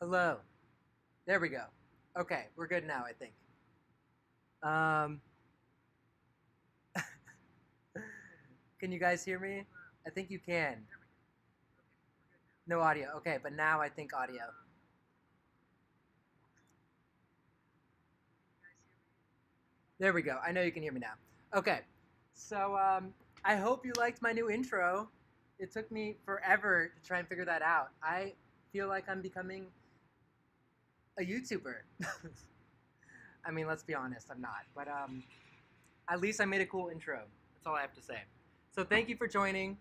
Hello. There we go. Okay, we're good now, I think. Um, can you guys hear me? I think you can. No audio. Okay, but now I think audio. There we go. I know you can hear me now. Okay, so I hope you liked my new intro. It took me forever to try and figure that out. I feel like I'm becoming a YouTuber. I mean, let's be honest, I'm not. But at least I made a cool intro. That's all I have to say. So thank you for joining.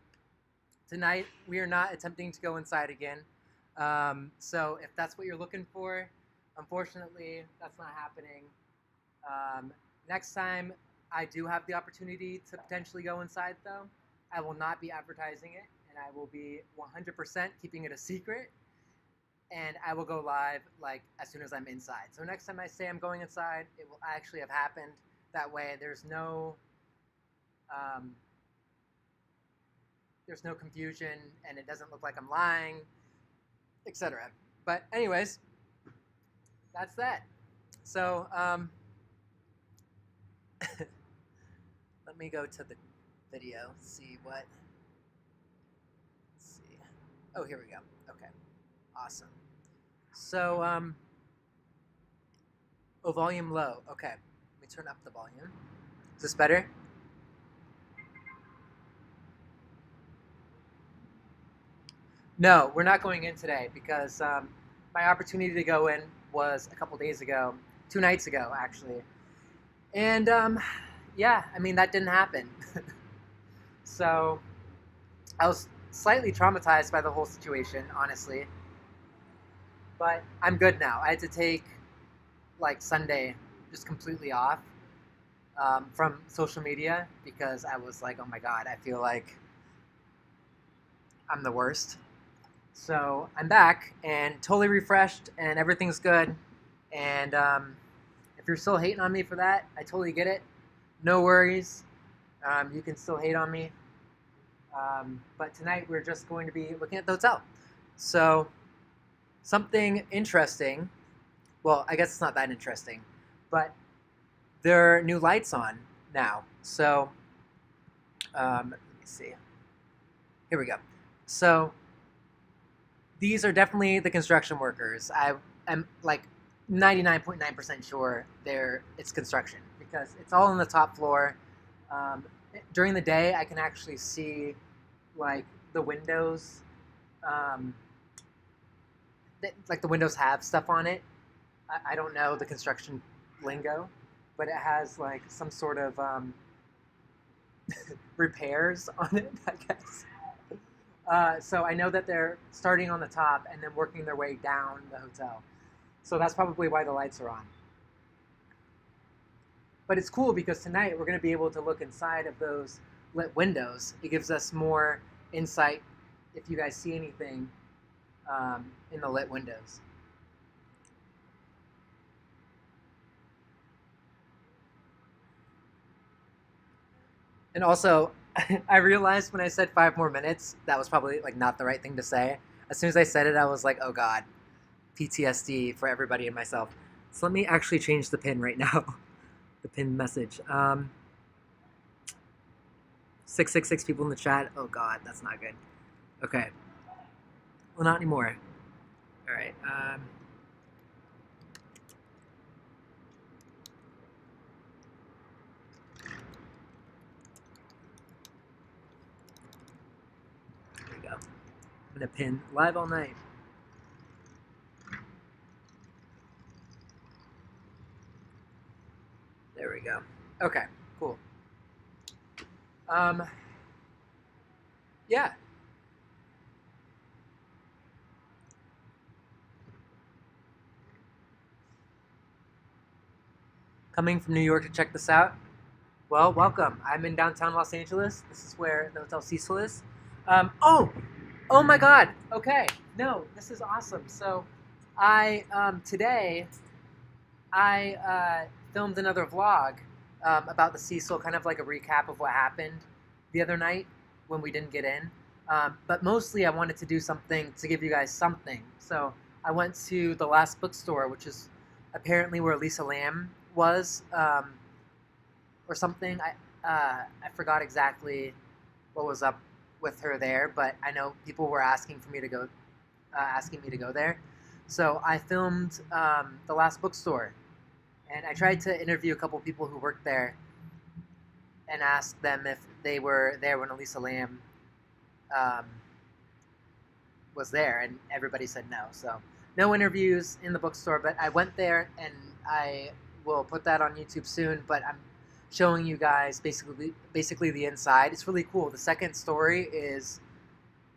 Tonight, we are not attempting to go inside again. So if that's what you're looking for, unfortunately, that's not happening. Um, Next time I do have the opportunity to potentially go inside, though, I will not be advertising it, and I will be 100% keeping it a secret. And I will go live like as soon as I'm inside. So next time I say I'm going inside, it will actually have happened. That way, um, there's no confusion, and it doesn't look like I'm lying, etc. But anyways, that's that. So let me go to the video. See what. Let's see. Oh, here we go. Okay. Awesome. So, oh, volume low. Okay. Let me turn up the volume. Is this better? No, we're not going in today because my opportunity to go in was a couple days ago, 2 nights ago, actually. And yeah, I mean, that didn't happen. So I was slightly traumatized by the whole situation, honestly. But I'm good now. I had to take like Sunday just completely off from social media because I was like, oh my God, I feel like I'm the worst. So I'm back and totally refreshed and everything's good. And if you're still hating on me for that, I totally get it. No worries. You can still hate on me. But tonight we're just going to be looking at the hotel. So something interesting. Well, I guess it's not that interesting, but there are new lights on now. So let me see. Here we go. So these are definitely the construction workers. I am like 99.9% sure it's construction because it's all on the top floor. During the day, I can actually see like the windows. Like the windows have stuff on it. I don't know the construction lingo, but it has like some sort of repairs on it, I guess. So I know that they're starting on the top and then working their way down the hotel. So that's probably why the lights are on. But it's cool because tonight we're going to be able to look inside of those lit windows. It gives us more insight if you guys see anything in the lit windows. And also, I realized when I said 5 more minutes, that was probably like not the right thing to say. As soon as I said it, I was like, oh God, PTSD for everybody and myself. So let me actually change the pin right now. The pin message. 666 people in the chat. Oh God, that's not good. Okay. Well, not anymore. All right. There we go. I'm gonna pin live all night. There we go. Okay, cool. Yeah. Coming from New York to check this out? Well, welcome. I'm in downtown Los Angeles. This is where the Hotel Cecil is. Oh my God. Okay. No, this is awesome. So today I filmed another vlog about the Cecil, kind of like a recap of what happened the other night when we didn't get in. But mostly I wanted to do something to give you guys something. So I went to the last bookstore, which is apparently where Lisa Lamb was, or something. I forgot exactly what was up with her there, but I know people were asking for me to go, asking me to go there. So I filmed the last bookstore, and I tried to interview a couple people who worked there and asked them if they were there when Elisa Lamb um, was there, and everybody said no. So no interviews in the bookstore, but I went there, and I will put that on YouTube soon. But I'm showing you guys basically the inside. It's really cool. The second story is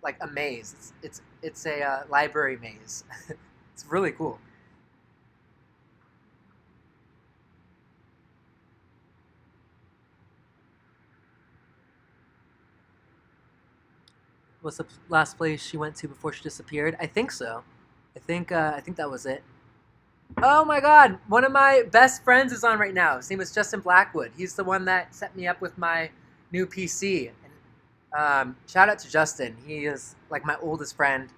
like a maze. It's a library maze. It's really cool. What's the last place she went to before she disappeared? I think so. I think that was it. Oh my God! One of my best friends is on right now. His name is Justin Blackwood. He's the one that set me up with my new PC. And, shout out to Justin. He is like my oldest friend.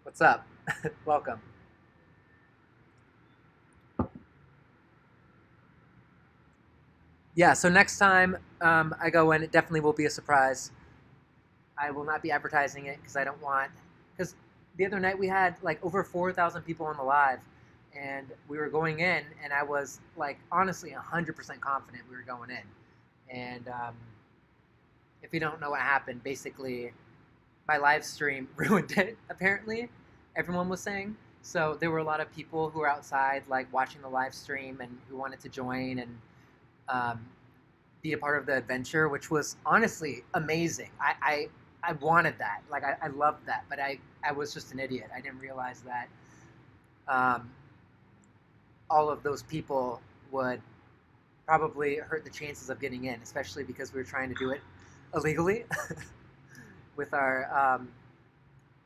What's up? Welcome. Yeah. So next time I go in, it definitely will be a surprise. I will not be advertising it because I don't want. Because the other night we had like over 4,000 people on the live, and we were going in, and I was like honestly 100% confident we were going in. And if you don't know what happened, basically my live stream ruined it. Apparently, everyone was saying. So there were a lot of people who were outside, like watching the live stream, and who wanted to join and um, be a part of the adventure, which was honestly amazing. I wanted that. Like I loved that, but I was just an idiot. I didn't realize that um, all of those people would probably hurt the chances of getting in, especially because we were trying to do it illegally with our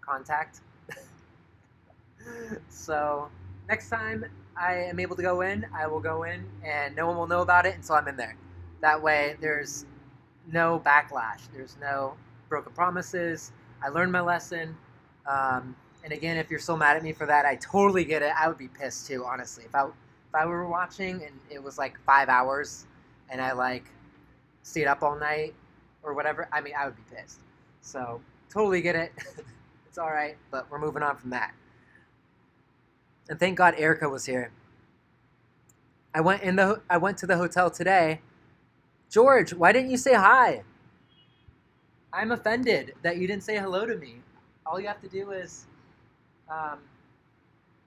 contact. So next time I am able to go in, I will go in, and no one will know about it until I'm in there. That way there's no backlash. There's no broken promises. I learned my lesson. And again, if you're still mad at me for that, I totally get it. I would be pissed too, honestly. If I were watching and it was like 5 hours and I like stayed up all night or whatever, I mean, I would be pissed. So totally get it. It's all right, but we're moving on from that. And thank God Erica was here. I went to the hotel today. George, why didn't you say hi? I'm offended that you didn't say hello to me. All you have to do is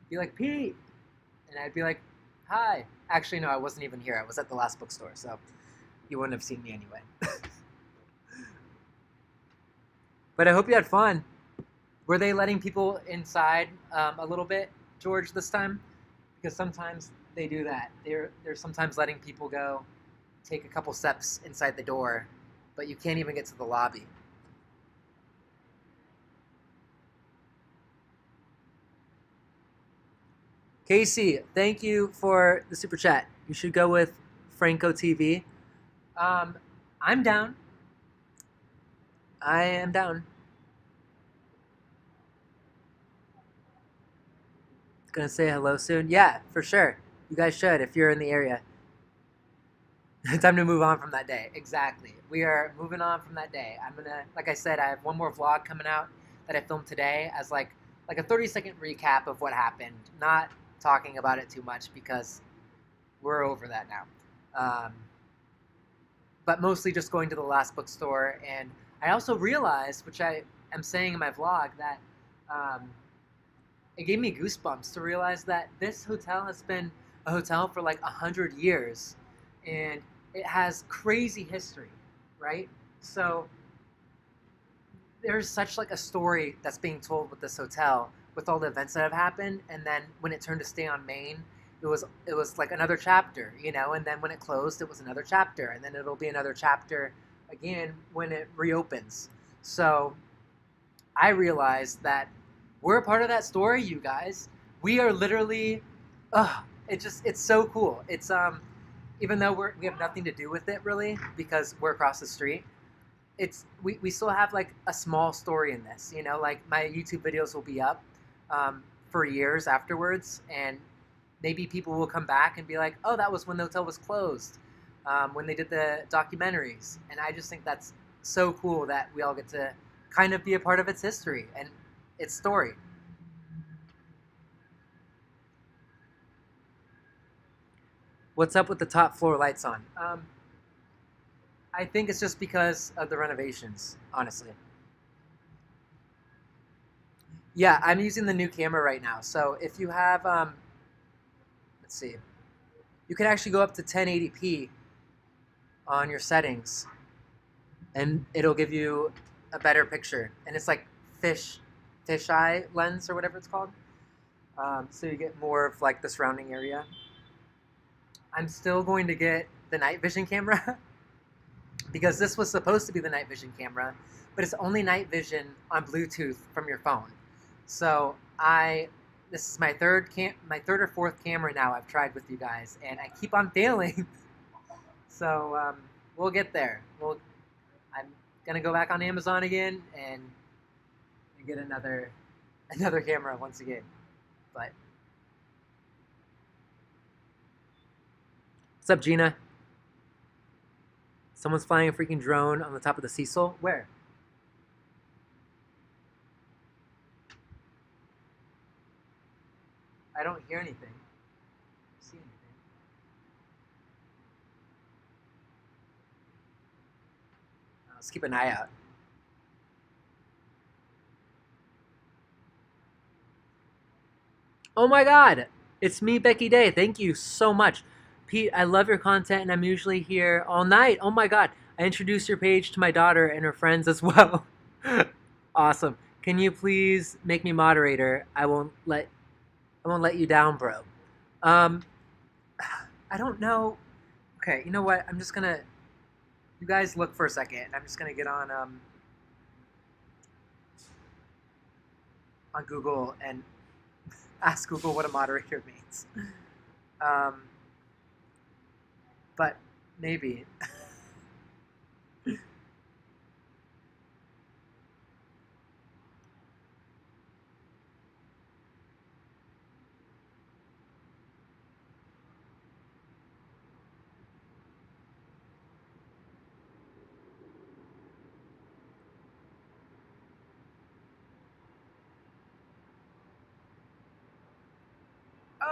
be like, Pete. And I'd be like, hi. Actually, no, I wasn't even here. I was at the last bookstore, so you wouldn't have seen me anyway. But I hope you had fun. Were they letting people inside a little bit, George, this time? Because sometimes they do that. They're sometimes letting people go, take a couple steps inside the door, but you can't even get to the lobby. Casey, thank you for the super chat. You should go with Franco TV. I'm down. I am down. Gonna say hello soon? Yeah, for sure. You guys should if you're in the area. Time to move on from that day. Exactly. We are moving on from that day. I'm gonna, like I said, I have one more vlog coming out that I filmed today as like a 30-second recap of what happened. Not talking about it too much because we're over that now. But mostly just going to the last bookstore. And I also realized, which I am saying in my vlog, that it gave me goosebumps to realize that this hotel has been a hotel for like 100 years. And it has crazy history, right? So there's such like a story that's being told with this hotel, with all the events that have happened. And then when it turned to stay on Main, it was like another chapter, you know. And then when it closed, it was another chapter, and then it'll be another chapter again when it reopens. So I realized that we're a part of that story, you guys. We are literally, it's so cool. It's even though we have nothing to do with it really because we're across the street, we still have like a small story in this, you know, like my YouTube videos will be up for years afterwards, and maybe people will come back and be like, oh, that was when the hotel was closed, when they did the documentaries. And I just think that's so cool that we all get to kind of be a part of its history and its story. What's up with the top floor lights on? I think it's just because of the renovations, honestly. Yeah, I'm using the new camera right now. So if you have, let's see, you can actually go up to 1080p on your settings, and it'll give you a better picture. And it's like fish eye lens or whatever it's called. So you get more of like the surrounding area. I'm still going to get the night vision camera because this was supposed to be the night vision camera, but it's only night vision on Bluetooth from your phone. So this is my third or fourth camera now I've tried with you guys, and I keep on failing. So we'll get there. I'm gonna go back on Amazon again and get another camera once again. But what's up, Gina? Someone's flying a freaking drone on the top of the Cecil. Where? I don't hear anything. See anything? Let's keep an eye out. Oh my God! It's me, Becky Day. Thank you so much. Pete, I love your content, and I'm usually here all night. Oh my God. I introduced your page to my daughter and her friends as well. Awesome. Can you please make me moderator? I won't let you down, bro. Um, I don't know. Okay, you know what? I'm just gonna. You guys look for a second. I'm just gonna get on Google and ask Google what a moderator means. Um, but maybe.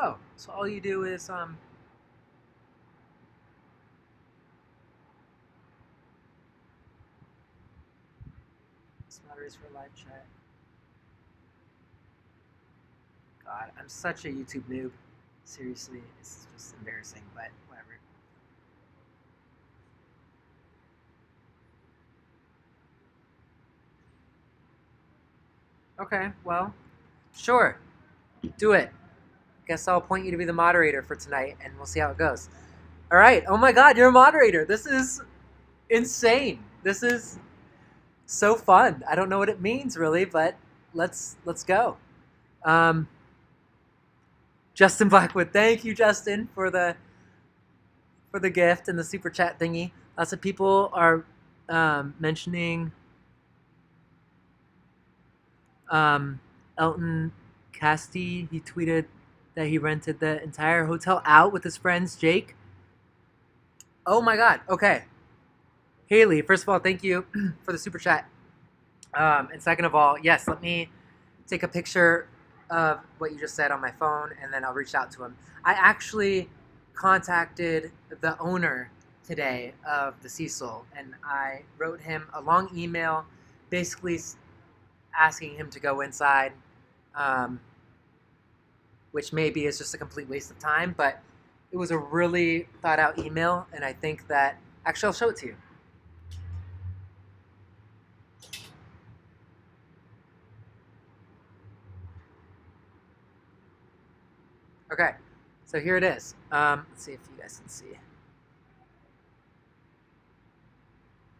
Oh, so all you do is moderators for live chat. God, I'm such a YouTube noob. Seriously, it's just embarrassing, but whatever. Okay, well, sure. Do it. Guess I'll appoint you to be the moderator for tonight, and we'll see how it goes. All right. Oh my God, you're a moderator. This is insane. This is so fun. I don't know what it means really, but let's go. Justin Blackwood, thank you, Justin, for the gift and the super chat thingy. Lots of people are mentioning Elton Casti. He tweeted that he rented the entire hotel out with his friends, Jake. Oh my God. Okay. Haley, first of all, thank you for the super chat. And second of all, yes, let me take a picture of what you just said on my phone, and then I'll reach out to him. I actually contacted the owner today of the Cecil, and I wrote him a long email basically asking him to go inside, which maybe is just a complete waste of time, but it was a really thought out email, and I think that, actually I'll show it to you. Okay, so here it is. Let's see if you guys can see.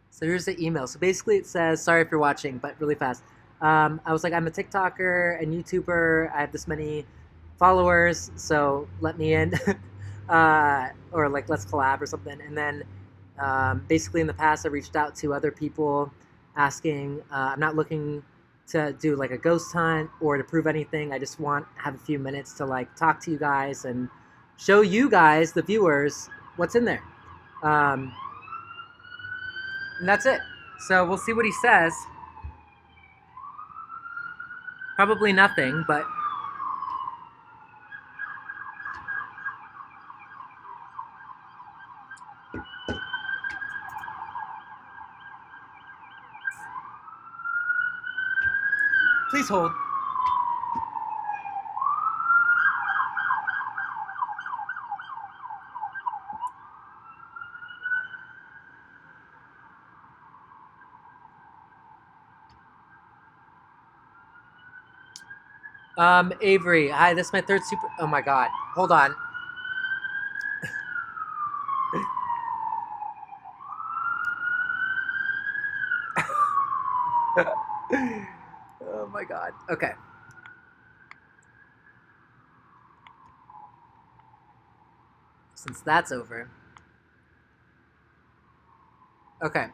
So here's the email. So basically it says, sorry if you're watching, but really fast. I was like, I'm a TikToker and YouTuber. I have this many followers, so let me in. Or like, let's collab or something. And then Basically, in the past, I reached out to other people asking. I'm not looking to do like a ghost hunt or to prove anything. I just want to have a few minutes to like talk to you guys and show you guys, the viewers, what's in there. Um, and that's it. So we'll see what he says. Probably nothing, but please hold. Avery, hi, this is my third super. Oh my god. Hold on. Oh my god. Okay. Since that's over. Okay.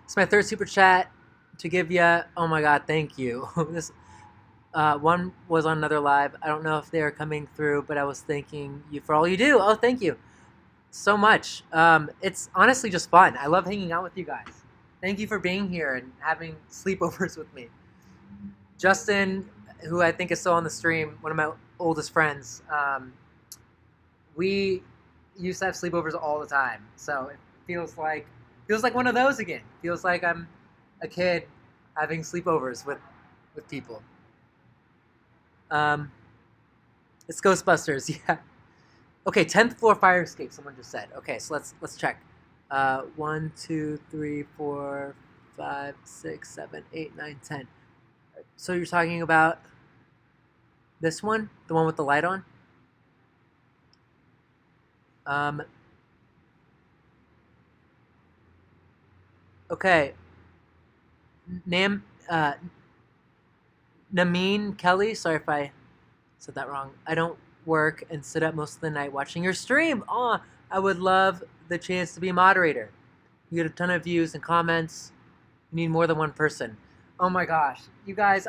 It's my third super chat to give you. Oh my god, thank you. This one was on another live. I don't know if they're coming through, but I was thanking you for all you do. Oh, thank you so much. It's honestly just fun. I love hanging out with you guys. Thank you for being here and having sleepovers with me. Justin, who I think is still on the stream, one of my oldest friends, we used to have sleepovers all the time. So it feels like one of those again. Feels like I'm a kid having sleepovers with people. It's Ghostbusters, yeah. Okay, 10th floor fire escape. Someone just said. Okay, so let's check. 1, 2, 3, 4, 5, 6, 7, 8, 9, 10. So you're talking about this one, the one with the light on? Okay. Nameen Kelly, sorry if I said that wrong. I don't work and sit up most of the night watching your stream. Oh, I would love the chance to be a moderator. You get a ton of views and comments. You need more than one person. Oh my gosh, you guys,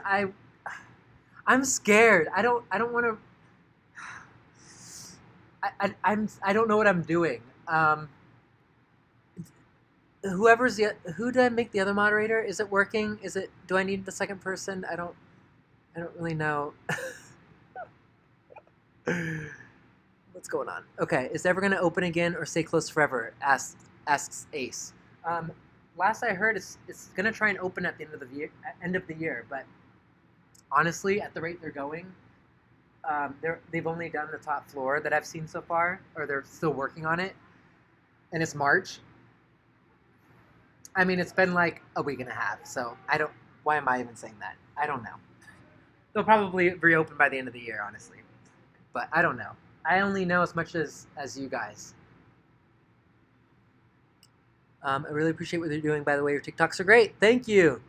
I'm scared. I don't want to. I don't know what I'm doing. Who did I make the other moderator? Is it working? Do I need the second person? I don't really know. What's going on? Okay, is it ever gonna open again or stay closed forever? Asks Ace. Last I heard, it's gonna try and open at the end of the year, but honestly, at the rate they're going, they've only done the top floor that I've seen so far, or they're still working on it, and it's March. I mean, it's been like a week and a half, so I don't. Why am I even saying that? I don't know. They'll probably reopen by the end of the year, honestly, but I don't know. I only know as much as you guys. I really appreciate what you're doing, by the way. Your TikToks are great. Thank you.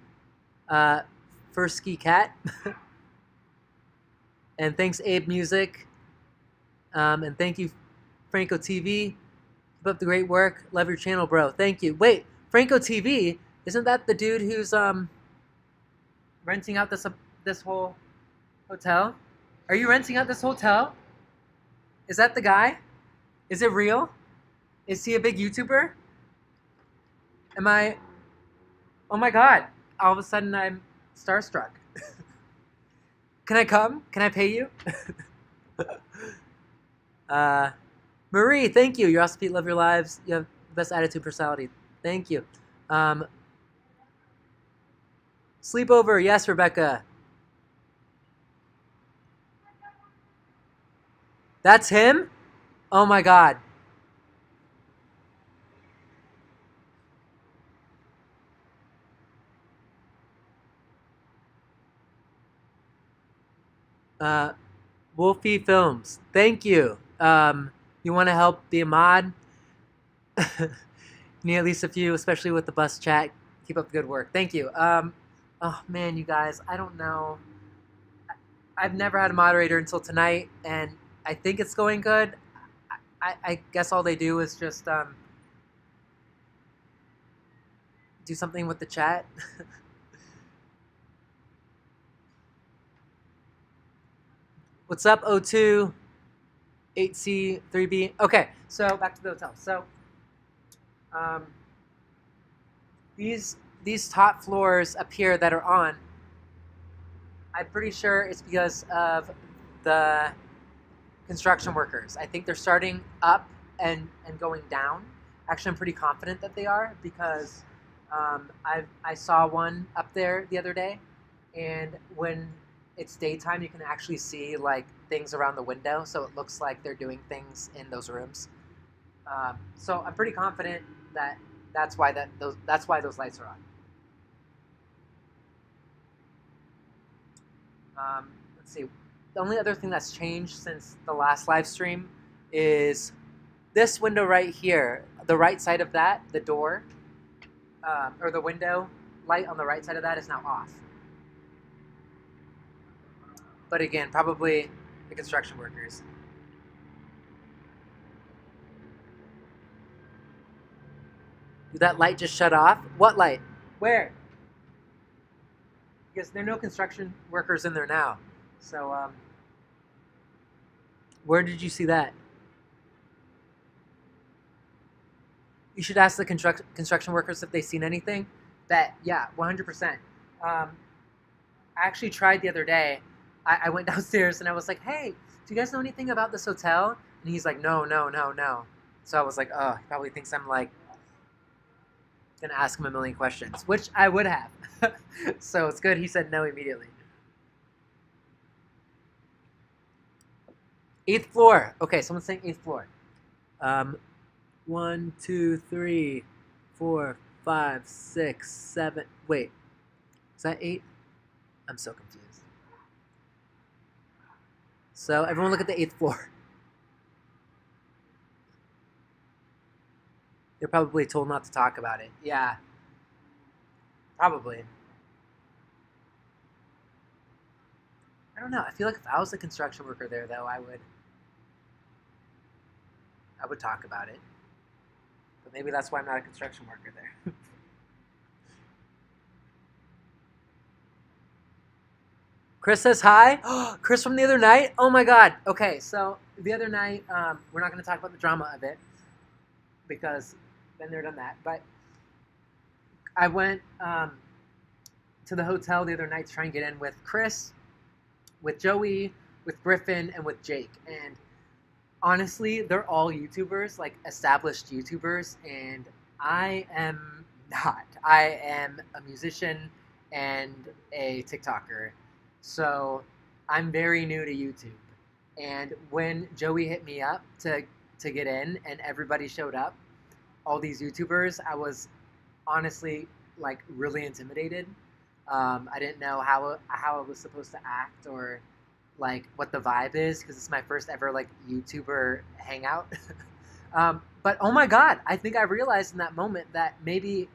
Fursky Cat. And thanks, Abe Music. And thank you, Franco TV. Keep up the great work. Love your channel, bro. Thank you. Wait, Franco TV? Isn't that the dude who's renting out this whole hotel? Are you renting out this hotel? Is that the guy? Is it real? Is he a big YouTuber? Am I? Oh my god! All of a sudden, I'm starstruck. Can I come? Can I pay you? Marie, thank you. You're awesome, Pete. Love your lives. You have the best attitude, personality. Thank you. Sleepover, yes, Rebecca. That's him? Oh my god. Wolfie Films, thank you. You want to help be a mod? Need at least a few, especially with the bus chat. Keep up the good work. Thank you. Oh man, you guys, I don't know. I've never had a moderator until tonight, and I think it's going good. I guess all they do is just do something with the chat. What's up, O2, 8C, 3B? Okay, so back to the hotel. So these top floors up here that are on, I'm pretty sure it's because of the construction workers. I think they're starting up and going down. Actually, I'm pretty confident that they are because I saw one up there the other day, and when it's daytime, you can actually see like things around the window, so it looks like they're doing things in those rooms. So I'm pretty confident that that's why those lights are on. Let's see. The only other thing that's changed since the last live stream is this window right here. The right side of that, the door, or the window light on the right side of that is now off. But again, probably the construction workers. Did that light just shut off? What light? Where? Because there are no construction workers in there now. So, where did you see that? You should ask the construction workers if they've seen anything. Yeah, 100%. I actually tried the other day. I went downstairs and I was like, hey, do you guys know anything about this hotel? And he's like, no. So I was like, oh, he probably thinks I'm like gonna ask him a million questions, which I would have. So it's good he said no immediately. 8th floor. Okay, someone's saying 8th floor. 1, 2, 3, 4, 5, 6, 7. Wait, is that 8? I'm so confused. So everyone look at the 8th floor. They're probably told not to talk about it. Yeah, probably. I don't know. I feel like if I was a construction worker there, though, I would talk about it. But maybe that's why I'm not a construction worker there. Chris says hi. Chris from the other night? Oh my god. Okay, so the other night, we're not going to talk about the drama of it because been there, done that. But I went to the hotel the other night to try and get in with Chris, with Joey, with Griffin, and with Jake. And honestly, they're all YouTubers, like established YouTubers, and I am not. I am a musician and a TikToker. So I'm very new to YouTube. And when Joey hit me up to get in and everybody showed up, all these YouTubers, I was honestly like really intimidated. I didn't know how I was supposed to act or like what the vibe is because it's my first ever like YouTuber hangout. But oh my god, I think I realized in that moment that maybe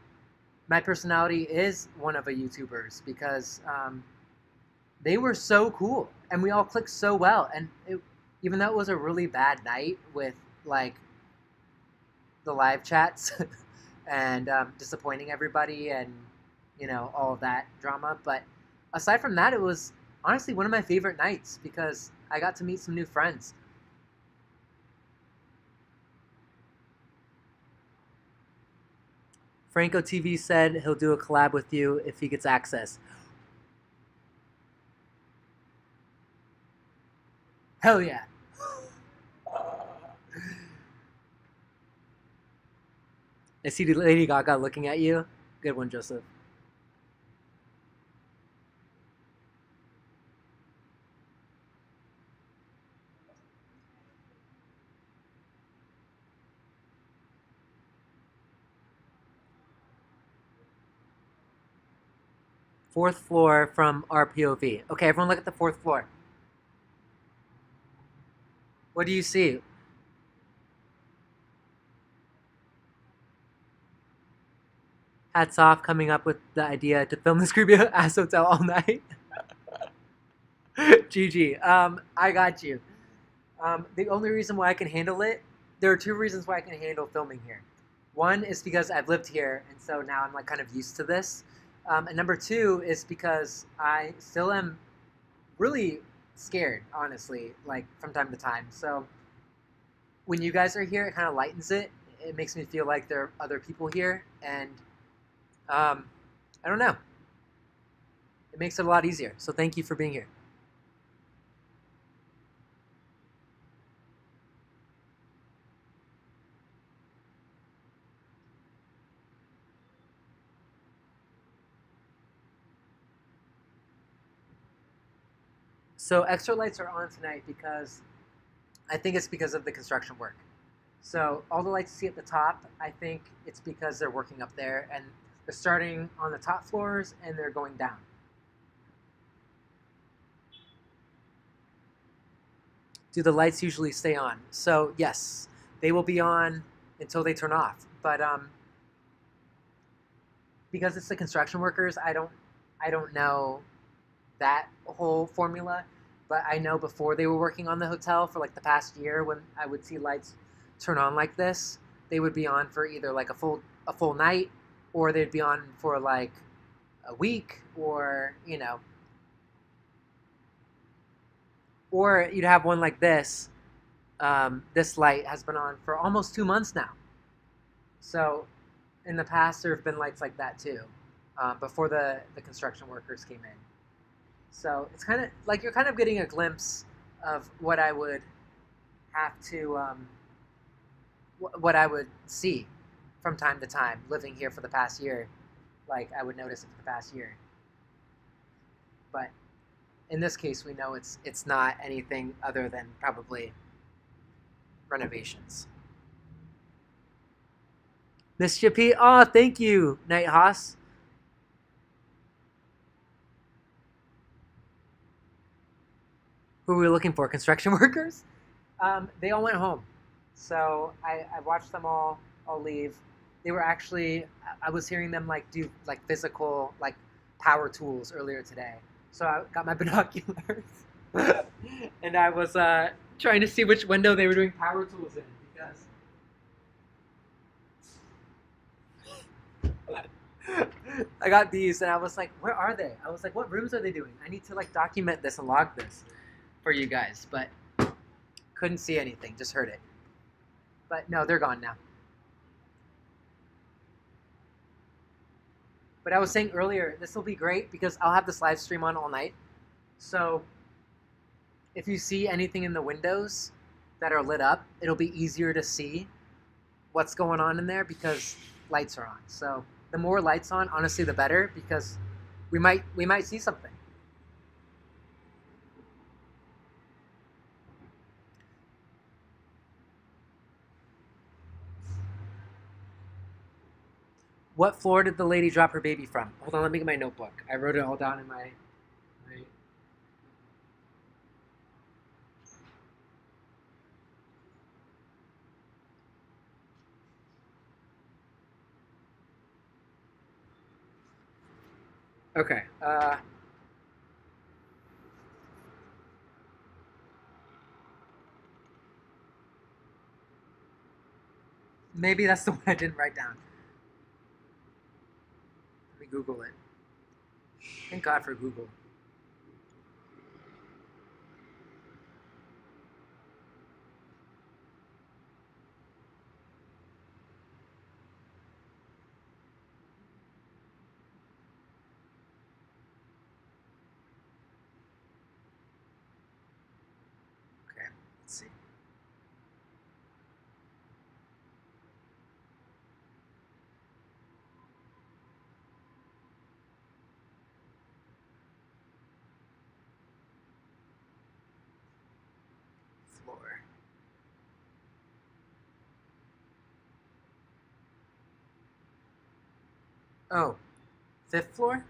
my personality is one of a YouTubers because they were so cool and we all clicked so well. And even though it was a really bad night with like the live chats and disappointing everybody and you know all of that drama, but aside from that, it was honestly one of my favorite nights because I got to meet some new friends. Franco TV said he'll do a collab with you if he gets access. Hell yeah. I see Lady Gaga looking at you. Good one, Joseph. Fourth floor from our POV. Okay, everyone look at the fourth floor. What do you see? Hats off coming up with the idea to film this creepy ass hotel all night. GG. I got you. The only reason why I can handle it, there are two reasons why I can handle filming here. One is because I've lived here, and so now I'm like kind of used to this. And number two is because I still am really scared, honestly, like from time to time. So when you guys are here, it kind of lightens it. It makes me feel like there are other people here, and um, I don't know. It makes it a lot easier. So thank you for being here. So extra lights are on tonight because I think it's because of the construction work. So all the lights you see at the top, I think it's because they're working up there and they're starting on the top floors and they're going down. Do the lights usually stay on? So yes, they will be on until they turn off. But because it's the construction workers, I don't know that whole formula. But I know before they were working on the hotel for like the past year, when I would see lights turn on like this, they would be on for either like a full night, or they'd be on for like a week, or or you'd have one like this. This light has been on for almost 2 months now. So in the past, there have been lights like that too, before the construction workers came in. So it's kind of like you're kind of getting a glimpse of what I would have to, what I would see from time to time living here for the past year. Like I would notice it for the past year. But in this case, we know it's not anything other than probably renovations. Miss Chippy, oh, thank you, Night Haas. Who were we looking for? Construction workers? They all went home. So I watched them all leave. They were actually, I was hearing them like do like physical like power tools earlier today. So I got my binoculars and I was trying to see which window they were doing power tools in, because I got these and I was like, where are they? I was like, what rooms are they doing? I need to like document this and log this for you guys, but couldn't see anything, just heard it. But no, they're gone now. But I was saying earlier, this will be great because I'll have this live stream on all night. So if you see anything in the windows that are lit up, it'll be easier to see what's going on in there because lights are on. So the more lights on, honestly, the better, because we might see something. What floor did the lady drop her baby from? Hold on, let me get my notebook. I wrote it all down in my Okay. Maybe that's the one I didn't write down. Let me Google it. Thank God for Google. Okay, let's see. Floor. Oh, fifth floor?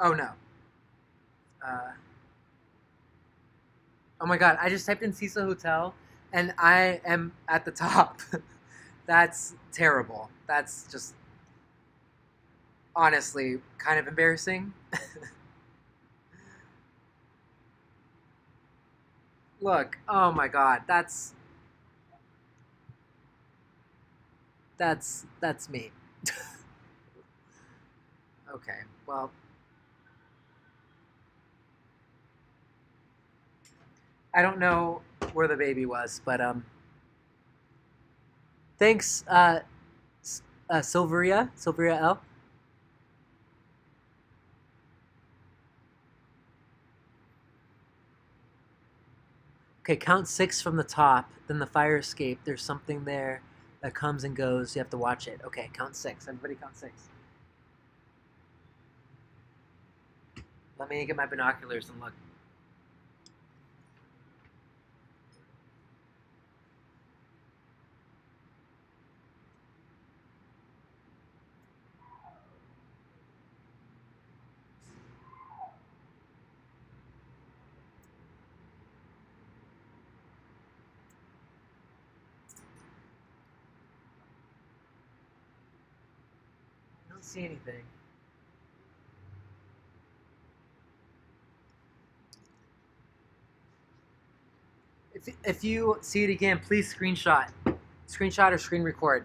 Oh no. Uh, oh my God! I just typed in Cecil Hotel, and I am at the top. That's terrible. That's just honestly kind of embarrassing. Look, oh my God, that's That's me. Okay, well, I don't know where the baby was, but thanks, Silveria L. Okay, count 6 from the top, then the fire escape. There's something there that comes and goes. You have to watch it. Okay, count 6. Everybody count 6. Let me get my binoculars and look. I don't see anything. If you see it again, please screenshot or screen record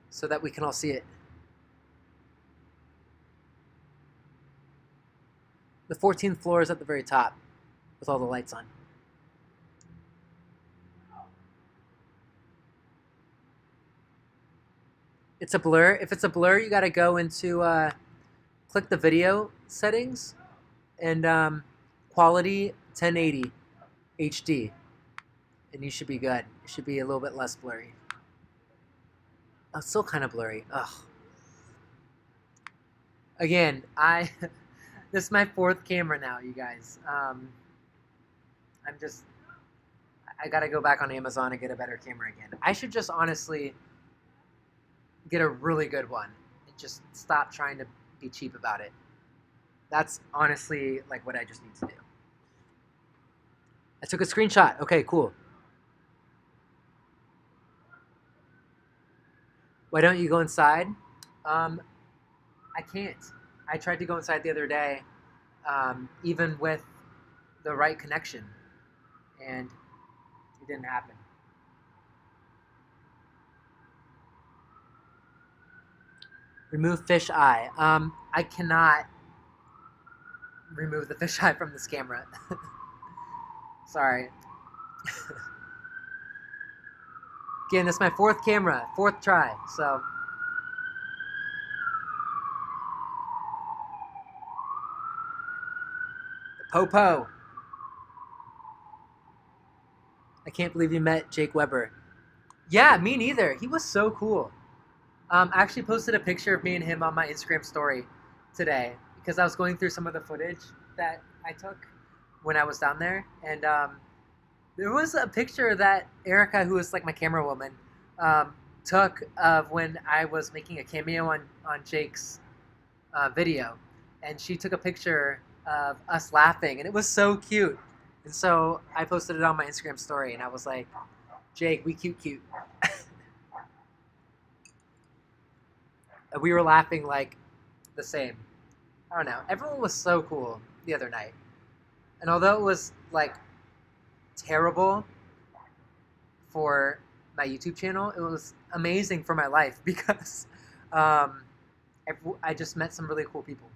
so that we can all see it. The 14th floor is at the very top with all the lights on. It's a blur. If it's a blur, you got to go into click the video settings and quality 1080 HD, and you should be good. It should be a little bit less blurry. Oh, it's still kind of blurry. Ugh. Again, this is my 4th camera now, you guys. I gotta go back on Amazon and get a better camera again. I should just honestly get a really good one and just stop trying to be cheap about it. That's honestly like what I just need to do. I took a screenshot. Okay, cool. Why don't you go inside? I can't. I tried to go inside the other day, even with the right connection, and it didn't happen. Remove fish eye. I cannot remove the fish eye from this camera. Sorry. Again, this is my 4th camera, 4th try, so. The Popo. I can't believe you met Jake Weber. Yeah, me neither. He was so cool. I actually posted a picture of me and him on my Instagram story today because I was going through some of the footage that I took when I was down there, and there was a picture that Erica, who is like my camera woman, took of when I was making a cameo on Jake's video, and she took a picture of us laughing, and it was so cute. And so I posted it on my Instagram story, and I was like, Jake, we cute. We were laughing like the same. I don't know. Everyone was so cool the other night. And although it was like terrible for my YouTube channel, it was amazing for my life because I just met some really cool people.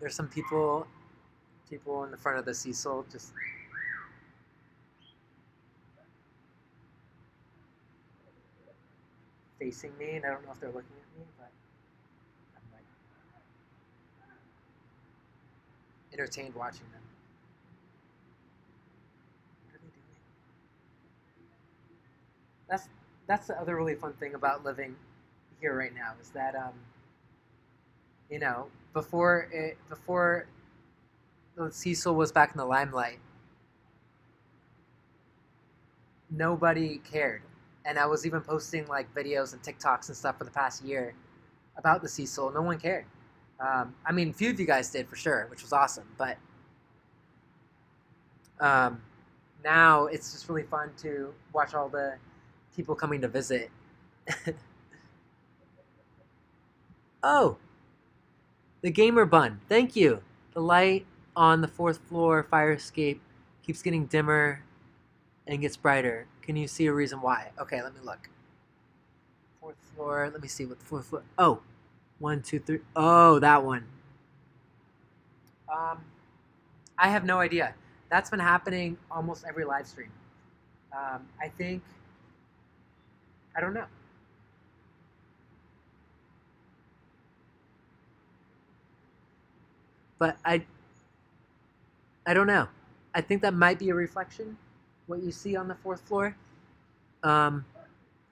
There's some people in the front of the Cecil just facing me, and I don't know if they're looking at me, but I'm like entertained watching them. What are they doing? That's the other really fun thing about living here right now is that you know, before the Cecil was back in the limelight, nobody cared. And I was even posting like videos and TikToks and stuff for the past year about the Cecil. No one cared. I mean, a few of you guys did for sure, which was awesome. But Um, Now it's just really fun to watch all the people coming to visit. Oh, the gamer bun. Thank you. The light on the fourth floor fire escape keeps getting dimmer and gets brighter. Can you see a reason why? Okay, let me look. Fourth floor. Let me see what the fourth floor. Oh, 1, 2, 3. Oh, that one. Um, I have no idea. That's been happening almost every live stream. I think. I don't know. But I don't know. I think that might be a reflection, what you see on the fourth floor. Um,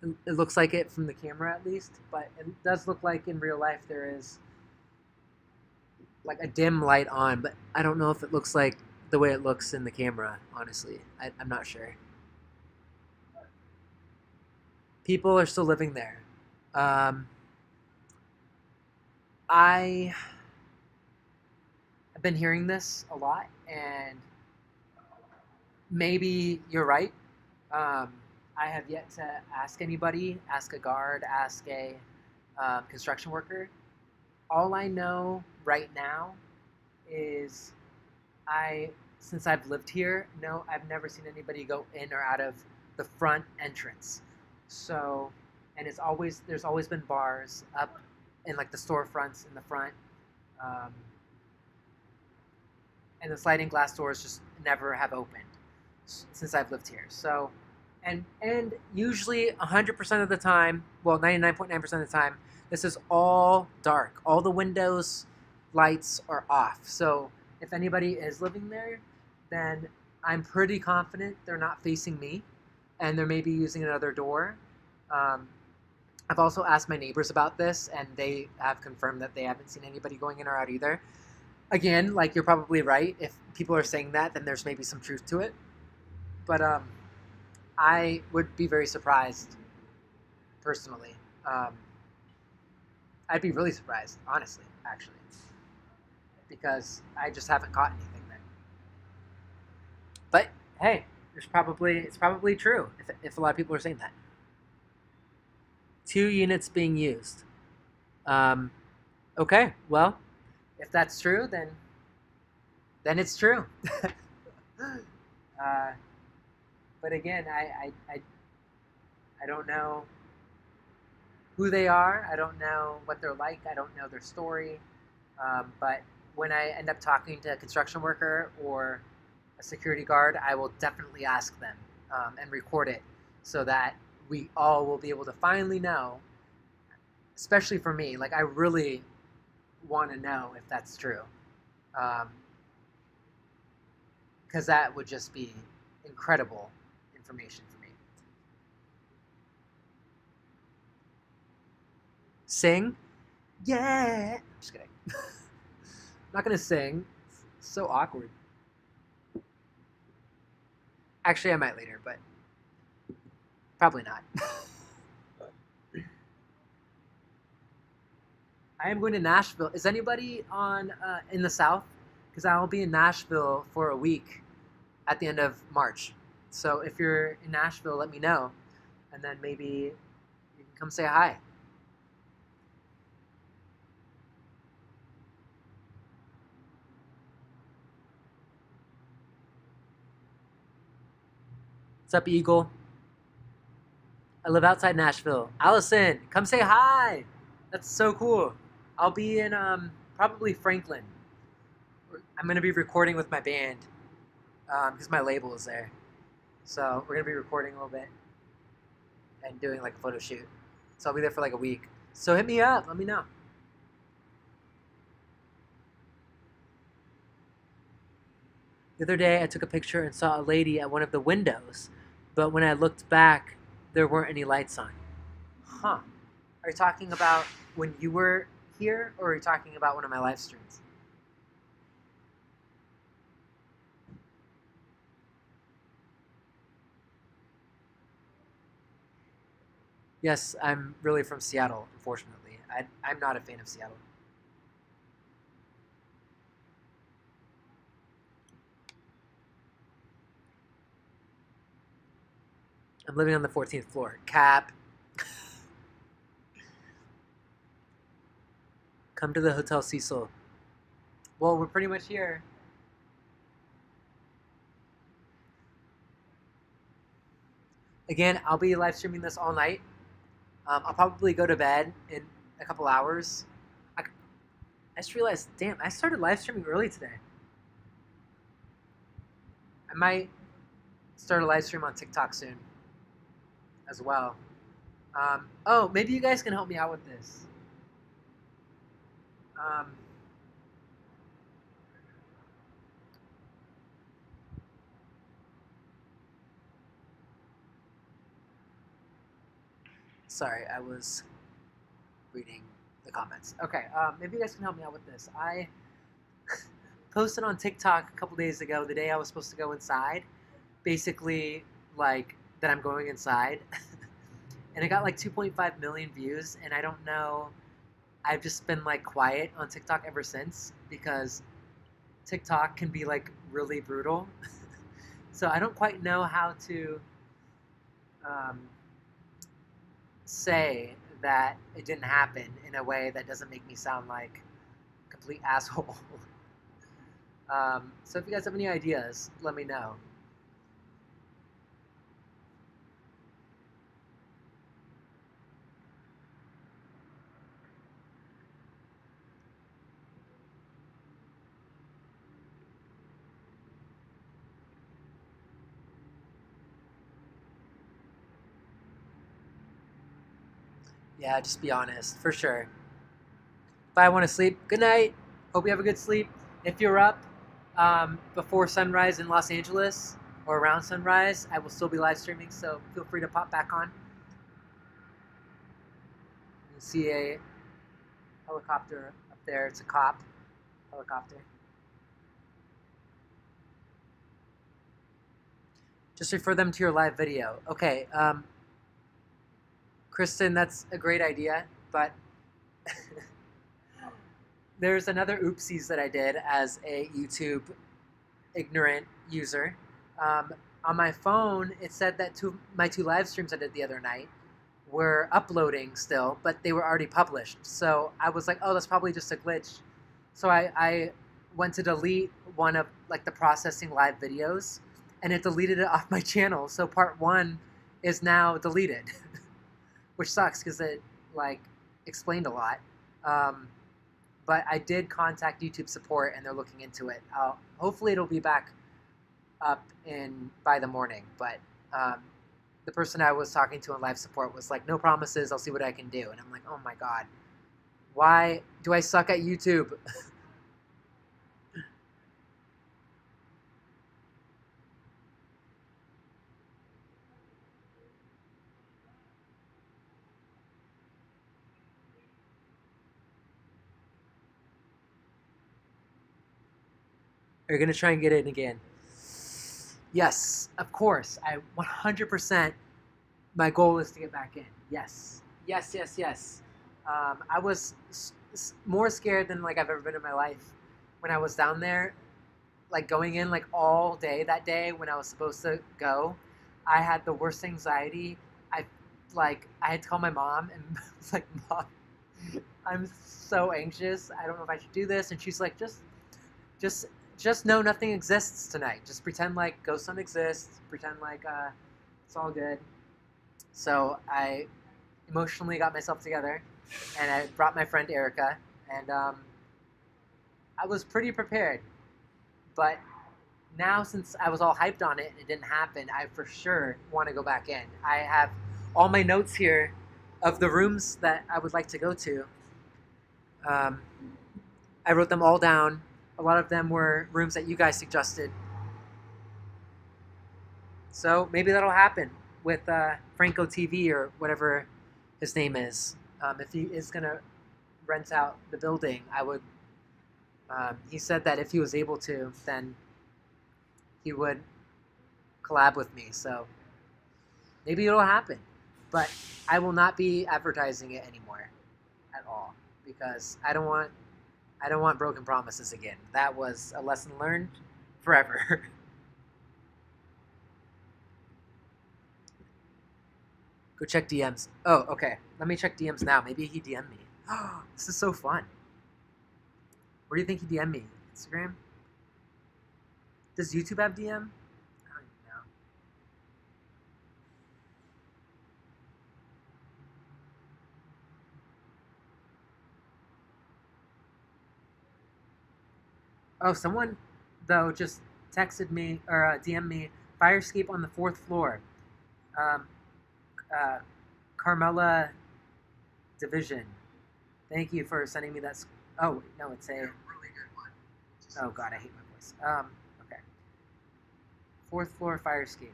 it looks like it from the camera at least, but it does look like in real life there is like a dim light on, but I don't know if it looks like the way it looks in the camera, honestly. I'm not sure. People are still living there. Um, I have been hearing this a lot, and maybe you're right. Um, I have yet to ask anybody, ask a guard, ask a construction worker. All I know right now is I, since I've lived here, no, I've never seen anybody go in or out of the front entrance. So, and there's always been bars up in like the storefronts in the front, um, and the sliding glass doors just never have opened since I've lived here. So, and usually 100% of the time, well, 99.9% of the time, this is all dark. All the windows, lights are off. So if anybody is living there, then I'm pretty confident they're not facing me, and they're maybe using another door. Um, I've also asked my neighbors about this, and they have confirmed that they haven't seen anybody going in or out either. Again, like you're probably right. If people are saying that, then there's maybe some truth to it. But I would be very surprised, personally. Um, I'd be really surprised, honestly, actually, because I just haven't caught anything there. But hey, it's probably true if a lot of people are saying that. 2 units being used. Um, okay, well, if that's true, then it's true. uh, but again, I don't know who they are. I don't know what they're like. I don't know their story. But when I end up talking to a construction worker or a security guard, I will definitely ask them and record it so that we all will be able to finally know, especially for me. Like, I really want to know if that's true. Because that would just be incredible information for me. Sing? Yeah! I'm just kidding. I'm not going to sing. It's so awkward. Actually, I might later, but probably not. I am going to Nashville. Is anybody on in the South? Because I'll be in Nashville for a week at the end of March. So if you're in Nashville, let me know, and then maybe you can come say hi. What's up, Eagle? I live outside Nashville. Allison, come say hi. That's so cool. I'll be in probably Franklin. I'm gonna be recording with my band because my label is there. So we're gonna be recording a little bit and doing like a photo shoot. So I'll be there for like a week. So hit me up. Let me know. The other day, I took a picture and saw a lady at one of the windows, but when I looked back, there weren't any lights on. Huh. Are you talking about when you were here, or are you talking about one of my live streams? Yes, I'm really from Seattle, unfortunately. I'm not a fan of Seattle. I'm living on the 14th floor. Cap. Come to the Hotel Cecil. Well, we're pretty much here. Again, I'll be live streaming this all night. I'll probably go to bed in a couple hours. I just realized, damn, I started live streaming early today. I might start a live stream on TikTok soon as well. Oh, maybe you guys can help me out with this. Sorry, I was reading the comments. Okay, maybe you guys can help me out with this. I posted on TikTok a couple days ago, the day I was supposed to go inside, basically like that I'm going inside. And it got like 2.5 million views, and I don't know, I've just been like quiet on TikTok ever since because TikTok can be like really brutal. So I don't quite know how to say that it didn't happen in a way that doesn't make me sound like a complete asshole. So if you guys have any ideas, let me know. Yeah, just be honest, for sure. If I want to sleep, good night. Hope you have a good sleep. If you're up before sunrise in Los Angeles or around sunrise, I will still be live streaming, so feel free to pop back on. You see a helicopter up there. It's a cop helicopter. Just refer them to your live video. Okay, Kristen, that's a great idea, but there's another oopsies that I did as a YouTube ignorant user. On my phone, it said that my two live streams I did the other night were uploading still, but they were already published. So I was like, oh, that's probably just a glitch. So I went to delete one of like the processing live videos, and it deleted it off my channel. So part 1 is now deleted, which sucks because it like explained a lot. But I did contact YouTube support, and they're looking into it. Hopefully it'll be back up by the morning. But the person I was talking to in live support was like, no promises, I'll see what I can do. And I'm like, oh my God, why do I suck at YouTube? Are you going to try and get in again? Yes, of course. 100%, my goal is to get back in. Yes. Yes, yes, yes. I was more scared than like I've ever been in my life when I was down there, like going in like all day that day when I was supposed to go. I had the worst anxiety. I had to call my mom and was like, Mom, I'm so anxious. I don't know if I should do this. And she's like, just know nothing exists tonight. Just pretend like ghosts don't exist. Pretend like it's all good. So I emotionally got myself together, and I brought my friend Erica, and I was pretty prepared. But now, since I was all hyped on it and it didn't happen, I for sure want to go back in. I have all my notes here of the rooms that I would like to go to. I wrote them all down. A lot of them were rooms that you guys suggested. So maybe that'll happen with Franco TV or whatever his name is. If he is going to rent out the building, I would... he said that if he was able to, then he would collab with me. So maybe it'll happen. But I will not be advertising it anymore at all because I don't want broken promises again. That was a lesson learned forever. Go check DMs. Oh, okay. Let me check DMs now. Maybe he DM'd me. This is so fun. Where do you think he DM'd me? Instagram? Does YouTube have DM? I don't even know. Oh, someone, though, just texted me or DM'd me. Fire escape on the 4th floor. Um, uh, Carmela Division. Thank you for sending me that. Oh, no, it's a. Really good one. Oh, God, I hate my voice. Okay. 4th floor fire escape.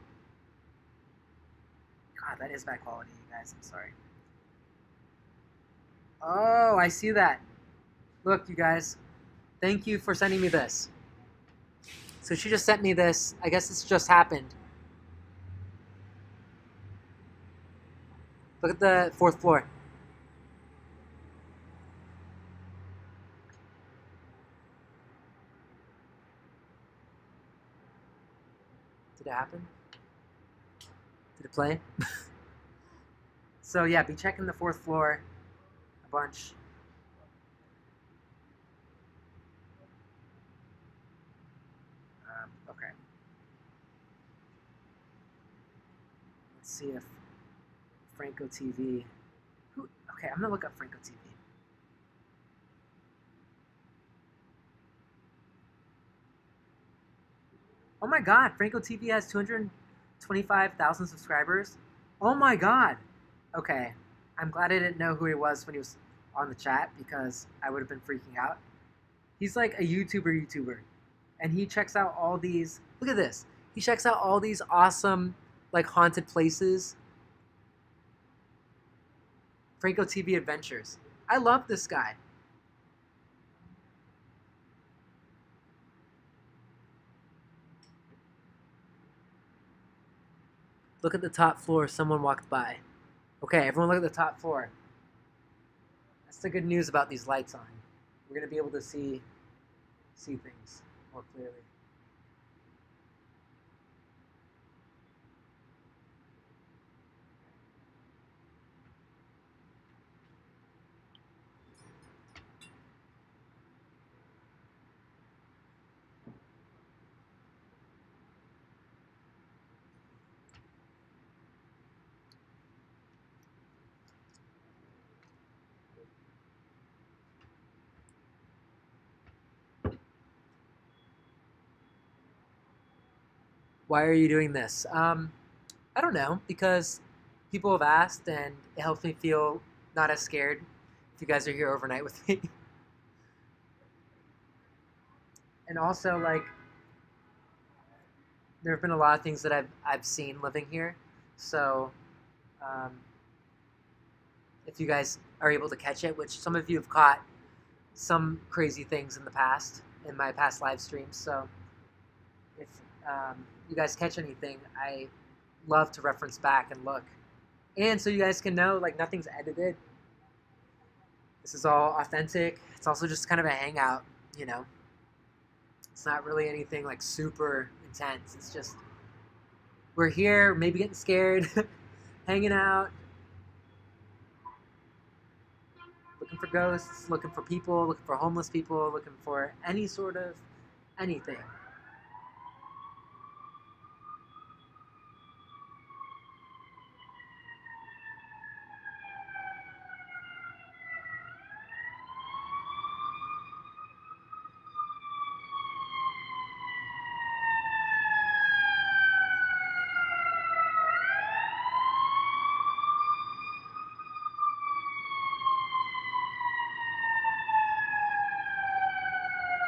God, that is bad quality, you guys. I'm sorry. Oh, I see that. Look, you guys. Thank you for sending me this. So she just sent me this. I guess this just happened. Look at the 4th floor. Did it happen? Did it play? So yeah, be checking the 4th floor a bunch. Okay. Let's see if Franco TV. Okay, I'm gonna look up Franco TV. Oh my God, Franco TV has 225,000 subscribers. Oh my God. Okay, I'm glad I didn't know who he was when he was on the chat because I would have been freaking out. He's like a YouTuber, and he checks out all these. Look at this. He checks out all these awesome, like haunted places. Franco TV Adventures. I love this guy. Look at the top floor. Someone walked by. Okay, everyone look at the top floor. That's the good news about these lights on. We're going to be able to see things more clearly. Why are you doing this? I don't know, because people have asked and it helps me feel not as scared if you guys are here overnight with me. And also, like, there have been a lot of things that I've seen living here. So, um, if you guys are able to catch it, which some of you have caught some crazy things in the past, in my past live streams. So, if you guys catch anything, I love to reference back and look. And so you guys can know, like, nothing's edited. This is all authentic. It's also just kind of a hangout, you know. It's not really anything, like, super intense. It's just, we're here, maybe getting scared, hanging out, looking for ghosts, looking for people, looking for homeless people, looking for any sort of anything.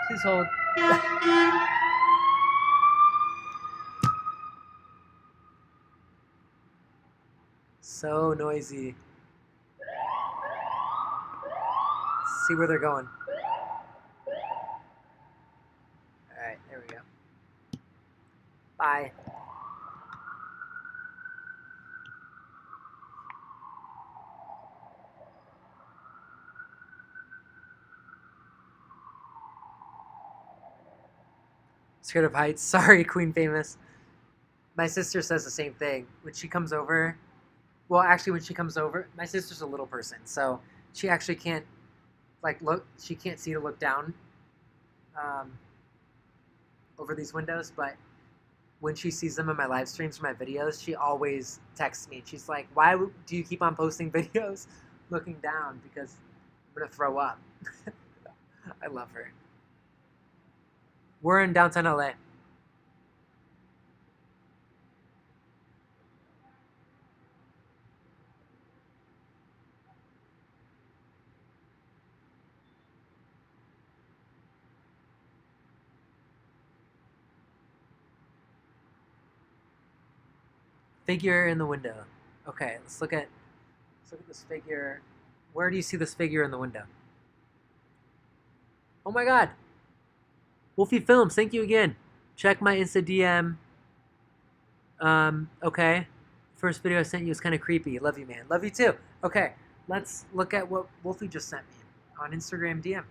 Please hold. So noisy. Let's see where they're going. Alright, there we go. Bye. Scared of heights. Sorry, Queen Famous. My sister says the same thing. When she comes over, Well, actually, when she comes over, my sister's a little person, so she actually can't like look. She can't see to look down um, over these windows. But when she sees them in my live streams or my videos, she always texts me. She's like, "Why do you keep on posting videos looking down? Because I'm gonna throw up." I love her. We're in downtown LA. Figure in the window. Okay, let's look at this figure. Where do you see this figure in the window? Oh my God, Wolfie Films. Thank you again. Check my Insta DM. Okay. First video I sent you was kind of creepy. Love you, man. Love you too. Okay, let's look at what Wolfie just sent me on Instagram DM.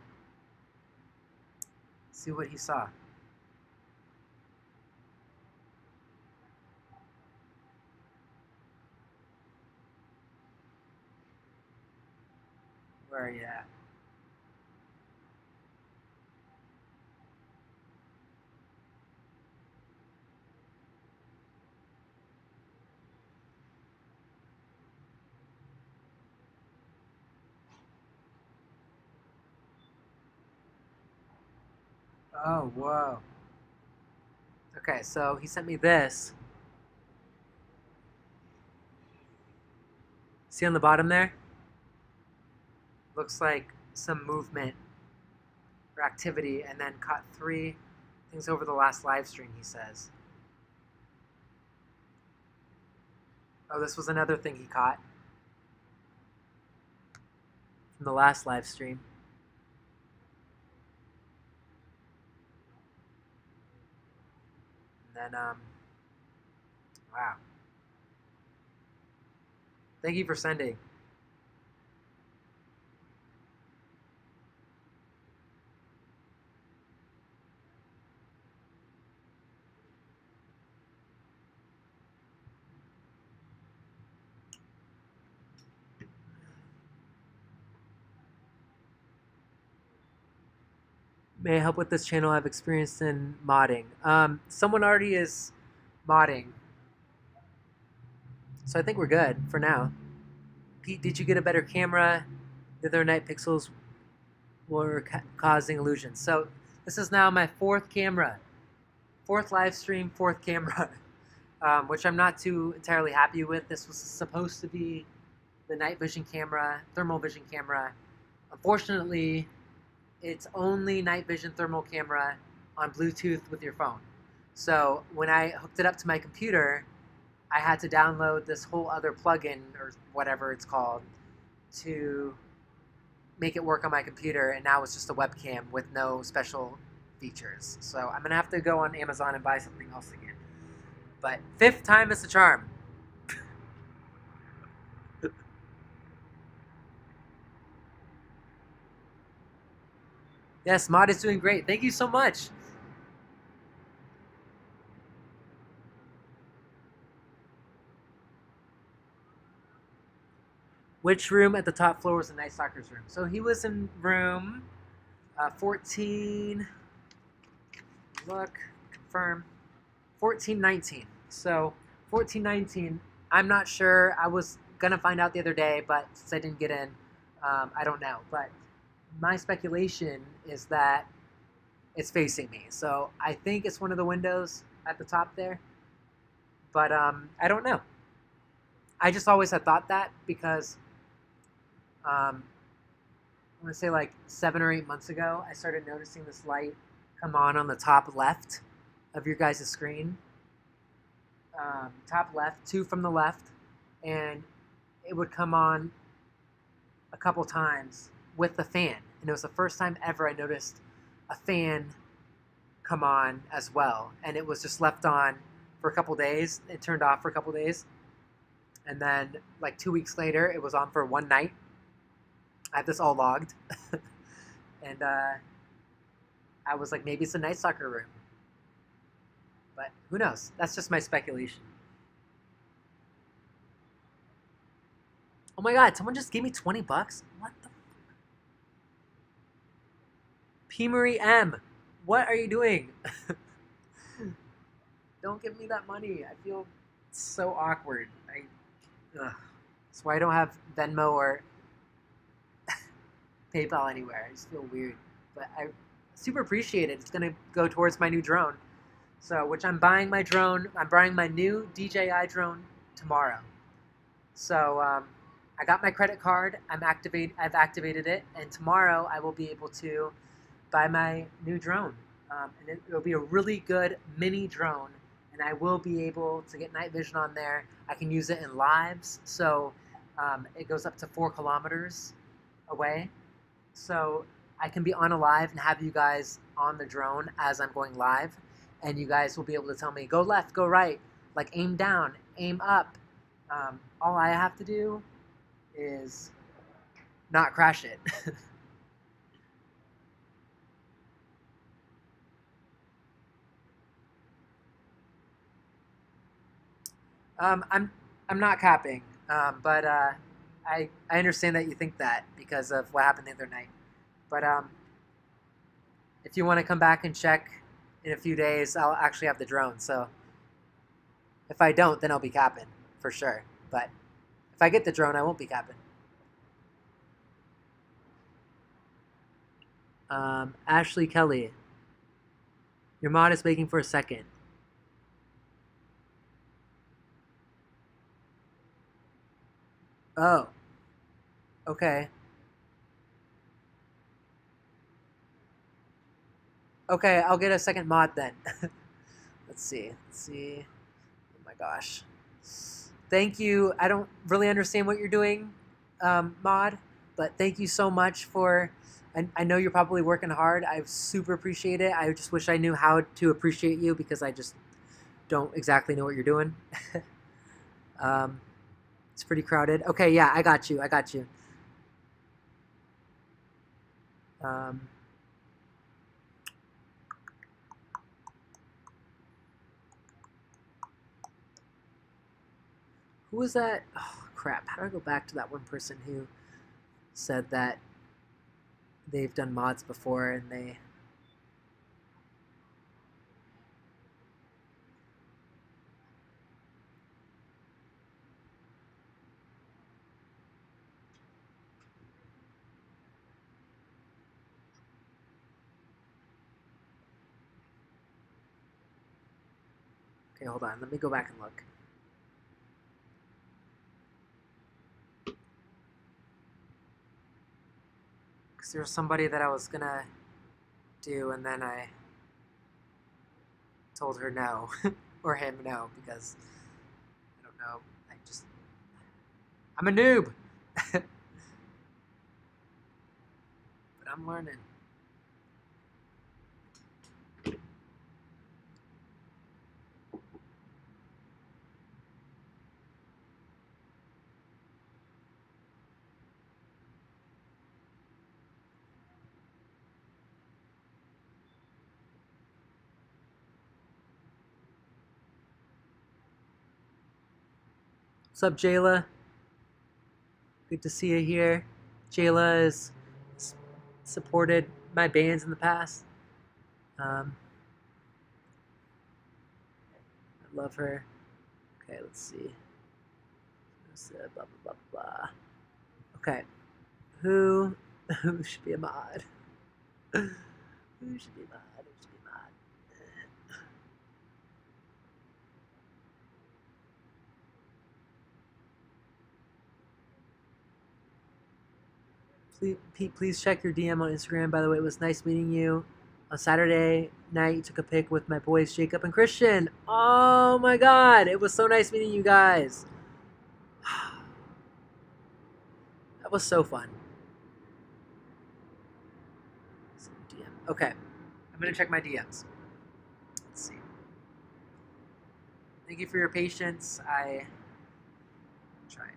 See what he saw. Where are you at? Oh, whoa. Okay, so he sent me this. See on the bottom there? Looks like some movement or activity, and then caught 3 things over the last live stream, he says. Oh, this was another thing he caught from the last live stream. And then, wow. Thank you for sending. May I help with this channel? I've experienced in modding. Someone already is modding, so I think we're good for now. Pete, did you get a better camera? The other night pixels were causing illusions. So this is now my 4th camera. 4th live stream, 4th camera, which I'm not too entirely happy with. This was supposed to be the night vision camera, thermal vision camera. Unfortunately, it's only night vision thermal camera on Bluetooth with your phone. So when I hooked it up to my computer, I had to download this whole other plugin or whatever it's called to make it work on my computer, and now it's just a webcam with no special features. So I'm gonna have to go on Amazon and buy something else again. But 5th time is the charm. Yes, Mod is doing great. Thank you so much. Which room at the top floor was the Night Stalker's room? So he was in room 14. Look, confirm. 1419. So 1419. I'm not sure. I was gonna find out the other day, but since I didn't get in, I don't know. But my speculation is that it's facing me. So I think it's one of the windows at the top there. But I don't know. I just always had thought that because I want to say like 7 or 8 months ago, I started noticing this light come on the top left of your guys' screen. Top left, 2 from the left, and it would come on a couple times with the fan. And it was the first time ever I noticed a fan come on as well. And it was just left on for a couple days. It turned off for a couple days. And then like 2 weeks later, it was on for one night. I have this all logged. And I was like, maybe it's a Night Stalker room. But who knows? That's just my speculation. my god, someone just gave me 20 bucks? What the? P. Marie M. What are you doing? Don't give me that money. I feel so awkward. That's why I don't have Venmo or PayPal anywhere. I just feel weird. But I super appreciate it. It's going to go towards my new drone. So, which I'm buying my drone. I'm buying my new DJI drone tomorrow. So, I got my credit card. I've activated it. And tomorrow I will be able to buy my new drone. And it'll be a really good mini drone. And I will be able to get night vision on there. I can use it in lives. So, it goes up to 4 kilometers away. So I can be on a live and have you guys on the drone as I'm going live. And you guys will be able to tell me, go left, go right, like aim down, aim up. All I have to do is not crash it. I'm not capping, but I understand that you think that because of what happened the other night. But if you want to come back and check in a few days, I'll actually have the drone. So if I don't, then I'll be capping for sure. But if I get the drone, I won't be capping. Ashley Kelly, your mod is waiting for a second. Oh, okay. Okay, I'll get a second mod then. Let's see. Let's see. Oh my gosh. Thank you. I don't really understand what you're doing, mod, but thank you so much for. I know you're probably working hard. I super appreciate it. I just wish I knew how to appreciate you because I just don't exactly know what you're doing. It's pretty crowded. Okay, yeah, I got you. I got you. Who was that? Oh, crap. How do I go back to that one person who said that they've done mods before and they... Okay, hold on. Let me go back and look. Because there was somebody that I was going to do, and then I told her no. Or him no, because I don't know. I'm a noob. But I'm learning. What's up, Jayla? Good to see you here. Jayla has supported my bands in the past. I love her. Okay, let's see. Blah, blah, blah, blah. Okay. Who should be a mod? Who should be a mod? Who should be a mod? Please check your DM on Instagram. By the way, it was nice meeting you. On Saturday night, you took a pic with my boys, Jacob and Christian. Oh my god, it was so nice meeting you guys. That was so fun. Okay, I'm going to check my DMs. Let's see. Thank you for your patience. I'm trying.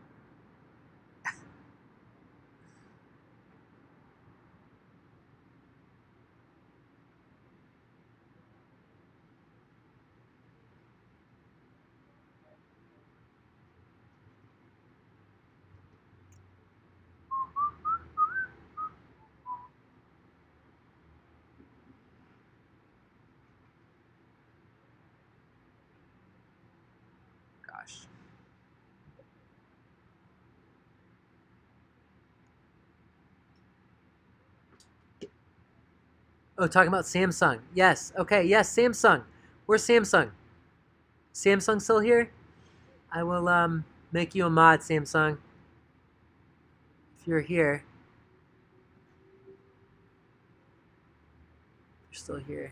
Oh, talking about Samsung. Yes. Okay. Yes, Samsung. Where's Samsung? Samsung still here? I will make you a mod, Samsung. If you're here, you're still here.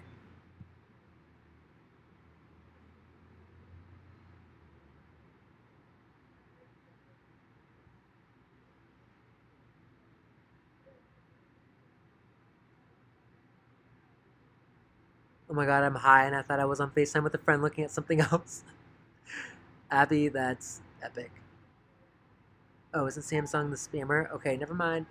Oh my god, I'm high and I thought I was on FaceTime with a friend looking at something else. Abby, that's epic. Oh, isn't Samsung the spammer? Okay, never mind.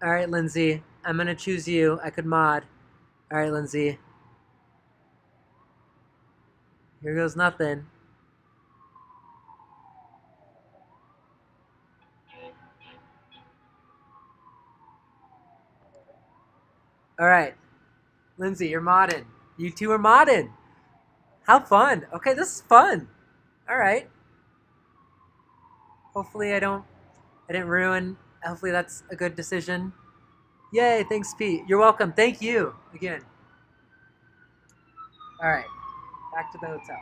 Alright, Lindsay. I'm gonna choose you. I could mod. Alright, Lindsay. Here goes nothing. Alright. Lindsay, you're modding. You two are modding. How fun. Okay, this is fun. Alright. Hopefully I didn't ruin. Hopefully that's a good decision. Yay, thanks, Pete. You're welcome. Thank you again. Alright. Back to the hotel.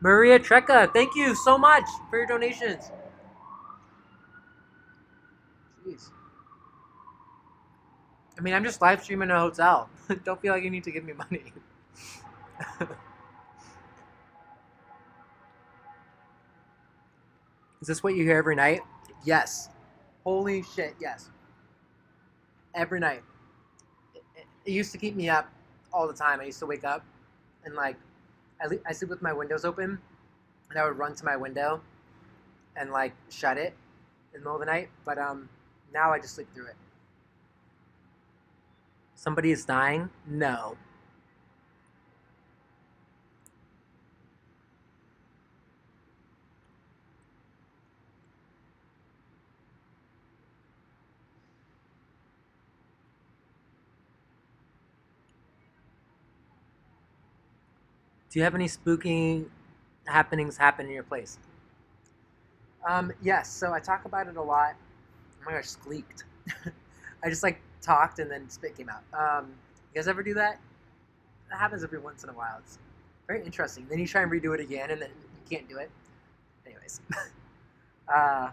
Maria Trecca, thank you so much for your donations. Jeez. I mean, I'm just live streaming in a hotel. Don't feel like you need to give me money. Is this what you hear every night? Yes. Holy shit, yes. Every night. It used to keep me up all the time. I used to wake up and like I sleep with my windows open, and I would run to my window and like shut it in the middle of the night. But now I just sleep through it. Somebody is dying? No. Do you have any spooky happenings happen in your place? Yes. So I talk about it a lot. Oh my gosh, squeaked. I just like talked and then spit came out. You guys ever do that? That happens every once in a while. It's very interesting. Then you try and redo it again, and then you can't do it. Anyways, uh,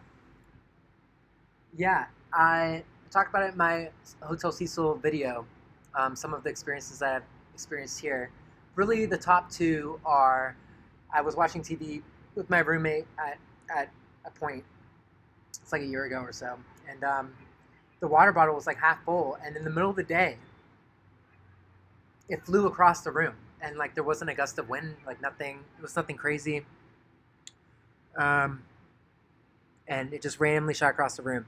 yeah, I talk about it in my Hotel Cecil video. Some of the experiences that I've experienced here. Really, the top two are I was watching TV with my roommate at a point. It's like a year ago or so, and the water bottle was like half full, and in the middle of the day, it flew across the room, and like there wasn't a gust of wind, like nothing. It was nothing crazy, um, and it just randomly shot across the room.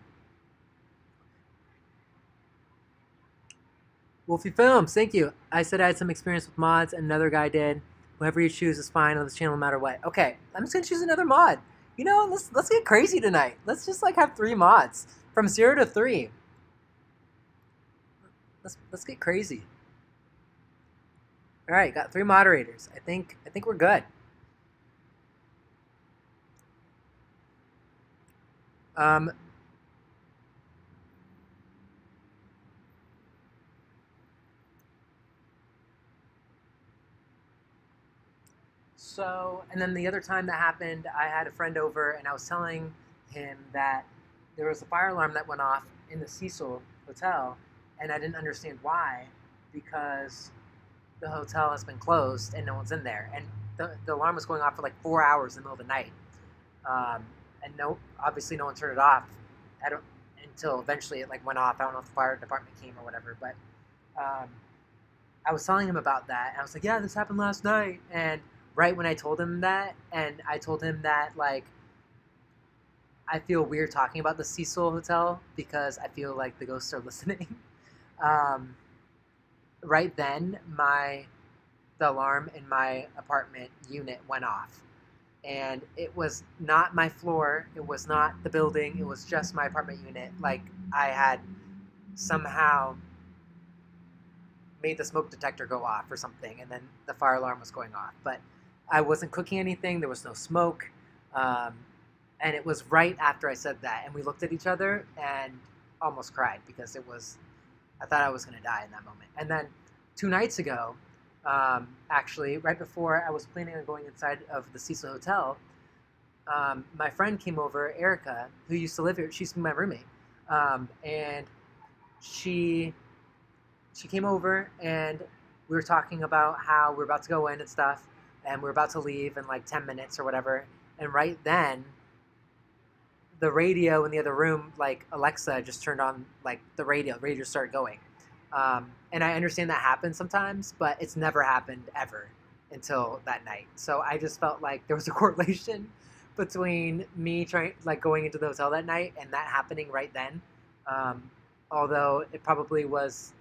Wolfie Films, thank you. I said I had some experience with mods, and another guy did. Whoever you choose is fine on this channel, no matter what. Okay, I'm just gonna choose another mod. You know, let's get crazy tonight. Let's just like have 3 mods from 0 to 3. Let's get crazy. All right, got 3 moderators. I think we're good. So, and then the other time that happened, I had a friend over and I was telling him that there was a fire alarm that went off in the Cecil Hotel, and I didn't understand why, because the hotel has been closed and no one's in there. And the alarm was going off for like 4 hours in the middle of the night. And obviously no one turned it off until eventually it like went off. I don't know if the fire department came or whatever, but I was telling him about that, and I was like, yeah, this happened last night. And right when I told him that, and I told him that, like, I feel weird talking about the Cecil Hotel because I feel like the ghosts are listening. Right then, the alarm in my apartment unit went off. And it was not my floor, it was not the building, it was just my apartment unit. Like, I had somehow made the smoke detector go off or something, and then the fire alarm was going off. But I wasn't cooking anything. There was no smoke. Um, and it was right after I said that. And we looked at each other and almost cried because I thought I was going to die in that moment. And then 2 nights ago, actually, right before I was planning on going inside of the Cecil Hotel, my friend came over, Erica, who used to live here. She's my roommate. And she came over and we were talking about how we're about to go in and stuff, and we're about to leave in like 10 minutes or whatever. And right then, the radio in the other room, like Alexa, just turned on like the radio. The radio started going. And I understand that happens sometimes, but it's never happened ever until that night. So I just felt like there was a correlation between me going into the hotel that night and that happening right then. Although it probably was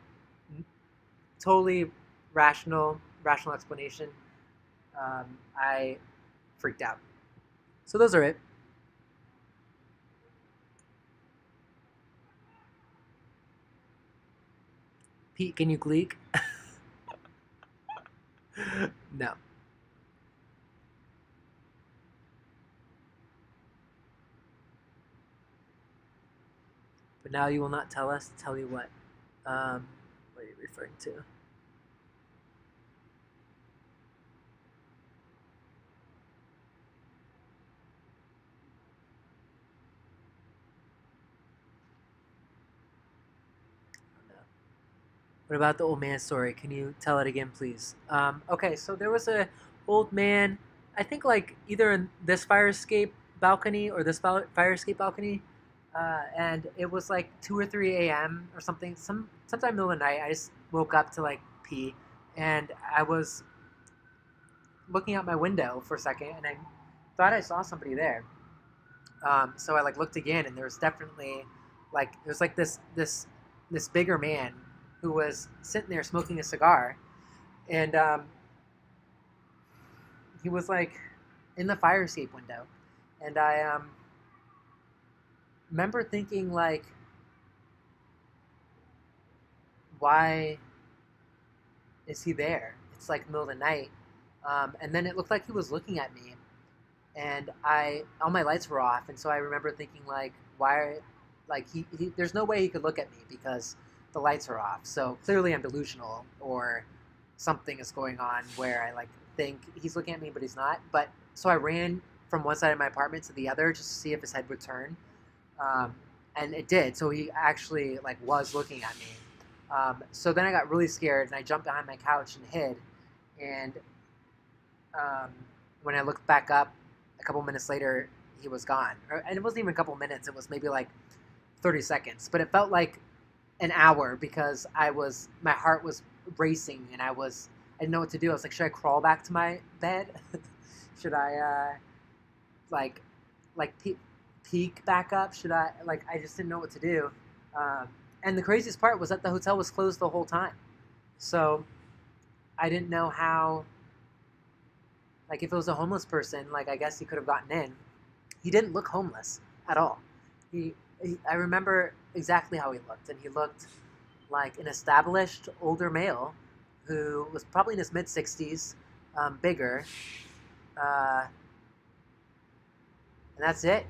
totally rational explanation. I freaked out. So those are it. Pete, can you gleek? No. But now you will not tell us. Tell you what. What are you referring to? What about the old man story? Can you tell it again, please? Okay, so there was a old man, I think like either in this fire escape balcony or this fire escape balcony, and it was like 2 or 3 a.m. or something. Sometime middle of the night, I just woke up to like pee, and I was looking out my window for a second, and I thought I saw somebody there. So I like looked again, and there was definitely there's like this bigger man who was sitting there smoking a cigar, and he was like in the fire escape window, and I remember thinking like, why is he there? It's like middle of the night, and then it looked like he was looking at me, and all my lights were off, and so I remember thinking like, why, like he there's no way he could look at me because the lights are off. So clearly I'm delusional or something is going on where I like think he's looking at me but he's not. But so I ran from one side of my apartment to the other just to see if his head would turn, and it did. So he actually like was looking at me. So then I got really scared and I jumped behind my couch and hid. And when I looked back up a couple minutes later, he was gone. And it wasn't even a couple minutes. It was maybe like 30 seconds. But it felt like an hour because my heart was racing and I didn't know what to do. I was like, should I crawl back to my bed? Should I like peek back up? Should I I just didn't know what to do. And the craziest part was that the hotel was closed the whole time. So I didn't know how, if it was a homeless person, I guess he could have gotten in. He didn't look homeless at all. I remember exactly how he looked, and he looked like an established older male who was probably in his mid-60s, bigger, and that's it.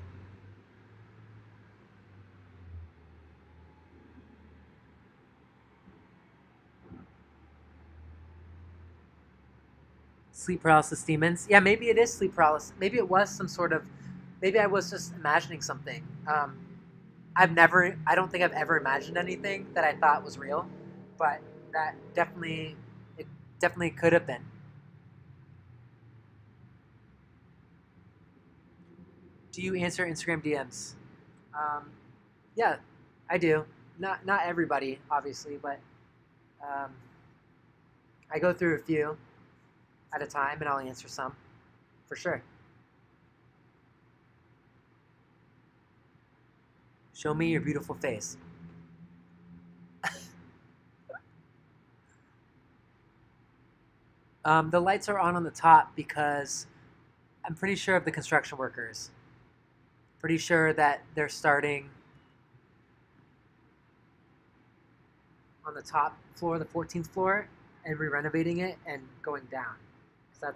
Sleep paralysis demons. Yeah, maybe it is sleep paralysis. Maybe it was some sort of. Maybe I was just imagining something. I don't think I've ever imagined anything that I thought was real, but it definitely could have been. Do you answer Instagram DMs? Yeah, I do. Not everybody, obviously, but um, I go through a few at a time, and I'll answer some, for sure. Show me your beautiful face. The lights are on the top because I'm pretty sure of the construction workers. Pretty sure that they're starting. on the top floor, the 14th floor, and re-renovating it and going down. So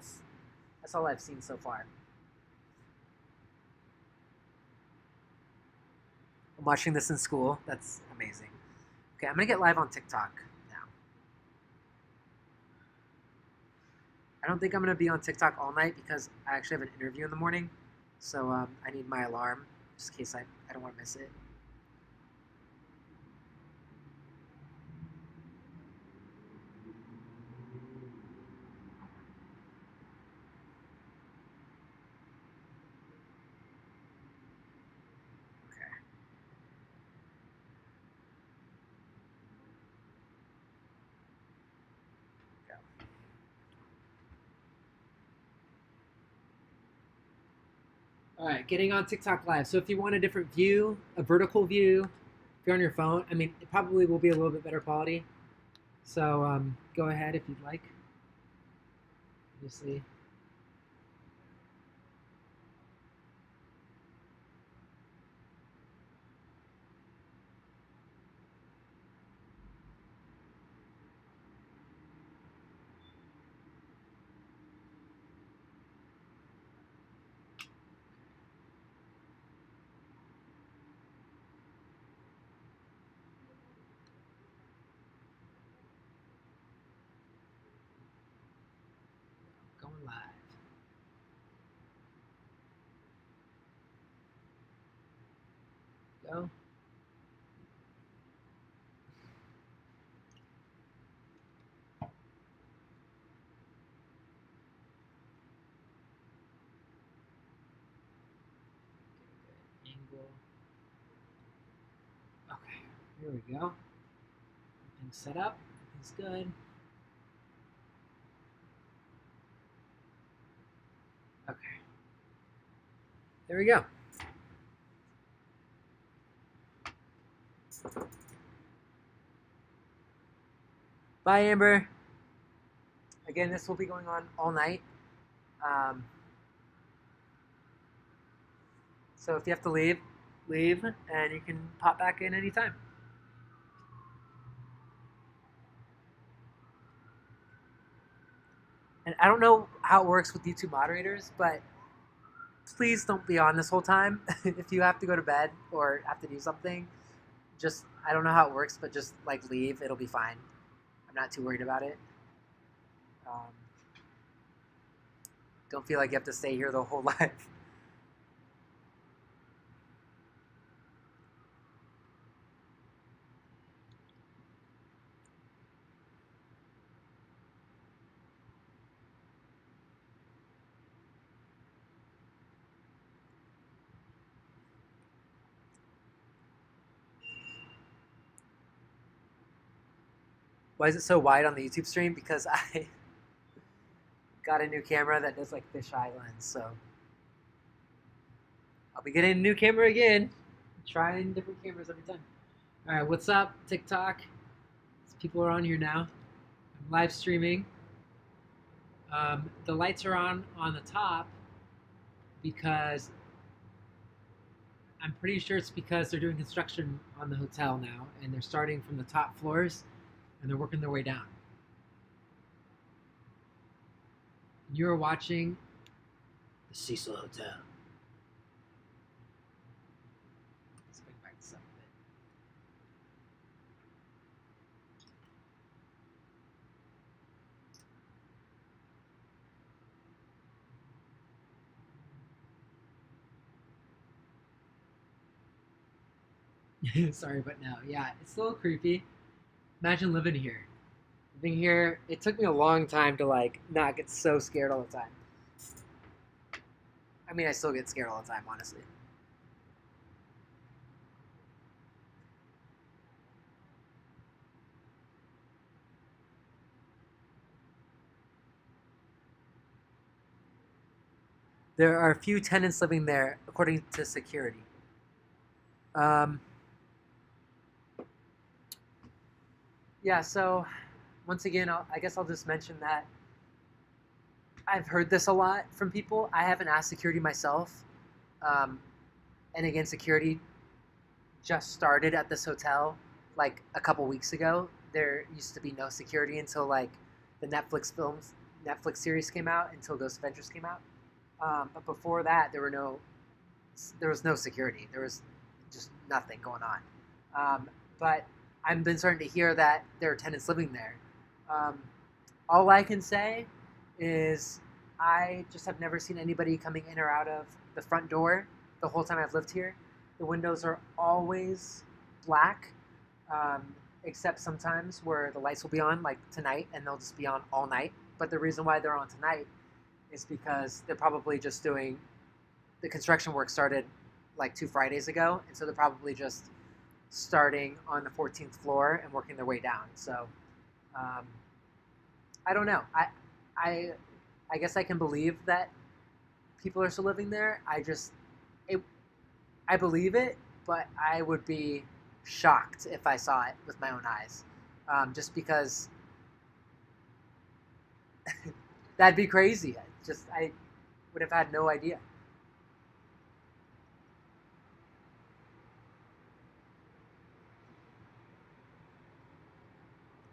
that's all I've seen so far. I'm watching this in school. That's amazing. Okay, I'm gonna get live on TikTok now. I don't think I'm gonna be on TikTok all night because I actually have an interview in the morning. So I need my alarm just in case I don't want to miss it. Okay. Go. All right, getting on TikTok live. So if you want a different view, a vertical view, if you're on your phone, I mean, it probably will be a little bit better quality. So go ahead if you'd like. Obviously. Going live. Go. Get a good angle. Okay, here we go. Everything's set up. Everything's good. Okay. There we go. Bye, Amber. Again, this will be going on all night. So if you have to leave, and you can pop back in anytime. And I don't know how it works with YouTube moderators, but please don't be on this whole time. If you have to go to bed or have to do something, just, I don't know how it works, but just like leave. It'll be fine. I'm not too worried about it. Don't feel like you have to stay here the whole life. Why is it so wide on the YouTube stream? Because I got a new camera that does like fisheye lens, so I'll be getting a new camera again. Trying different cameras every time. All right, what's up, TikTok? People are on here now. I'm live streaming. The lights are on the top because I'm pretty sure it's because they're doing construction on the hotel now, and they're starting from the top floors, and they're working their way down. You're watching the Cecil Hotel. Let's bring back this up a bit. Sorry, but no. Yeah, it's a little creepy. Imagine living here. Living here, it took me a long time to like not get so scared all the time. I mean, I still get scared all the time, honestly. There are a few tenants living there, according to security. Yeah, so once again, I guess I'll just mention that I've heard this a lot from people. I haven't asked security myself. And again, security just started at this hotel like a couple weeks ago. there used to be no security until like the Netflix series came out, until Ghost Adventures came out. But before that, there was no security. There was just nothing going on. But I've been starting to hear that there are tenants living there. Um, all I can say is I just have never seen anybody coming in or out of the front door the whole time I've lived here. The windows are always black, except sometimes where the lights will be on, like tonight, and they'll just be on all night. But the reason why they're on tonight is because they're probably just doing the construction work started like 2 Fridays ago, and so they're probably just starting on the 14th floor and working their way down. So I don't know. I guess I can believe that people are still living there. I believe it, but I would be shocked if I saw it with my own eyes, just because that'd be crazy. I would have had no idea.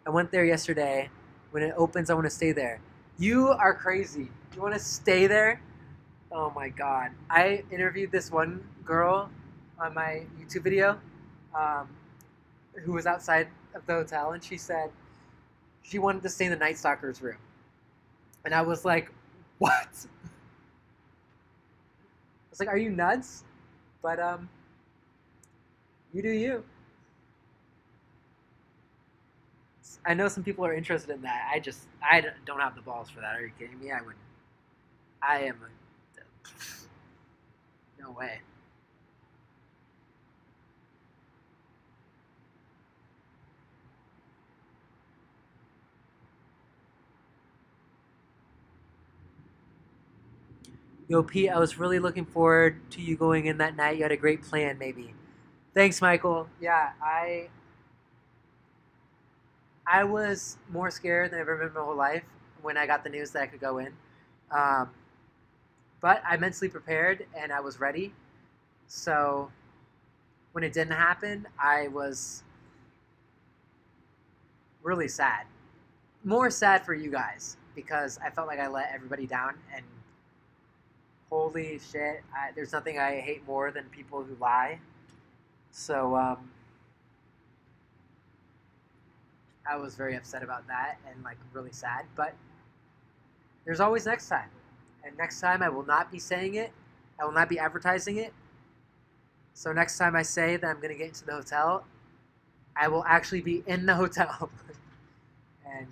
I went there yesterday. When it opens, I want to stay there. You are crazy. You want to stay there? Oh my god. I interviewed this one girl on my YouTube video, um, who was outside of the hotel, and she said she wanted to stay in the Night Stalker's room. And I was like, what? I was like, are you nuts? But you do you. I know some people are interested in that. I don't have the balls for that. Are you kidding me? I would. I am. No way. Yo, Pete, I was really looking forward to you going in that night. You had a great plan, maybe. Thanks, Michael. Yeah, I was more scared than I've ever been in my whole life when I got the news that I could go in. Um, but I mentally prepared and I was ready. So when it didn't happen, I was really sad. More sad for you guys because I felt like I let everybody down. And holy shit, there's nothing I hate more than people who lie. So I was very upset about that and like really sad. But there's always next time. And next time I will not be saying it. I will not be advertising it. So next time I say that I'm going to get into the hotel, I will actually be in the hotel. And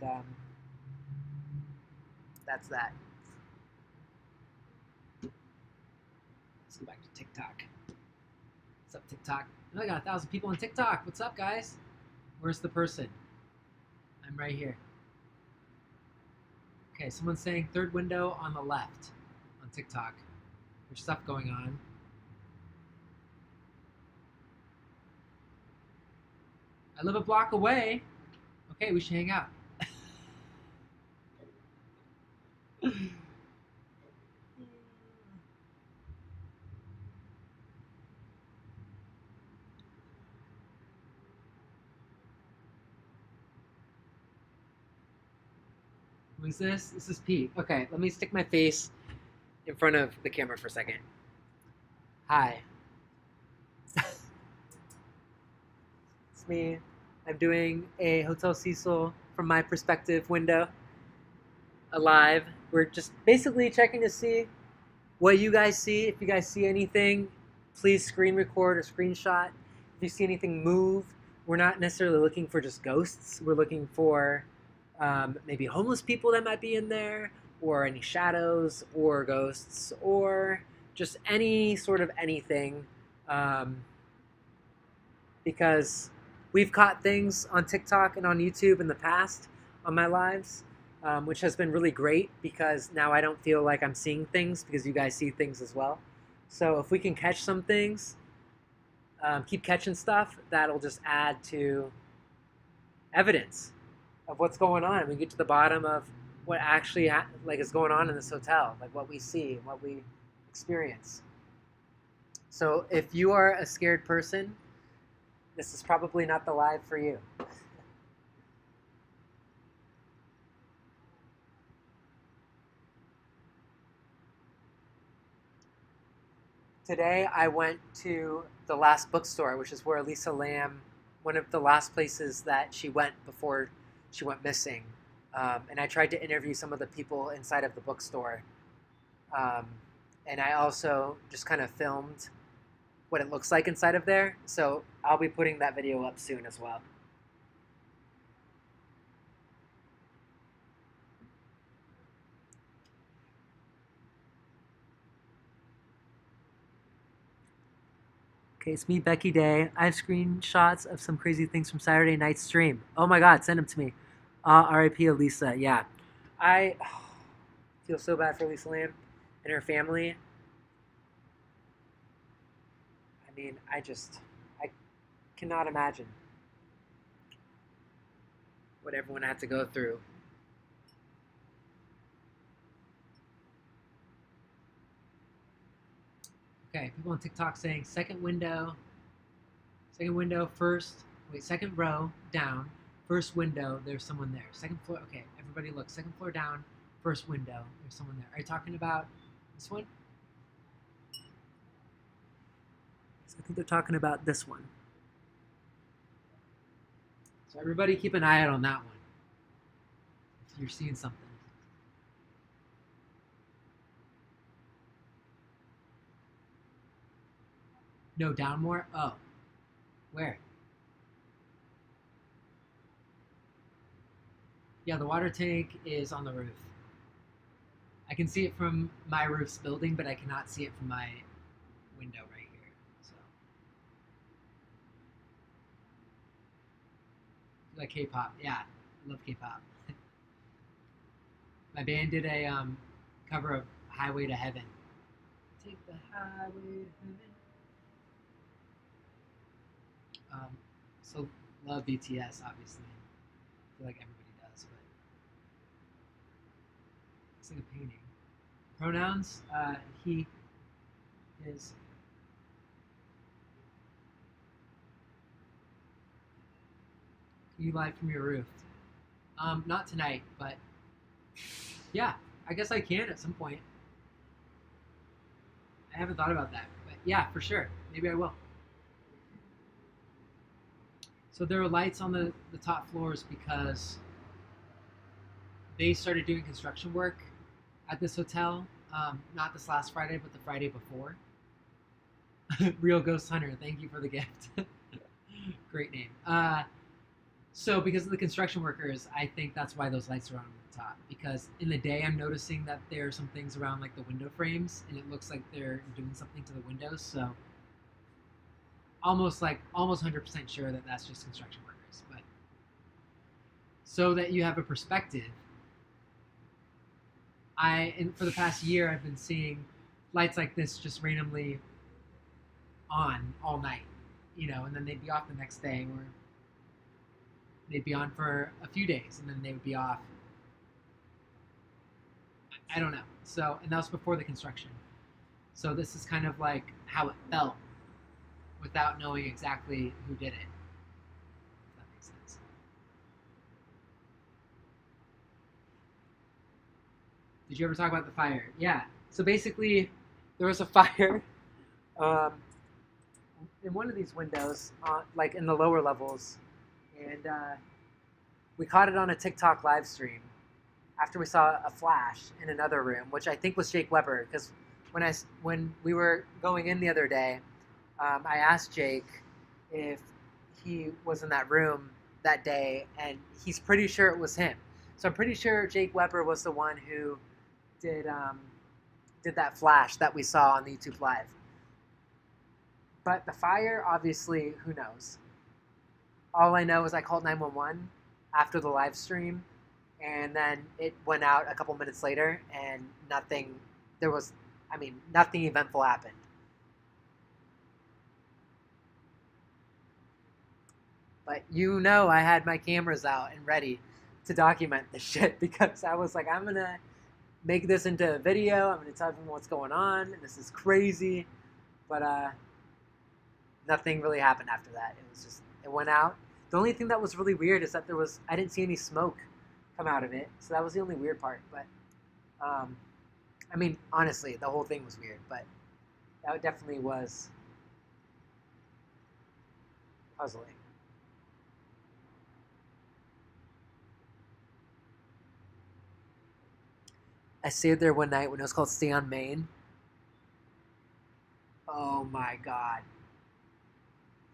that's that. Let's go back to TikTok. What's up, TikTok? Oh, I got 1,000 people on TikTok. What's up, guys? Where's the person? I'm right here. Okay, someone's saying third window on the left on TikTok. There's stuff going on. I live a block away. Okay, we should hang out. Who is this? This is Pete. Okay, let me stick my face in front of the camera for a second. Hi. It's me. I'm doing a Hotel Cecil from my perspective window. Alive. We're just basically checking to see what you guys see. If you guys see anything, please screen record or screenshot. If you see anything move, we're not necessarily looking for just ghosts. We're looking for maybe homeless people that might be in there, or any shadows, or ghosts, or just any sort of anything. Because we've caught things on TikTok and on YouTube in the past on my lives, which has been really great because now I don't feel like I'm seeing things because you guys see things as well. So if we can catch some things, keep catching stuff, that'll just add to evidence of what's going on. We get to the bottom of what actually is going on in this hotel, like what we see, what we experience. So if you are a scared person, this is probably not the live for you. Today I went to the last bookstore, which is where Lisa Lamb, one of the last places that she went before she went missing. And I tried to interview some of the people inside of the bookstore. Um, and I also just kind of filmed what it looks like inside of there. So I'll be putting that video up soon as well. Okay, it's me, Becky Day. I have screenshots of some crazy things from Saturday night's stream. Oh my God, send them to me. R.I.P. Elisa. Yeah, I feel so bad for Lisa Lamb and her family. I mean, I cannot imagine what everyone had to go through. Okay, people on TikTok saying second window, first, wait, second row down, first window, there's someone there. Second floor, okay, everybody look, second floor down, first window, there's someone there. Are you talking about this one? So I think they're talking about this one. So everybody keep an eye out on that one if you're seeing something. No, down more? Oh. Where? Yeah, the water tank is on the roof. I can see it from my roof's building, but I cannot see it from my window right here. So, you like K-pop? Yeah, I love K-pop. My band did a cover of Highway to Heaven. Take the highway to heaven. So love BTS, obviously. I feel like everybody does, but it's like a painting. Pronouns, he, his. Can you live from your roof? Not tonight, but yeah, I guess I can at some point. I haven't thought about that, but yeah, for sure. Maybe I will. So there are lights on the top floors because they started doing construction work at this hotel. Not this last Friday, but the Friday before. Real Ghost Hunter, thank you for the gift. Great name. So because of the construction workers, I think that's why those lights are on the top. Because in the day, I'm noticing that there are some things around like the window frames, and it looks like they're doing something to the windows. So almost 100% sure that that's just construction workers. But so that you have a perspective, for the past year I've been seeing lights like this just randomly on all night, and then they'd be off the next day, or they'd be on for a few days and then they would be off. I don't know. So, and that was before the construction. So this is kind of like how it felt without knowing exactly who did it. If that makes sense. Did you ever talk about the fire? Yeah. So basically, there was a fire in one of these windows, like in the lower levels, and we caught it on a TikTok live stream after we saw a flash in another room, which I think was Jake Weber, because when we were going in the other day, I asked Jake if he was in that room that day, and he's pretty sure it was him. So I'm pretty sure Jake Weber was the one who did that flash that we saw on the YouTube Live. But the fire, obviously, who knows? All I know is I called 911 after the live stream, and then it went out a couple minutes later, and nothing eventful happened. But I had my cameras out and ready to document this shit, because I was like, I'm going to make this into a video. I'm going to tell them what's going on. And this is crazy. But nothing really happened after that. It went out. The only thing that was really weird is that I didn't see any smoke come out of it. So that was the only weird part. But, honestly, the whole thing was weird. But That definitely was puzzling. I stayed there one night when it was called Stay on Main. Oh my god.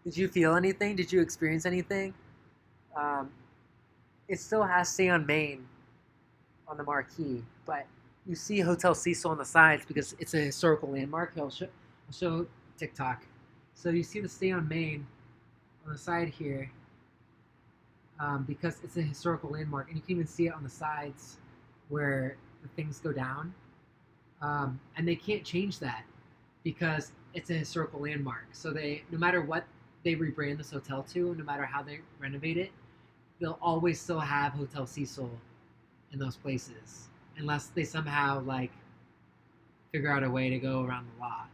Did you feel anything? Did you experience anything? Um, it still has Stay on Main on the marquee, but you see Hotel Cecil on the sides because it's a historical landmark. I'll show TikTok. So you see the Stay on Main on the side here because it's a historical landmark, and you can even see it on the sides where the things go down. And they can't change that because it's a historical landmark. So they, no matter what they rebrand this hotel to, no matter how they renovate it, they'll always still have Hotel Cecil in those places, unless they somehow like figure out a way to go around the law,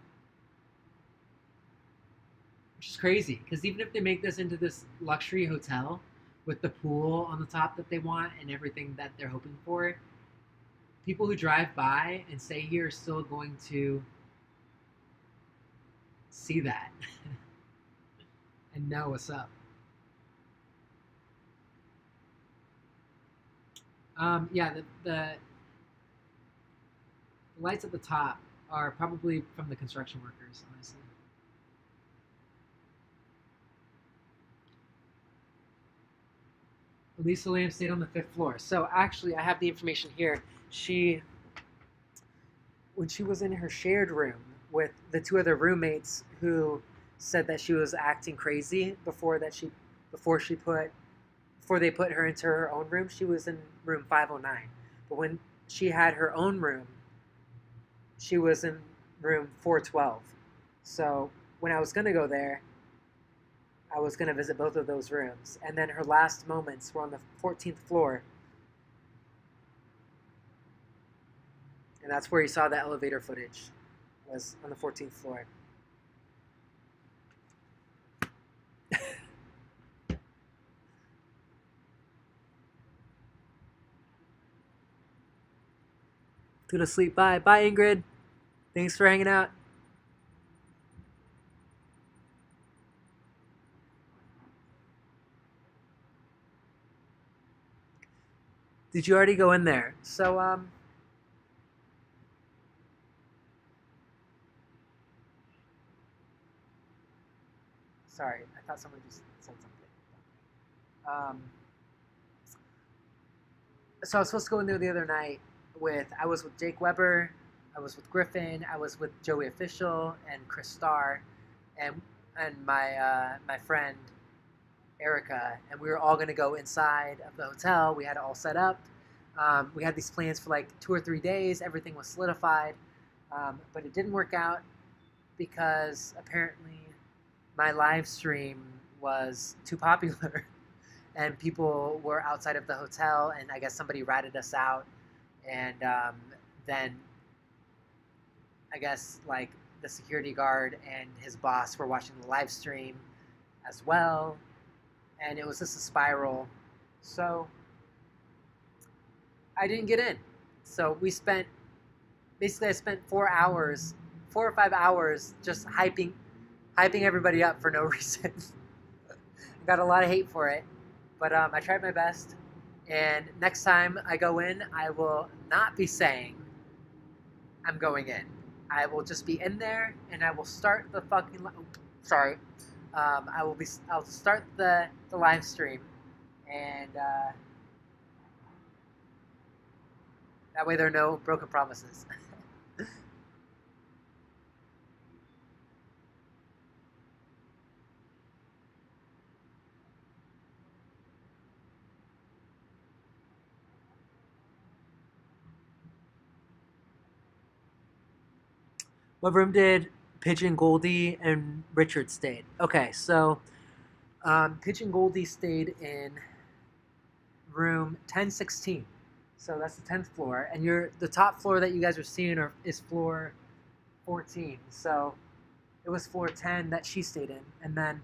which is crazy. Because even if they make this into this luxury hotel with the pool on the top that they want and everything that they're hoping for, people who drive by and stay here are still going to see that and know what's up. Yeah, the lights at the top are probably from the construction workers, honestly. Lisa Lamb stayed on the fifth floor. So actually, I have the information here. She, when she was in her shared room with the two other roommates who said that she was acting crazy before she put before they put her into her own room, she was in room 509. But when she had her own room, she was in room 412. So when I was going to go there, I was going to visit both of those rooms. And then her last moments were on the 14th floor. And that's where you saw the elevator footage, was on the 14th floor. Go to sleep. Bye. Bye, Ingrid. Thanks for hanging out. Did you already go in there? So, sorry, I thought someone just said something. So I was supposed to go in there the other night I was with Jake Weber, I was with Griffin, I was with Joey Official and Chris Starr, and my friend Erica, and we were all going to go inside of the hotel. We had it all set up. We had these plans for like 2 or 3 days. Everything was solidified, but it didn't work out because apparently my live stream was too popular and people were outside of the hotel, and I guess somebody ratted us out, and then I guess like the security guard and his boss were watching the live stream as well, and it was just a spiral. So I didn't get in. So I spent 4 hours, 4 or 5 hours just hyping everybody up for no reason. Got a lot of hate for it, but I tried my best. And next time I go in, I will not be saying I'm going in. I will just be in there, and I will start the fucking. Sorry, I'll start the live stream, and that way there are no broken promises. What room did Pigeon Goldie and Richard stayed? Okay, so Pigeon Goldie stayed in room 1016. So that's the 10th floor, and the top floor that you guys are seeing is floor 14. So it was floor 10 that she stayed in, and then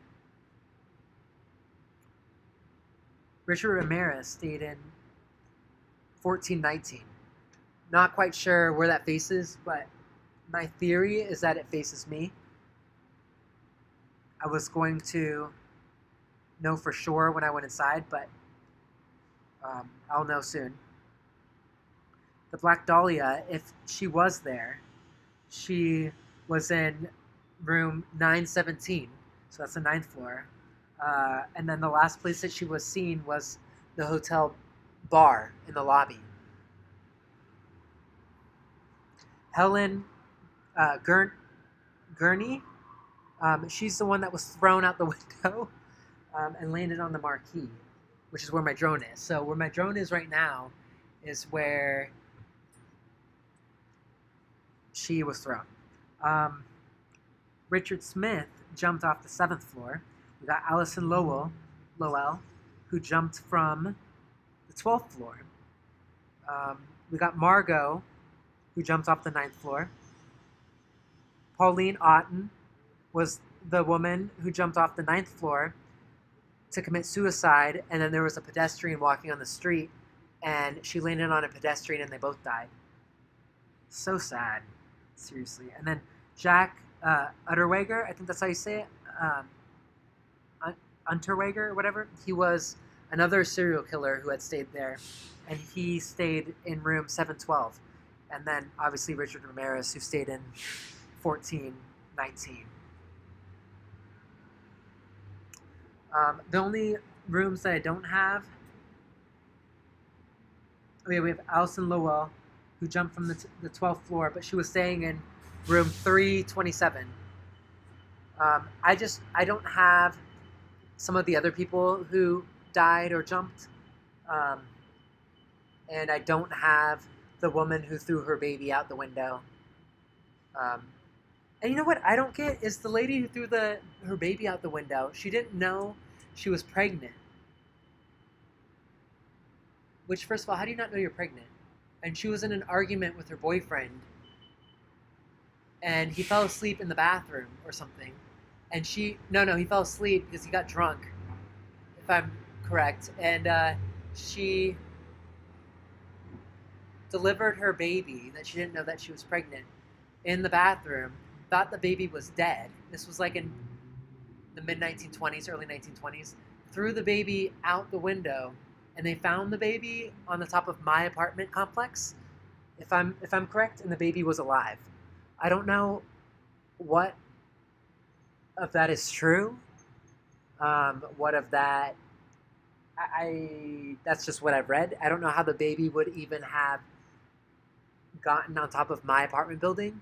Richard Ramirez stayed in 1419. Not quite sure where that faces, but My theory is that it faces me. I was going to know for sure when I went inside, but I'll know soon. The Black Dahlia, if she was there, she was in room 917, so that's the ninth floor. And then the last place that she was seen was the hotel bar in the lobby. Helen Gurney, she's the one that was thrown out the window and landed on the marquee, which is where my drone is. So where my drone is right now is where she was thrown. Richard Smith jumped off the 7th floor. We got Allison Lowell, who jumped from the 12th floor. We got Margot, who jumped off the 9th floor. Pauline Otten was the woman who jumped off the 9th floor to commit suicide, and then there was a pedestrian walking on the street, and she landed on a pedestrian and they both died. So sad. Seriously. And then Jack Unterweger, I think that's how you say it, Unterweger or whatever, he was another serial killer who had stayed there, and he stayed in room 712. And then obviously Richard Ramirez, who stayed in 1419. The only rooms that I don't have, we have Allison Lowell, who jumped from the 12th floor, but she was staying in room 327. I don't have some of the other people who died or jumped, and I don't have the woman who threw her baby out the window. And you know what I don't get is the lady who threw her baby out the window. She didn't know she was pregnant. Which, first of all, how do you not know you're pregnant? And she was in an argument with her boyfriend, and he fell asleep in the bathroom or something. And he fell asleep because he got drunk, if I'm correct. And she delivered her baby that she didn't know that she was pregnant in the bathroom, thought the baby was dead. This was like in the mid-1920s, early 1920s. Threw the baby out the window, and they found the baby on the top of my apartment complex, if I'm correct, and the baby was alive. I don't know what of that is true. What of that? That's just what I've read. I don't know how the baby would even have gotten on top of my apartment building.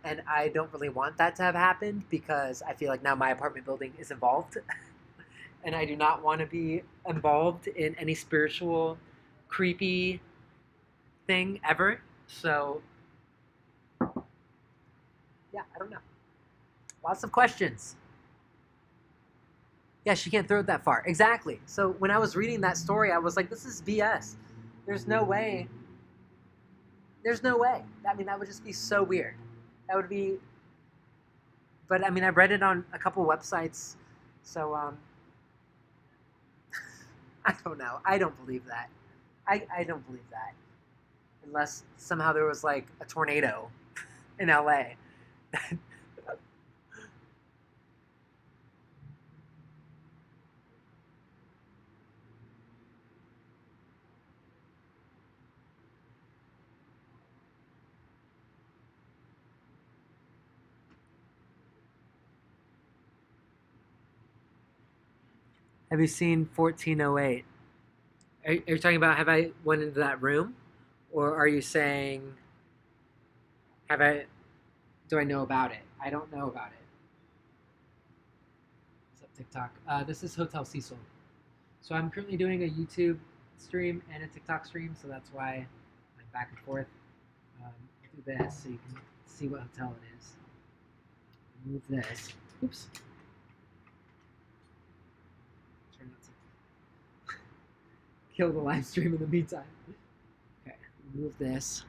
And I don't really want that to have happened because I feel like now my apartment building is involved. And I do not want to be involved in any spiritual, creepy thing ever. So, yeah, I don't know. Lots of questions. Yeah, she can't throw it that far. Exactly. So when I was reading that story, I was like, this is BS. There's no way. There's no way. I mean, that would just be so weird. That would be... But, I mean, I've read it on a couple websites. So, I don't know. I don't believe that. I don't believe that. Unless somehow there was, like, a tornado in LA. Have you seen 1408? Are you talking about have I went into that room? Or are you saying do I know about it? I don't know about it. What's up, TikTok? This is Hotel Cecil. So I'm currently doing a YouTube stream and a TikTok stream, so that's why I'm back and forth. Do this so you can see what hotel it is. Move this. Oops. Try not to kill the live stream in the meantime. Okay, move this.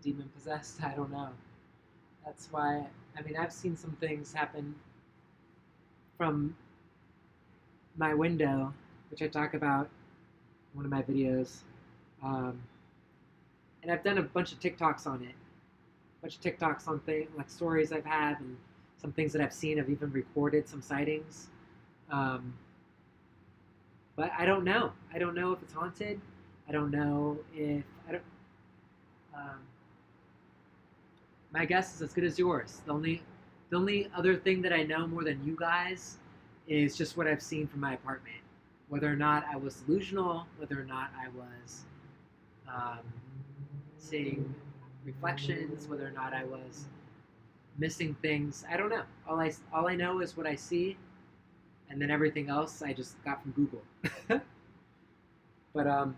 demon possessed. I don't know. That's why, I mean, I've seen some things happen from my window, which I talk about in one of my videos. Um, and I've done a bunch of TikToks on it. A bunch of TikToks on things, like stories I've had and some things that I've seen. I've even recorded some sightings. Um, but I don't know. I don't know if it's haunted. I don't know if I don't. Um, my guess is as good as yours. The only other thing that I know more than you guys is just what I've seen from my apartment. Whether or not I was delusional, whether or not I was um, seeing reflections, whether or not I was missing things, I don't know. All I know is what I see, and then everything else I just got from Google. But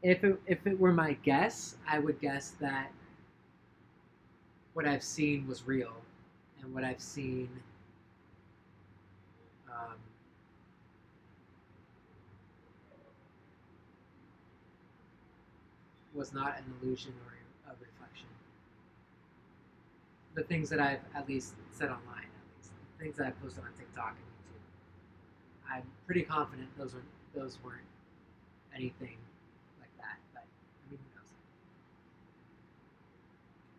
if it were my guess, I would guess that what I've seen was real, and what I've seen um, was not an illusion or a reflection. The things that I've at least said online, at least the things that I've posted on TikTok and YouTube, I'm pretty confident those weren't anything like that. But I mean, who knows?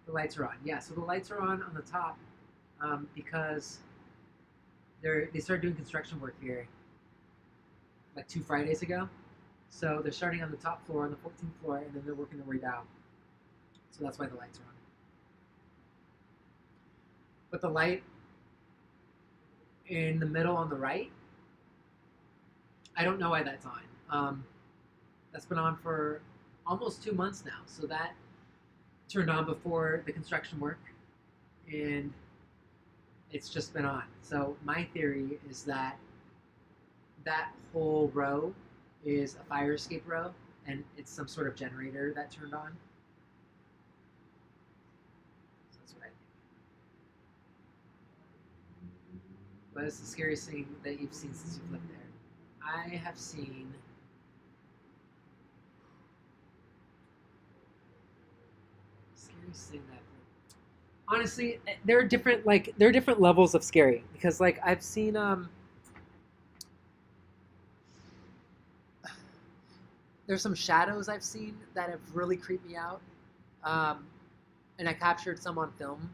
The lights are on. Yeah, so the lights are on the top because they started doing construction work here like 2 Fridays ago. So they're starting on the top floor, on the 14th floor, and then they're working their way down. So that's why the lights are on. But the light in the middle on the right, I don't know why that's on. That's been on for almost 2 months now. So that turned on before the construction work, and it's just been on. So my theory is that that whole row is a fire escape row, and it's some sort of generator that turned on. So that's what I think. But it's the scariest thing that you've seen since you've lived there. I have seen scariest thing that honestly there are different levels of scary, because like I've seen there's some shadows I've seen that have really creeped me out. And I captured some on film,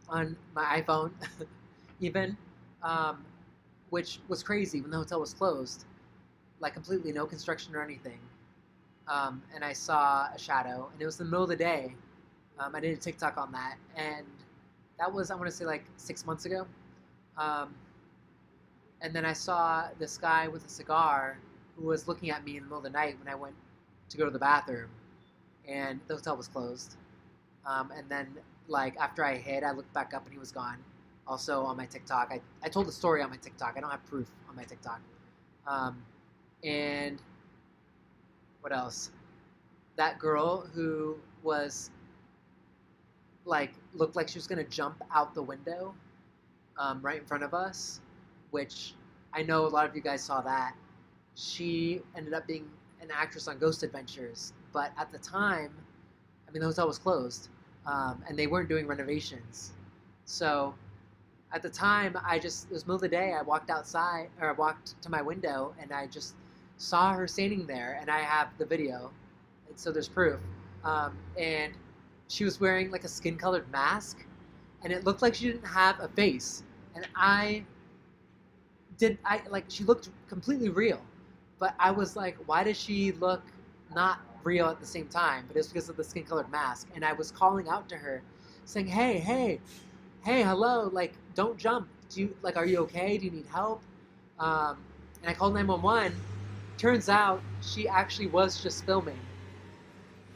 on my iPhone, even, which was crazy when the hotel was closed, like completely no construction or anything. And I saw a shadow, and it was in the middle of the day. I did a TikTok on that, and that was, I want to say, like 6 months ago. And then I saw this guy with a cigar who was looking at me in the middle of the night when I went to go to the bathroom, and the hotel was closed. And then, like, after I hid, I looked back up and he was gone. Also on my TikTok, I told the story on my TikTok. I don't have proof on my TikTok. And what else? That girl who was, like, looked like she was going to jump out the window right in front of us, which I know a lot of you guys saw that. She ended up being an actress on Ghost Adventures, but at the time, I mean, the hotel was closed, and they weren't doing renovations. So at the time, it was middle of the day, I walked outside, or I walked to my window, and I just saw her standing there, and I have the video, and so there's proof. And she was wearing like a skin-colored mask, and it looked like she didn't have a face. And she looked completely real, but I was like, why does she look not real at the same time? But it's because of the skin-colored mask. And I was calling out to her, saying, hey, hello, like, don't jump. Are you okay? Do you need help? And I called 911. Turns out she actually was just filming.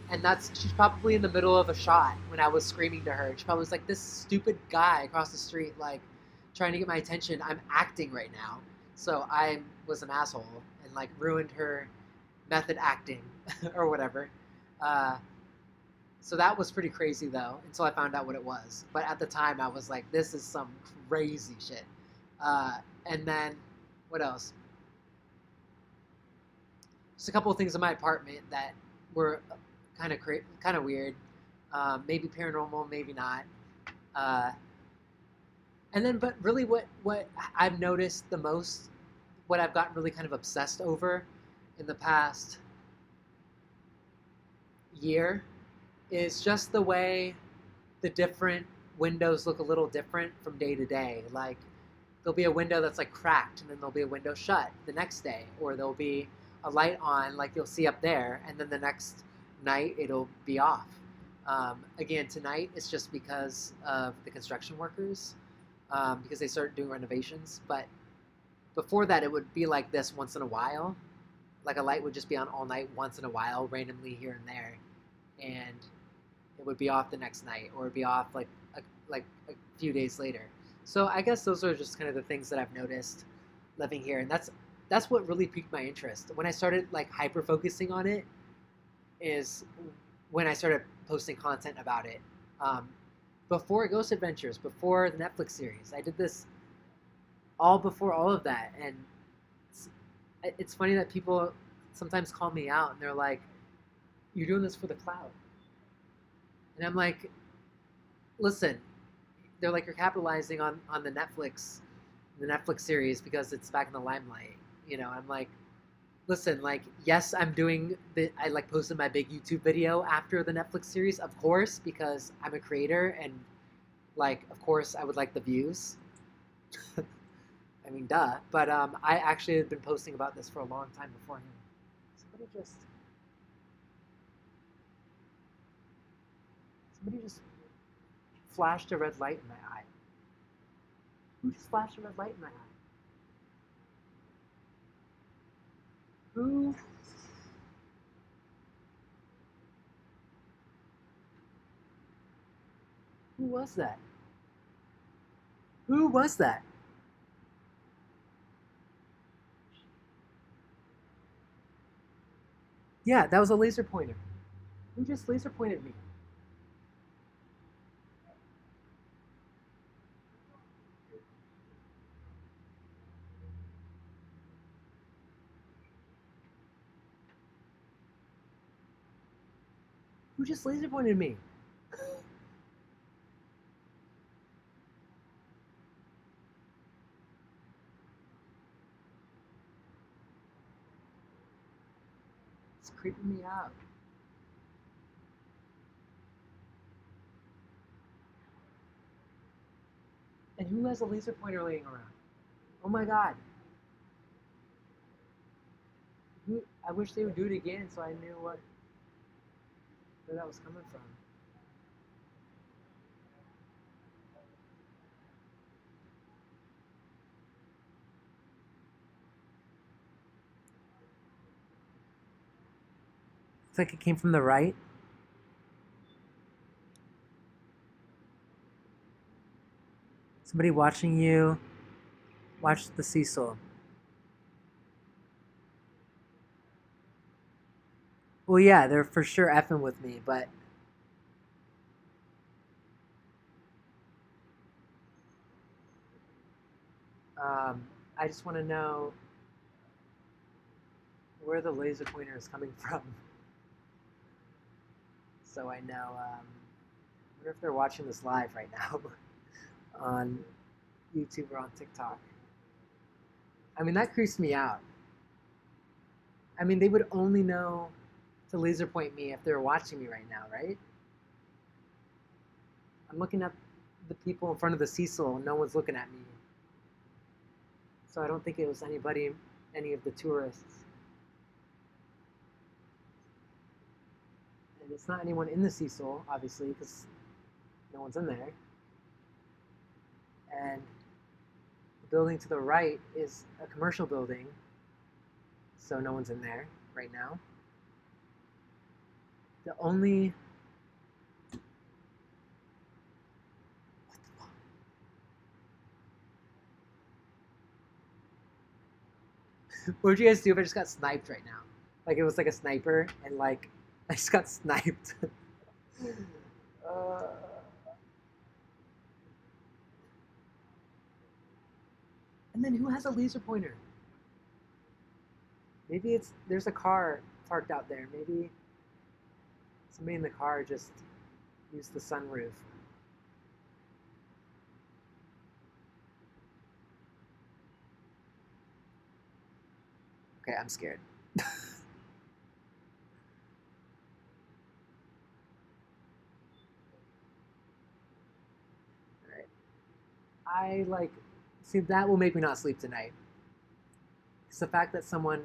And she's probably in the middle of a shot when I was screaming to her. She probably was like, this stupid guy across the street, like, trying to get my attention. I'm acting right now. So I was an asshole and, like, ruined her method acting or whatever. So that was pretty crazy, though, until I found out what it was. But at the time, I was like, this is some crazy shit. And then, what else? Just a couple of things in my apartment that were kind of weird. Maybe paranormal, maybe not. Uh, and then, but really, what I've noticed the most, what I've gotten really kind of obsessed over in the past year, is just the way the different windows look a little different from day to day. Like there'll be a window that's like cracked, and then there'll be a window shut the next day, or there'll be a light on, like you'll see up there, and then the next night it'll be off. Again, tonight it's just because of the construction workers, because they started doing renovations. But before that, it would be like this once in a while. Like a light would just be on all night once in a while, randomly here and there, and it would be off the next night, or it'd be off like a few days later. So I guess those are just kind of the things that I've noticed living here, and that's what really piqued my interest. When I started like hyper focusing on it, is when I started posting content about it. Before Ghost Adventures, before the Netflix series, I did this all before all of that, and it's funny that people sometimes call me out and they're like, "You're doing this for the clout," and I'm like, "Listen." They're like, "You're capitalizing on the Netflix series because it's back in the limelight." I'm like, listen, like, yes, I like posted my big YouTube video after the Netflix series, of course, because I'm a creator, and like, of course, I would like the views. I mean, duh. But I actually had been posting about this for a long time beforehand. Somebody just flashed a red light in my eye. Who just flashed a red light in my eye? Who? Who was that? Who was that? Yeah, that was a laser pointer. Who just laser pointed me? Who just laser pointed me? It's creeping me out. And who has a laser pointer laying around? Oh my god. I wish they would do it again so I knew where that was coming from. Looks like it came from the right. Somebody watching you watch the Cecil. Well, yeah, they're for sure effing with me, but I just want to know where the laser pointer is coming from, so I know. I wonder if they're watching this live right now on YouTube or on TikTok. I mean, that creeps me out. I mean, they would only know to laser point me if they're watching me right now, right? I'm looking at the people in front of the Cecil, and no one's looking at me. So I don't think it was any of the tourists. And it's not anyone in the Cecil, obviously, because no one's in there. And the building to the right is a commercial building, so no one's in there right now. The only... What would you guys do if I just got sniped right now? Like it was like a sniper, and like I just got sniped. uh... And then who has a laser pointer? Maybe there's a car parked out there. Maybe somebody in the car just Use the sunroof. Okay, I'm scared. Alright. See, that will make me not sleep tonight. It's the fact that someone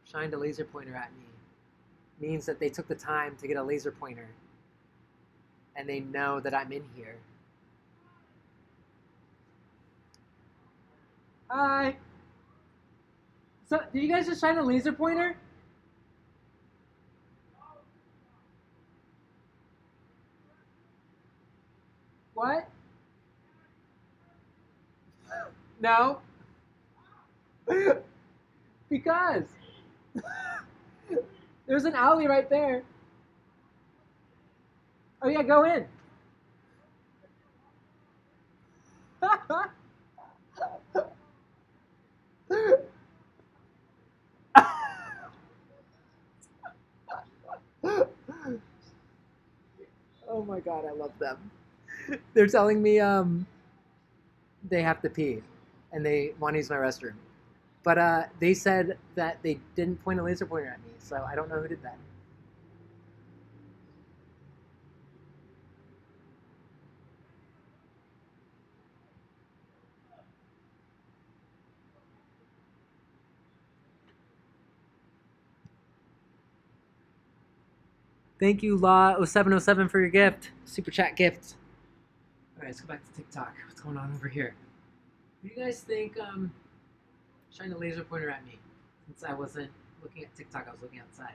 shined a laser pointer at me means that they took the time to get a laser pointer and they know that I'm in here. Hi. So, did you guys just shine a laser pointer? What? No. Because there's an alley right there. Oh yeah, go in. Oh my god, I love them. They're telling me they have to pee and they want to use my restroom. But they said that they didn't point a laser pointer at me, so I don't know who did that. Thank you, Law0707, for your gift. Super chat gift. All right, let's go back to TikTok. What's going on over here? What do you guys think shine a laser pointer at me? Since I wasn't looking at TikTok, I was looking outside.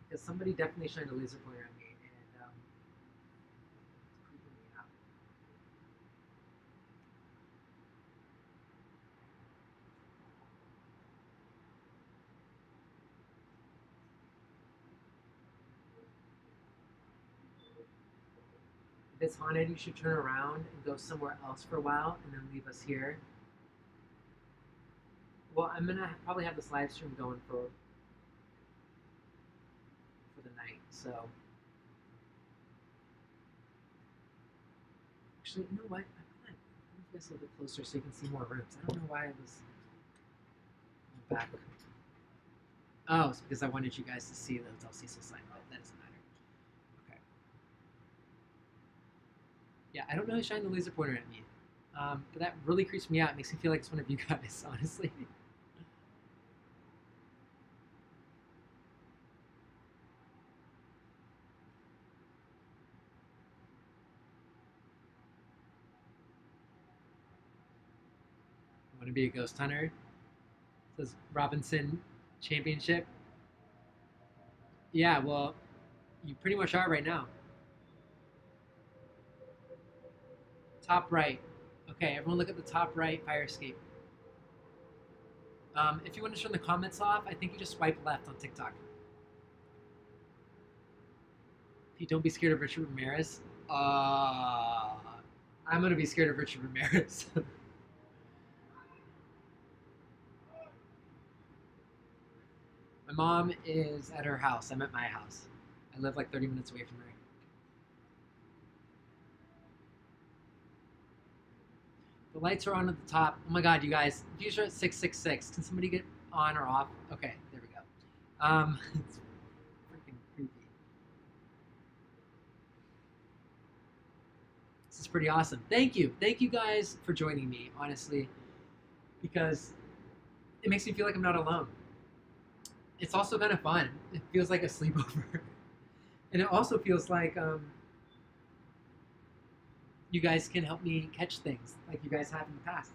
Because somebody definitely shined a laser pointer at me, and it's creeping me out. If it's haunted, you should turn around and go somewhere else for a while, and then leave us here. Well, I'm gonna probably have this live stream going for the night, so. Actually, you know what? I'm gonna move this a little bit closer so you can see more rooms. I don't know why I was back. Oh, it's because I wanted you guys to see the Hotel Cecil sign, but that doesn't matter. Okay. Yeah, I don't know who shined the laser pointer at me, but that really creeps me out. It makes me feel like it's one of you guys, honestly. Want to be a ghost hunter? Says Robinson Championship. Yeah, well, you pretty much are right now. Top right. Okay, everyone look at the top right fire escape. If you want to turn the comments off, I think you just swipe left on TikTok. Pete, don't be scared of Richard Ramirez. I'm gonna be scared of Richard Ramirez. My mom is at her house. I'm at my house. I live like 30 minutes away from her. The lights are on at the top. Oh my god, you guys. Views are at 666. Can somebody get on or off? Okay, there we go. It's freaking creepy. This is pretty awesome. Thank you. Thank you guys for joining me, honestly. Because it makes me feel like I'm not alone. It's also kind of fun. It feels like a sleepover. And it also feels like you guys can help me catch things like you guys have in the past.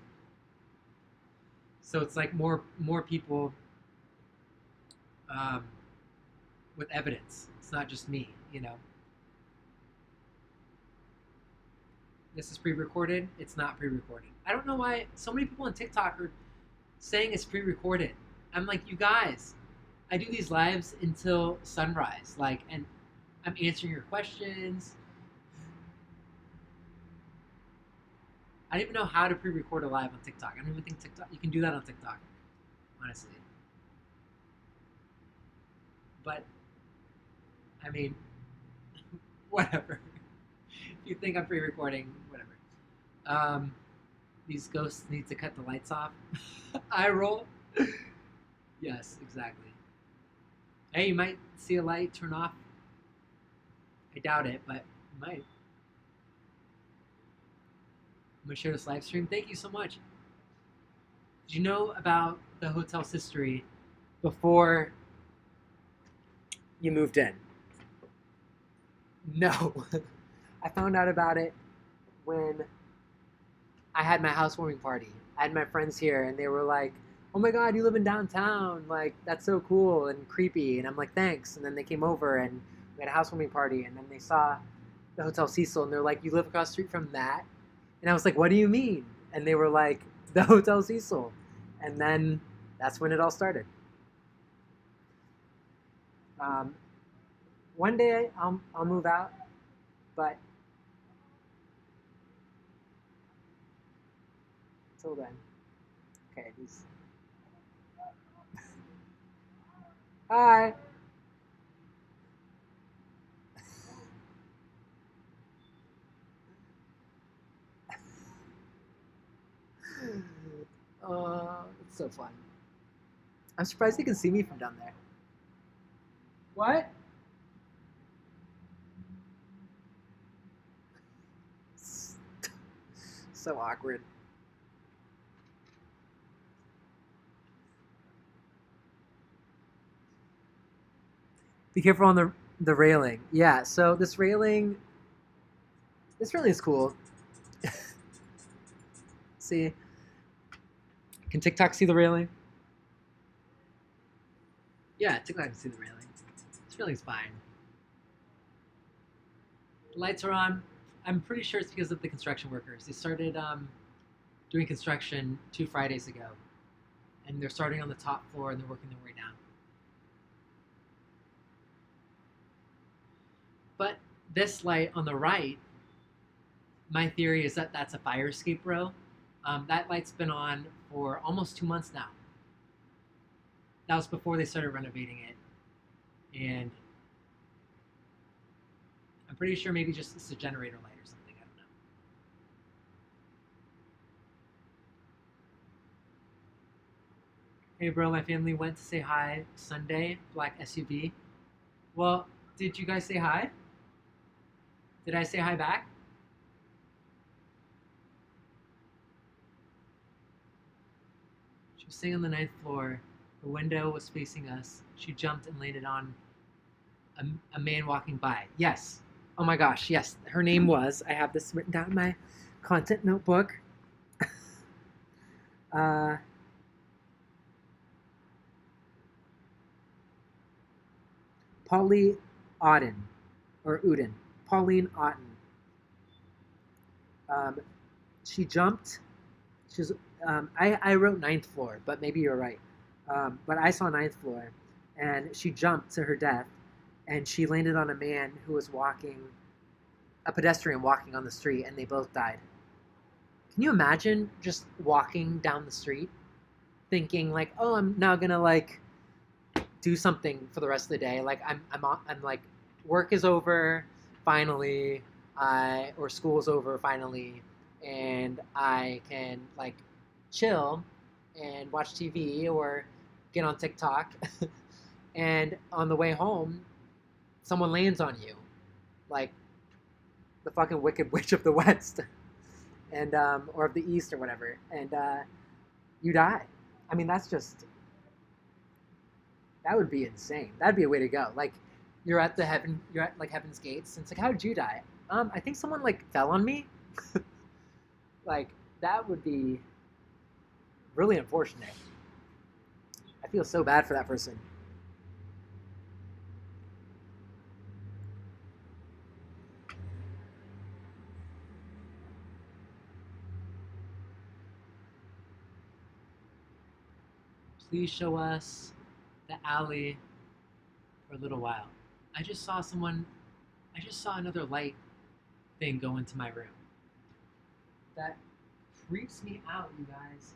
So it's like more people with evidence. It's not just me, you know. This is pre-recorded. It's not pre-recorded. I don't know why so many people on TikTok are saying it's pre-recorded. I'm like, you guys, I do these lives until sunrise, like, and I'm answering your questions. I don't even know how to pre-record a live on TikTok. I don't even think TikTok, you can do that on TikTok, honestly. But, I mean, Whatever. If you think I'm pre-recording, whatever. Um, these ghosts need to cut the lights off. I roll. Yes, exactly. Hey, you might see a light turn off. I doubt it, but you might. I'm gonna share this live stream. Thank you so much. Did you know about the hotel's history before you moved in? No. I found out about it when I had my housewarming party. I had my friends here, and they were like, "Oh my God, you live in downtown! Like that's so cool and creepy." And I'm like, "Thanks." And then they came over, and we had a housewarming party, and then they saw the Hotel Cecil, and they're like, "You live across the street from that?" And I was like, "What do you mean?" And they were like, "The Hotel Cecil." And then that's when it all started. Um, one day I'll move out, but until then, okay. Hi. It's so fun. I'm surprised you can see me from down there. What? So awkward. Be careful on the railing. Yeah. So this railing is cool. See, can TikTok see the railing? Yeah, TikTok can see the railing. This railing's fine. The lights are on. I'm pretty sure it's because of the construction workers. They started doing construction 2 Fridays ago, and they're starting on the top floor and they're working their way down. But this light on the right, my theory is that that's a fire escape row. That light's been on for almost 2 months now. That was before they started renovating it, and I'm pretty sure maybe just it's a generator light or something. I don't know. Hey, bro, my family went to say hi Sunday. Black SUV. Well, did you guys say hi? Did I say hi back? She was sitting on the ninth floor. The window was facing us. She jumped and landed on a man walking by. Yes. Oh my gosh, yes. Her name was. I have this written down in my content notebook. uh, Polly Auden, or Uden. Pauline Otten. Um, she jumped. She's. I wrote ninth floor, but maybe you're right. But I saw ninth floor, and she jumped to her death, and she landed on a man who was walking, a pedestrian walking on the street, and they both died. Can you imagine just walking down the street, thinking like, "Oh, I'm now gonna like do something for the rest of the day. Like I'm like work is over finally, I or school's over finally, and I can like chill and watch TV or get on TikTok." And on the way home, someone lands on you, like the fucking Wicked Witch of the West, and or of the East or whatever, and you die. I mean, that's just that would be insane. That'd be a way to go. Like you're at like heaven's gates, and it's like, how did you die? I think someone like fell on me. Like that would be really unfortunate. I feel so bad for that person. Please show us the alley for a little while. I just saw someone. I just saw another light thing go into my room. That creeps me out, you guys.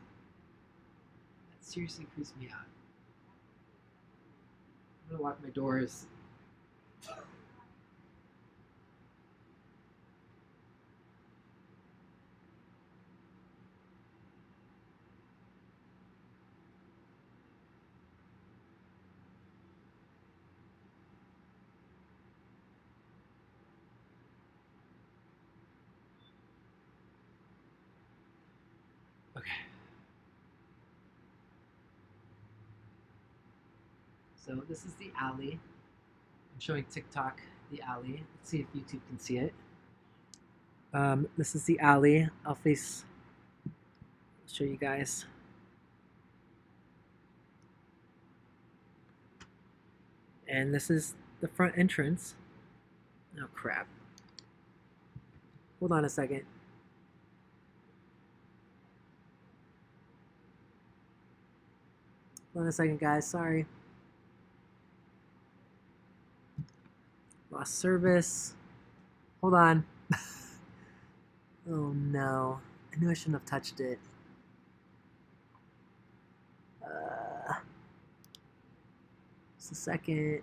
That seriously creeps me out. I'm gonna lock my doors. Okay. So this is the alley. I'm showing TikTok the alley. Let's see if YouTube can see it. This is the alley. I'll show you guys. And this is the front entrance. Oh crap. Hold on a second. Hold on a second, guys. Sorry. Lost service. Hold on. Oh no. I knew I shouldn't have touched it. Just a second.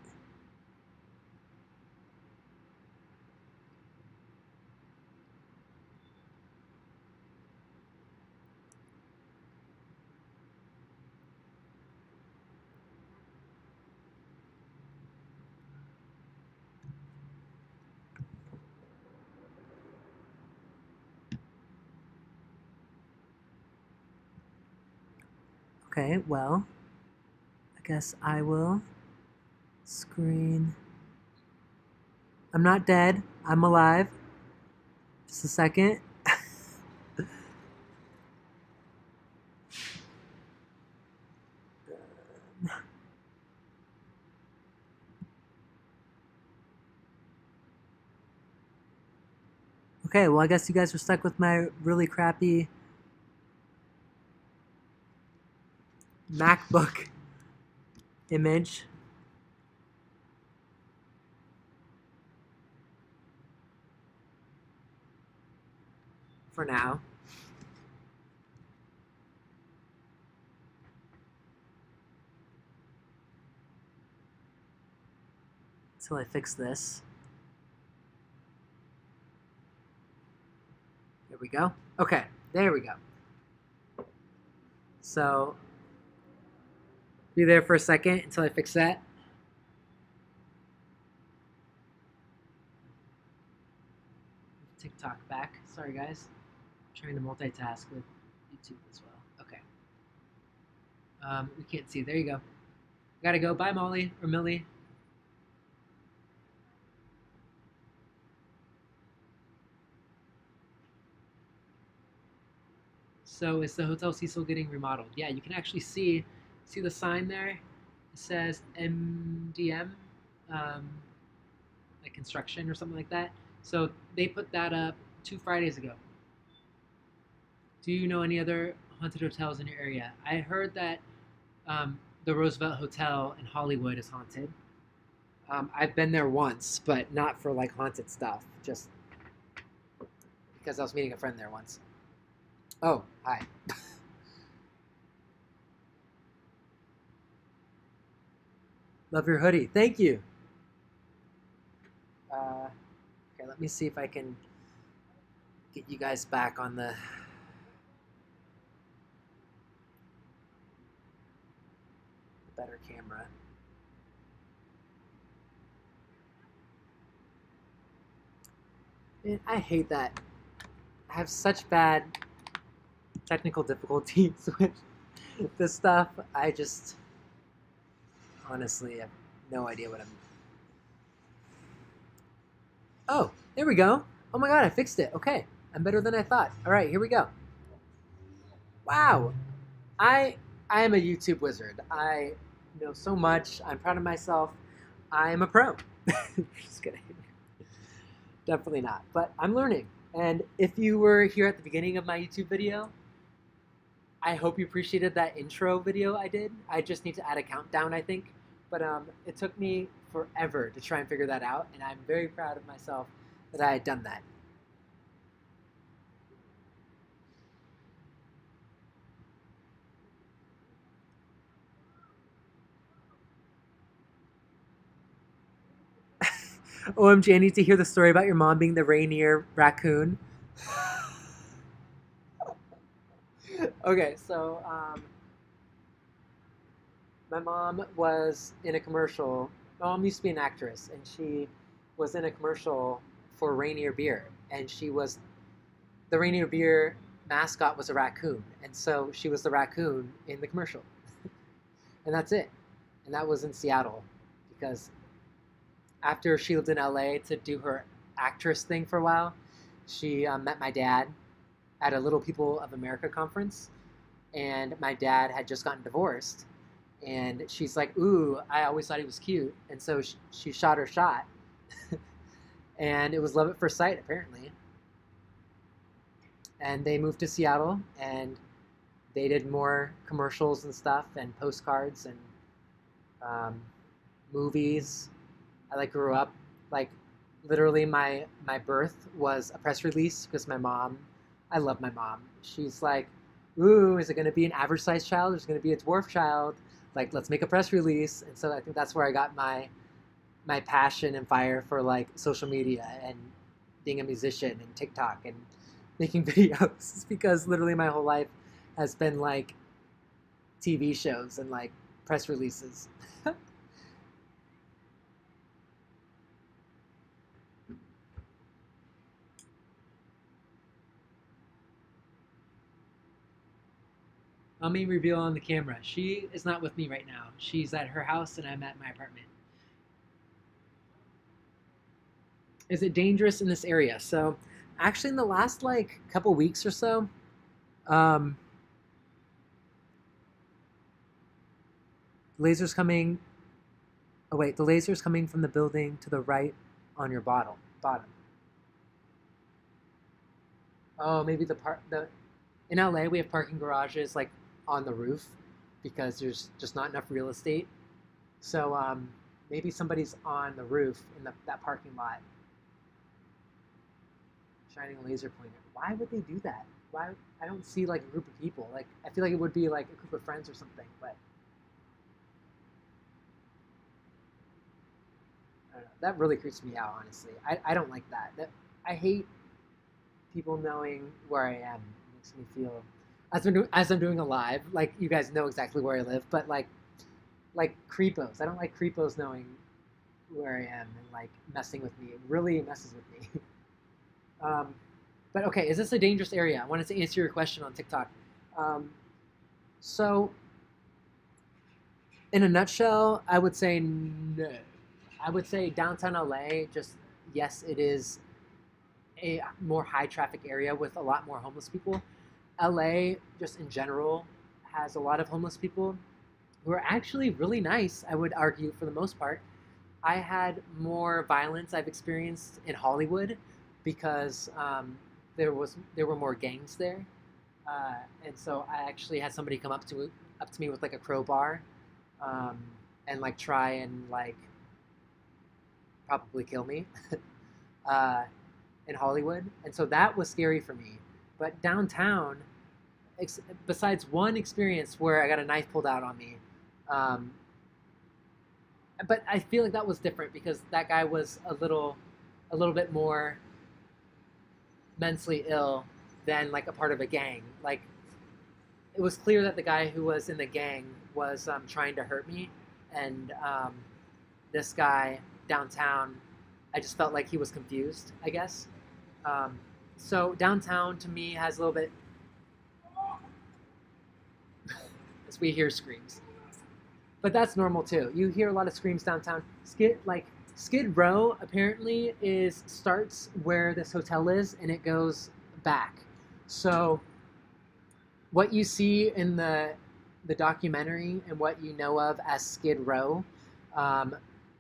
Okay, well, I guess I will screen. I'm not dead. I'm alive. Just a second. Okay, well, I guess you guys were stuck with my really crappy MacBook image. For now. Until I fix this. There we go. Okay, there we go. So, be there for a second until I fix that. TikTok back. Sorry, guys. I'm trying to multitask with YouTube as well. Okay. We can't see. There you go. Gotta go. Bye, Molly or Millie. So is the Hotel Cecil getting remodeled? Yeah, you can actually see the sign there. It says MDM, like construction or something like that. So they put that up 2 Fridays ago. Do you know any other haunted hotels in your area? I heard that the Roosevelt Hotel in Hollywood is haunted. I've been there once, but not for like haunted stuff, just because I was meeting a friend there once. Oh, hi. Love your hoodie. Thank you. Okay, let me see if I can get you guys back on the better camera. Man, I hate that. I have such bad technical difficulties with this stuff. I just honestly have no idea what I'm. Oh, there we go. Oh my god, I fixed it. Okay, I'm better than I thought. All right, here we go. Wow, I am a YouTube wizard. I know so much. I'm proud of myself. I am a pro. Just kidding. Definitely not. But I'm learning. And if you were here at the beginning of my YouTube video, I hope you appreciated that intro video I did. I just need to add a countdown, I think. But it took me forever to try and figure that out, and I'm very proud of myself that I had done that. OMG, I need to hear the story about your mom being the Rainier raccoon. Okay, so my mom was in a commercial. My mom used to be an actress, and she was in a commercial for Rainier beer, and she was the Rainier beer mascot was a raccoon, and so she was the raccoon in the commercial, and that's it. And that was in Seattle, because after she lived in LA to do her actress thing for a while, she met my dad at a Little People of America conference, and my dad had just gotten divorced, and she's like, "Ooh, I always thought he was cute," and so she shot her shot, and it was love at first sight apparently. And they moved to Seattle, and they did more commercials and stuff, and postcards and um, movies. I like grew up like literally my birth was a press release because my mom, I love my mom. She's like, "Ooh, is it going to be an average sized child? Or is it going to be a dwarf child? Like, let's make a press release." And so I think that's where I got my passion and fire for like social media and being a musician and TikTok and making videos, because literally my whole life has been like TV shows and like press releases. Let me reveal on the camera. She is not with me right now. She's at her house and I'm at my apartment. Is it dangerous in this area? So actually in the last like couple weeks or so, um, lasers coming. Oh wait, the laser's coming from the building to the right on your bottom. Oh, maybe the in LA we have parking garages like on the roof because there's just not enough real estate. So maybe somebody's on the roof in that parking lot shining a laser pointer. Why would they do that? Why? I don't see like a group of people. Like I feel like it would be like a group of friends or something, but I don't know. That really creeps me out, honestly. I don't like that. I hate people knowing where I am. It makes me feel as I'm doing a live, like you guys know exactly where I live, but like creepos. I don't like creepos knowing where I am and like messing with me. It really messes with me. But okay, is this a dangerous area? I wanted to answer your question on TikTok. Um, so, in a nutshell, I would say no. I would say downtown LA, just yes, it is a more high traffic area with a lot more homeless people. LA, just in general, has a lot of homeless people who are actually really nice, I would argue, for the most part. I had more violence I've experienced in Hollywood because there were more gangs there, and so I actually had somebody come up to me with like a crowbar, um, and like try and like probably kill me uh, in Hollywood, and so that was scary for me. But downtown, besides one experience where I got a knife pulled out on me, um, but I feel like that was different because that guy was a little bit more mentally ill than like a part of a gang. Like it was clear that the guy who was in the gang was trying to hurt me, and this guy downtown, I just felt like he was confused, I guess. Um, so downtown to me has a little bit, as we hear screams, but that's normal too. You hear a lot of screams downtown. Skid Row apparently starts where this hotel is and it goes back. So what you see in the documentary and what you know of as Skid Row,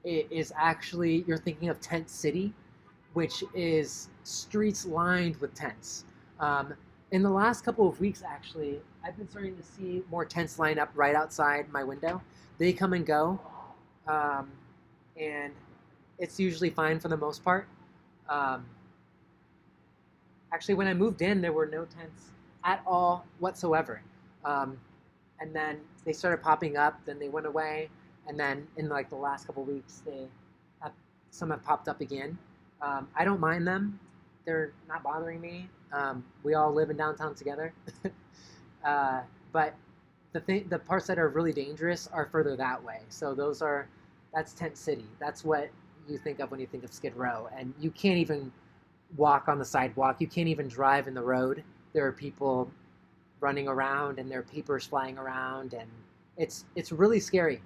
it is actually, you're thinking of Tent City, which is streets lined with tents. In the last couple of weeks, actually, I've been starting to see more tents line up right outside my window. They come and go, and it's usually fine for the most part. Um, Actually, when I moved in, there were no tents at all whatsoever. Um, and then they started popping up, then they went away, and then in like the last couple weeks, have, some have popped up again. I don't mind them; they're not bothering me. We all live in downtown together. But the parts that are really dangerous are further that way. So that's Tent City. That's what you think of when you think of Skid Row, and you can't even walk on the sidewalk. You can't even drive in the road There are people running around and there are papers flying around, and it's really scary.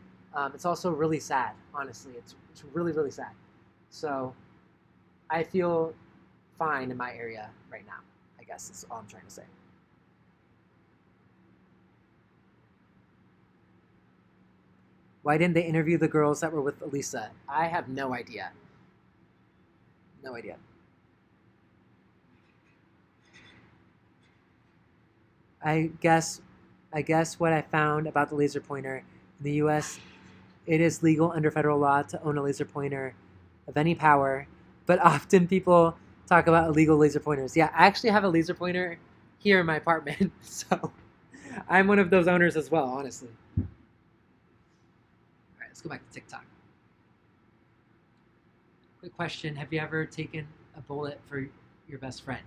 It's also really sad, honestly. It's really, really sad. So I feel fine in my area right now, I guess is all I'm trying to say. Why didn't they interview the girls that were with Elisa? I have no idea. No idea. I guess I guess what I found about the laser pointer in the US, it is legal under federal law to own a laser pointer of any power, but often people talk about illegal laser pointers. Yeah, I actually have a laser pointer here in my apartment, so I'm one of those owners as well, honestly. All right, let's go back to TikTok. Quick question: have you ever taken a bullet for your best friend?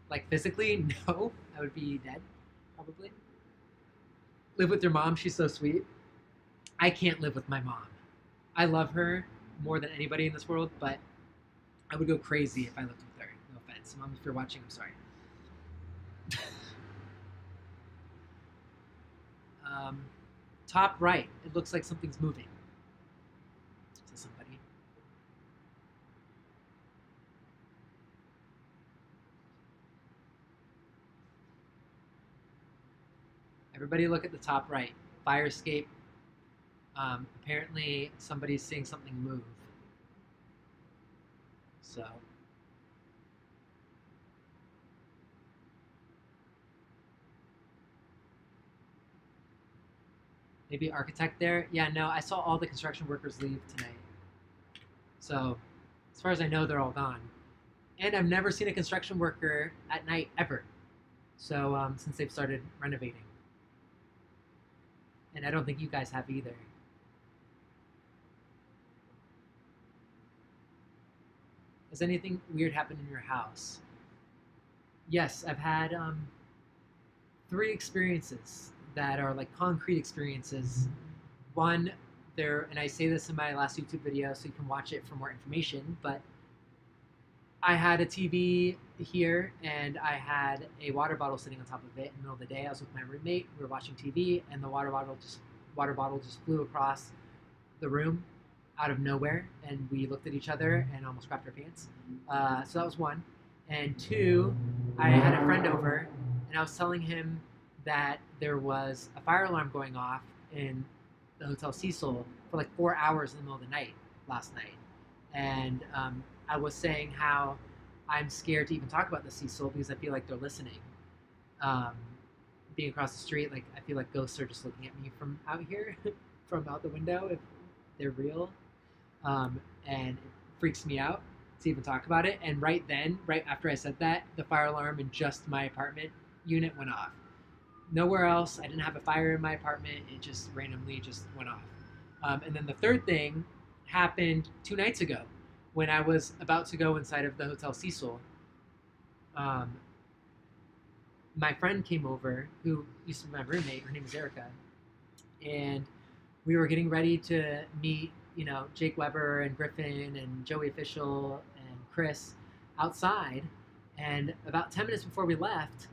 Like physically, no. I would be dead, probably. Live with your mom. She's so sweet. I can't live with my mom. I love her more than anybody in this world, but I would go crazy if I lived with her. No offense, mom. If you're watching, I'm sorry. um, Top right. It looks like something's moving. Says somebody. Everybody look at the top right. Fire escape. Apparently somebody's seeing something move. So maybe architect there. Yeah, no, I saw all the construction workers leave tonight. So as far as I know, they're all gone. And I've never seen a construction worker at night ever. So since they've started renovating. And I don't think you guys have either. Has anything weird happened in your house? Yes, I've had 3 experiences that are like concrete experiences. One, there, and I say this in my last YouTube video, so you can watch it for more information. But I had a TV here, and I had a water bottle sitting on top of it in the middle of the day. I was with my roommate. We were watching TV, and the water bottle just flew across the room out of nowhere, and we looked at each other and almost crapped our pants. So that was one. And two, I had a friend over, and I was telling him that there was a fire alarm going off in the Hotel Cecil for like 4 hours in the middle of the night last night. And I was saying how I'm scared to even talk about the Cecil because I feel like they're listening. Being across the street, like I feel like ghosts are just looking at me from out here, from out the window if they're real. And it freaks me out to even talk about it. And right then, right after I said that, the fire alarm in just my apartment unit went off. Nowhere else. I didn't have a fire in my apartment. It just randomly just went off. And then the third thing happened 2 nights ago when I was about to go inside of the Hotel Cecil. My friend came over who used to be my roommate. Her name is Erica. And we were getting ready to meet, Jake Weber and Griffin and Joey Official and Chris outside. And about 10 minutes before we left,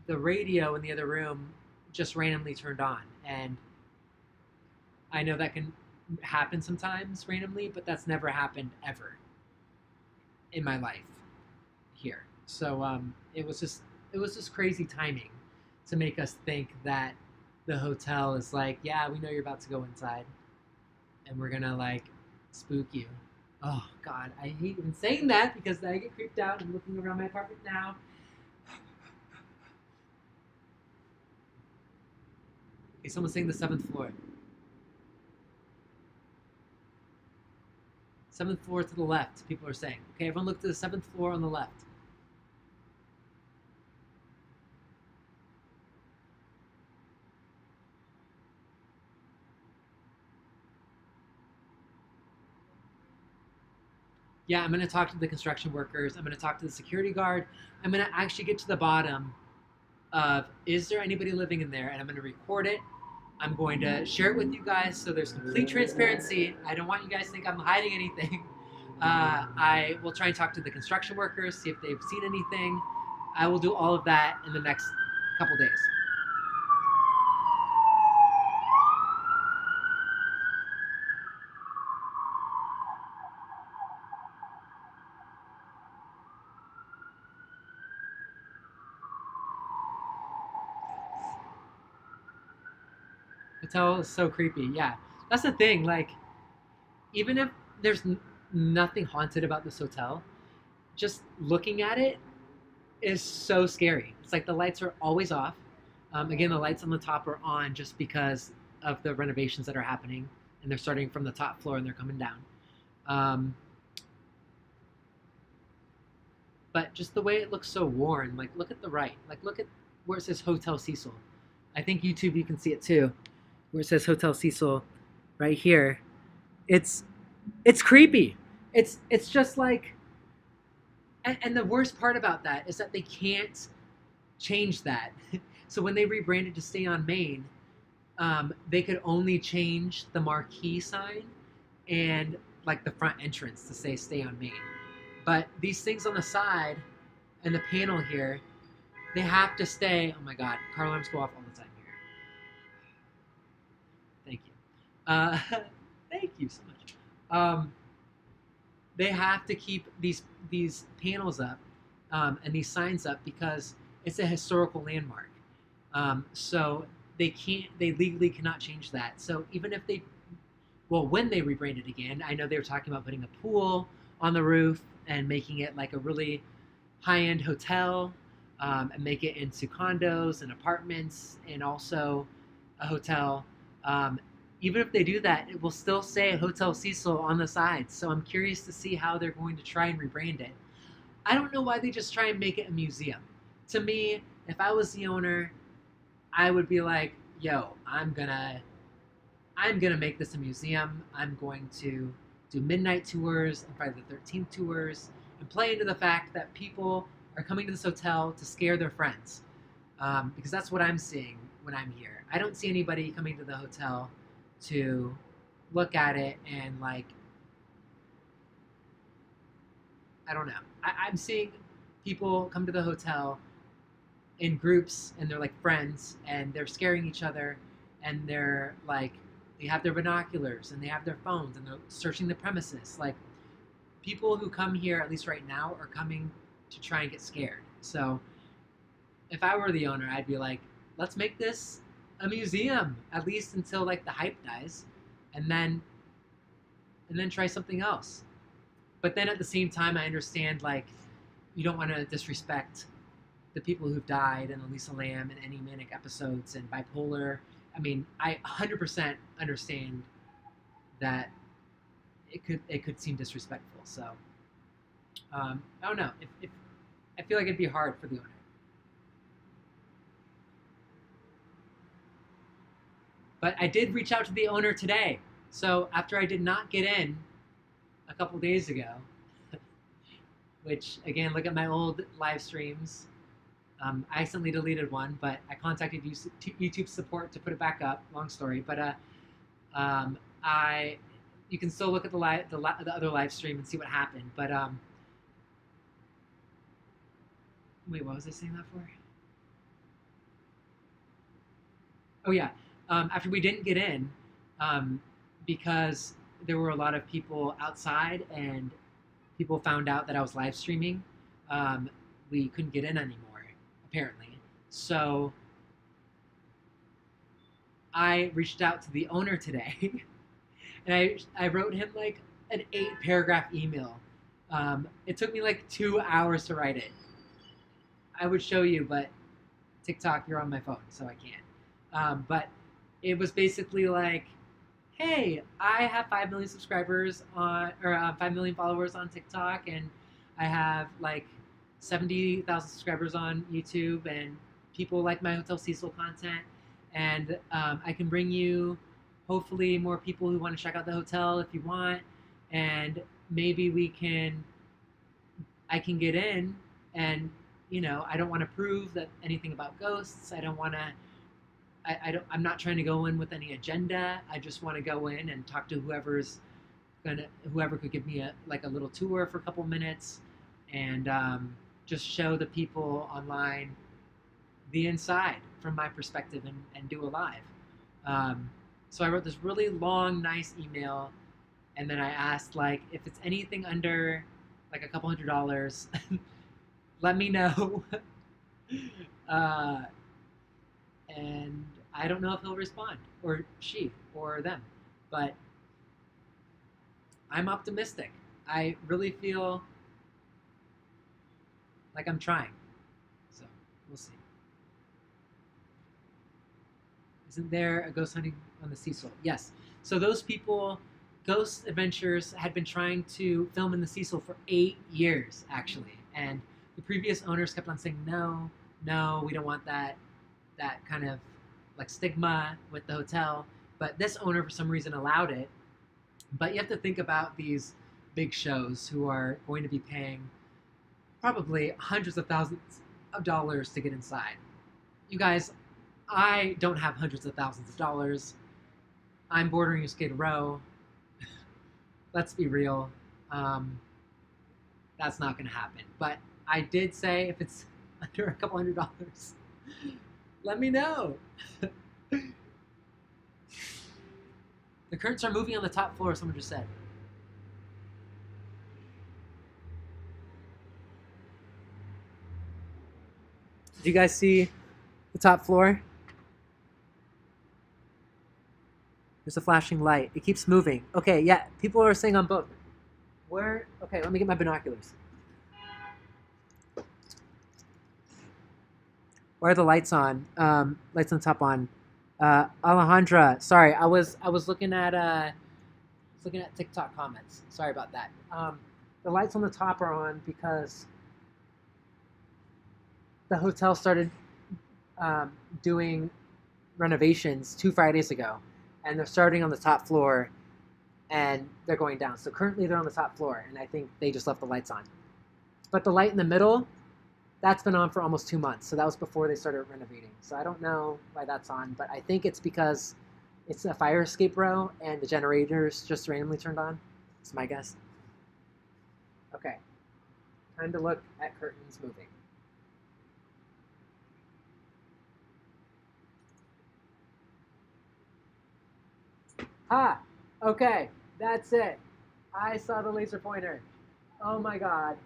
the radio in the other room just randomly turned on. And I know that can happen sometimes randomly, but that's never happened ever in my life here. So it was just crazy timing to make us think that the hotel is like, yeah, we know you're about to go inside, and we're gonna like spook you. Oh God, I hate even saying that because I get creeped out. I'm looking around my apartment now. Okay, someone's saying the 7th floor. 7th floor to the left, people are saying. Okay, everyone look to the 7th floor on the left. Yeah, I'm going to talk to the construction workers. I'm going to talk to the security guard. I'm going to actually get to the bottom of, is there anybody living in there? And I'm going to record it. I'm going to share it with you guys so there's complete transparency. I don't want you guys to think I'm hiding anything. I will try and talk to the construction workers, see if they've seen anything. I will do all of that in the next couple days. Hotel is so creepy. Yeah, that's the thing. Like, even if there's nothing haunted about this hotel, just looking at it is so scary. It's like the lights are always off. Again, the lights on the top are on just because of the renovations that are happening, and they're starting from the top floor and they're coming down. Um, but just the way it looks so worn. Like, look at the right. Like, look at where it says Hotel Cecil. I think YouTube you can see it too, where it says Hotel Cecil, right here. It's it's creepy. It's just like, and the worst part about that is that they can't change that. So when they rebranded to Stay on Main, they could only change the marquee sign and like the front entrance to say Stay on Main. But these things on the side and the panel here, they have to stay. Oh my God, car alarms go off all the time here. Thank you. Thank you so much. They have to keep these panels up and these signs up because it's a historical landmark. So they legally cannot change that. So even if they, well, when they rebrand it again, I know they were talking about putting a pool on the roof and making it like a really high-end hotel, and make it into condos and apartments and also a hotel. Even if they do that, it will still say Hotel Cecil on the sides. So I'm curious to see how they're going to try and rebrand it. I don't know why they just try and make it a museum. To me, if I was the owner, I would be like, yo, I'm gonna make this a museum. I'm going to do midnight tours and Friday the 13th tours and play into the fact that people are coming to this hotel to scare their friends. Because that's what I'm seeing when I'm here. I don't see anybody coming to the hotel to look at it and like, I don't know. I'm seeing people come to the hotel in groups and they're like friends and they're scaring each other and they're like, they have their binoculars and they have their phones and they're searching the premises. Like, people who come here, at least right now, are coming to try and get scared. So if I were the owner, I'd be like, let's make this a museum, at least until like the hype dies, and then try something else. But then at the same time, I understand like you don't want to disrespect the people who've died and Elisa Lamb and any manic episodes and bipolar. I mean, I 100% understand that it could seem disrespectful. So I don't know. If I feel like it'd be hard for the owner. But I did reach out to the owner today. So after I did not get in a couple days ago, which again, look at my old live streams. I accidentally deleted one, but I contacted YouTube support to put it back up. Long story, but I you can still look at the other live stream and see what happened. But wait, what was I saying that for? Oh yeah, after we didn't get in, because there were a lot of people outside and people found out that I was live streaming, we couldn't get in anymore, apparently. So I reached out to the owner today and I wrote him like an 8-paragraph email. It took me like 2 hours to write it. I would show you, but TikTok, you're on my phone, so I can't. But it was basically like, hey, I have 5 million subscribers or 5 million followers on TikTok, and I have like 70,000 subscribers on YouTube, and people like my Hotel Cecil content, and I can bring you hopefully more people who want to check out the hotel if you want, and maybe I can get in, and I don't want to prove that anything about ghosts. I don't want to. I'm not trying to go in with any agenda. I just want to go in and talk to whoever could give me a little tour for a couple minutes, and just show the people online the inside from my perspective and do a live. So I wrote this really long, nice email, and then I asked like if it's anything under like a couple $100, let me know. uh, and I don't know if he'll respond or she or them, but I'm optimistic. I really feel like I'm trying. So we'll see. Isn't there a ghost hunting on the Cecil? Yes. So those people, Ghost Adventures, had been trying to film in the Cecil for 8 years, actually. And the previous owners kept on saying, no, no, we don't want that kind of like stigma with the hotel. But this owner, for some reason, allowed it. But you have to think about these big shows who are going to be paying probably hundreds of thousands of dollars to get inside. You guys, I don't have hundreds of thousands of dollars. I'm bordering Skid Row. Let's be real. That's not going to happen. But I did say if it's under a couple $100, let me know. The curtains are moving on the top floor, someone just said. Do you guys see the top floor? There's a flashing light. It keeps moving. Okay, yeah, people are saying on both. Where? Okay, let me get my binoculars. Where are the lights on? Lights on top on. Alejandra, sorry, I was looking at TikTok comments. Sorry about that. The lights on the top are on because the hotel started doing renovations 2 Fridays ago, and they're starting on the top floor, and they're going down. So currently they're on the top floor, and I think they just left the lights on. But the light in the middle, that's been on for almost 2 months. So that was before they started renovating. So I don't know why that's on, but I think it's because it's a fire escape row, and the generators just randomly turned on. That's my guess. Okay, time to look at curtains moving. Ah, okay, that's it. I saw the laser pointer. Oh my god.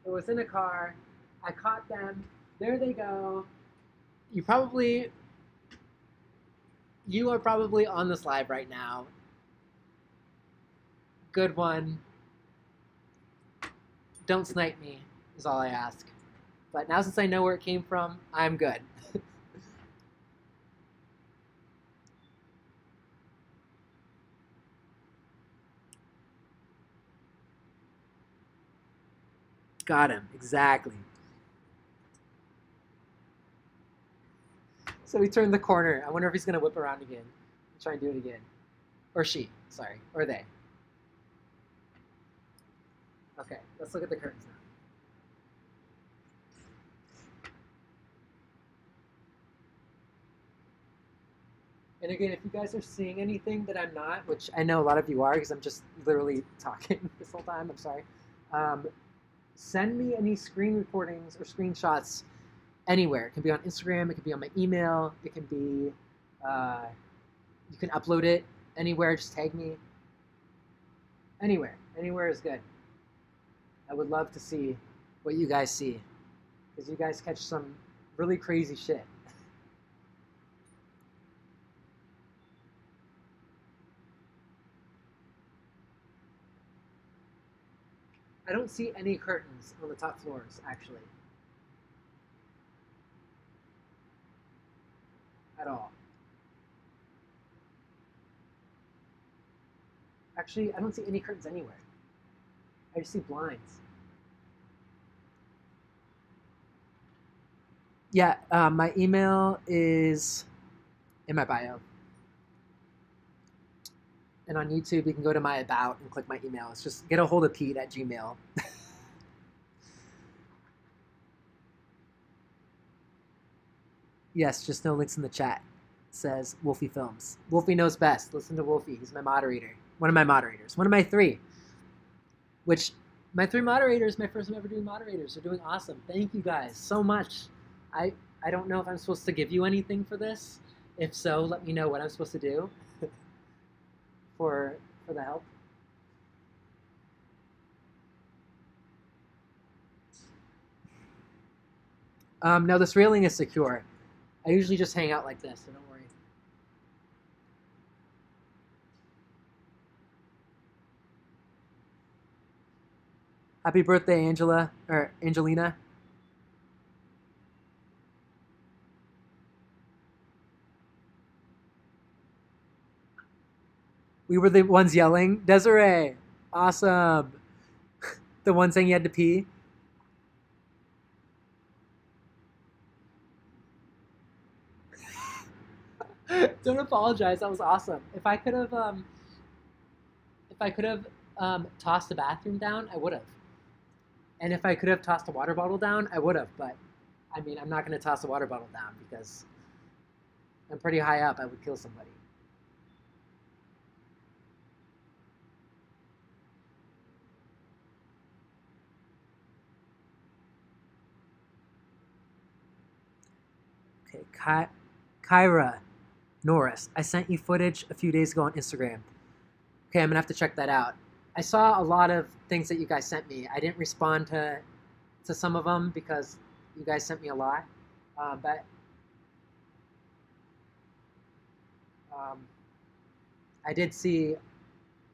It was in a car. I caught them. There they go. You are probably on this live right now. Good one. Don't snipe me, is all I ask. But now since I know where it came from, I'm good. Got him, exactly. So we turned the corner. I wonder if he's going to whip around again and try and do it again. Or she, sorry, or they. Okay, let's look at the curtains now. And again, if you guys are seeing anything that I'm not, which I know a lot of you are because I'm just literally talking this whole time, I'm sorry. Send me any screen recordings or screenshots anywhere. It can be on Instagram, it can be on my email, it can be, you can upload it anywhere, just tag me. Anywhere is good. I would love to see what you guys see, because you guys catch some really crazy shit. I don't see any curtains on the top floors, actually. At all. Actually, I don't see any curtains anywhere. I just see blinds. Yeah, my email is in my bio. And on YouTube, you can go to my About and click my email. It's just get a hold of Peet at Gmail. Yes, just no links in the chat. It says Wolfie Films. Wolfie knows best. Listen to Wolfie. He's my moderator. One of my moderators. One of my 3. Which my 3 moderators, my first time ever doing moderators, are doing awesome. Thank you guys so much. I I don't know if I'm supposed to give you anything for this. If so, let me know what I'm supposed to do for the help. No, this railing is secure. I usually just hang out like this, so don't worry. Happy birthday, Angela, or Angelina. We were the ones yelling, Desiree, awesome. The one saying you had to pee. Don't apologize. That was awesome. If I could have tossed the bathroom down, I would have. And if I could have tossed a water bottle down, I would have. But I mean, I'm not going to toss a water bottle down because I'm pretty high up. I would kill somebody. Okay, Kyra Norris, I sent you footage a few days ago on Instagram. Okay, I'm gonna have to check that out. I saw a lot of things that you guys sent me. I didn't respond to some of them because you guys sent me a lot, but um, I did see.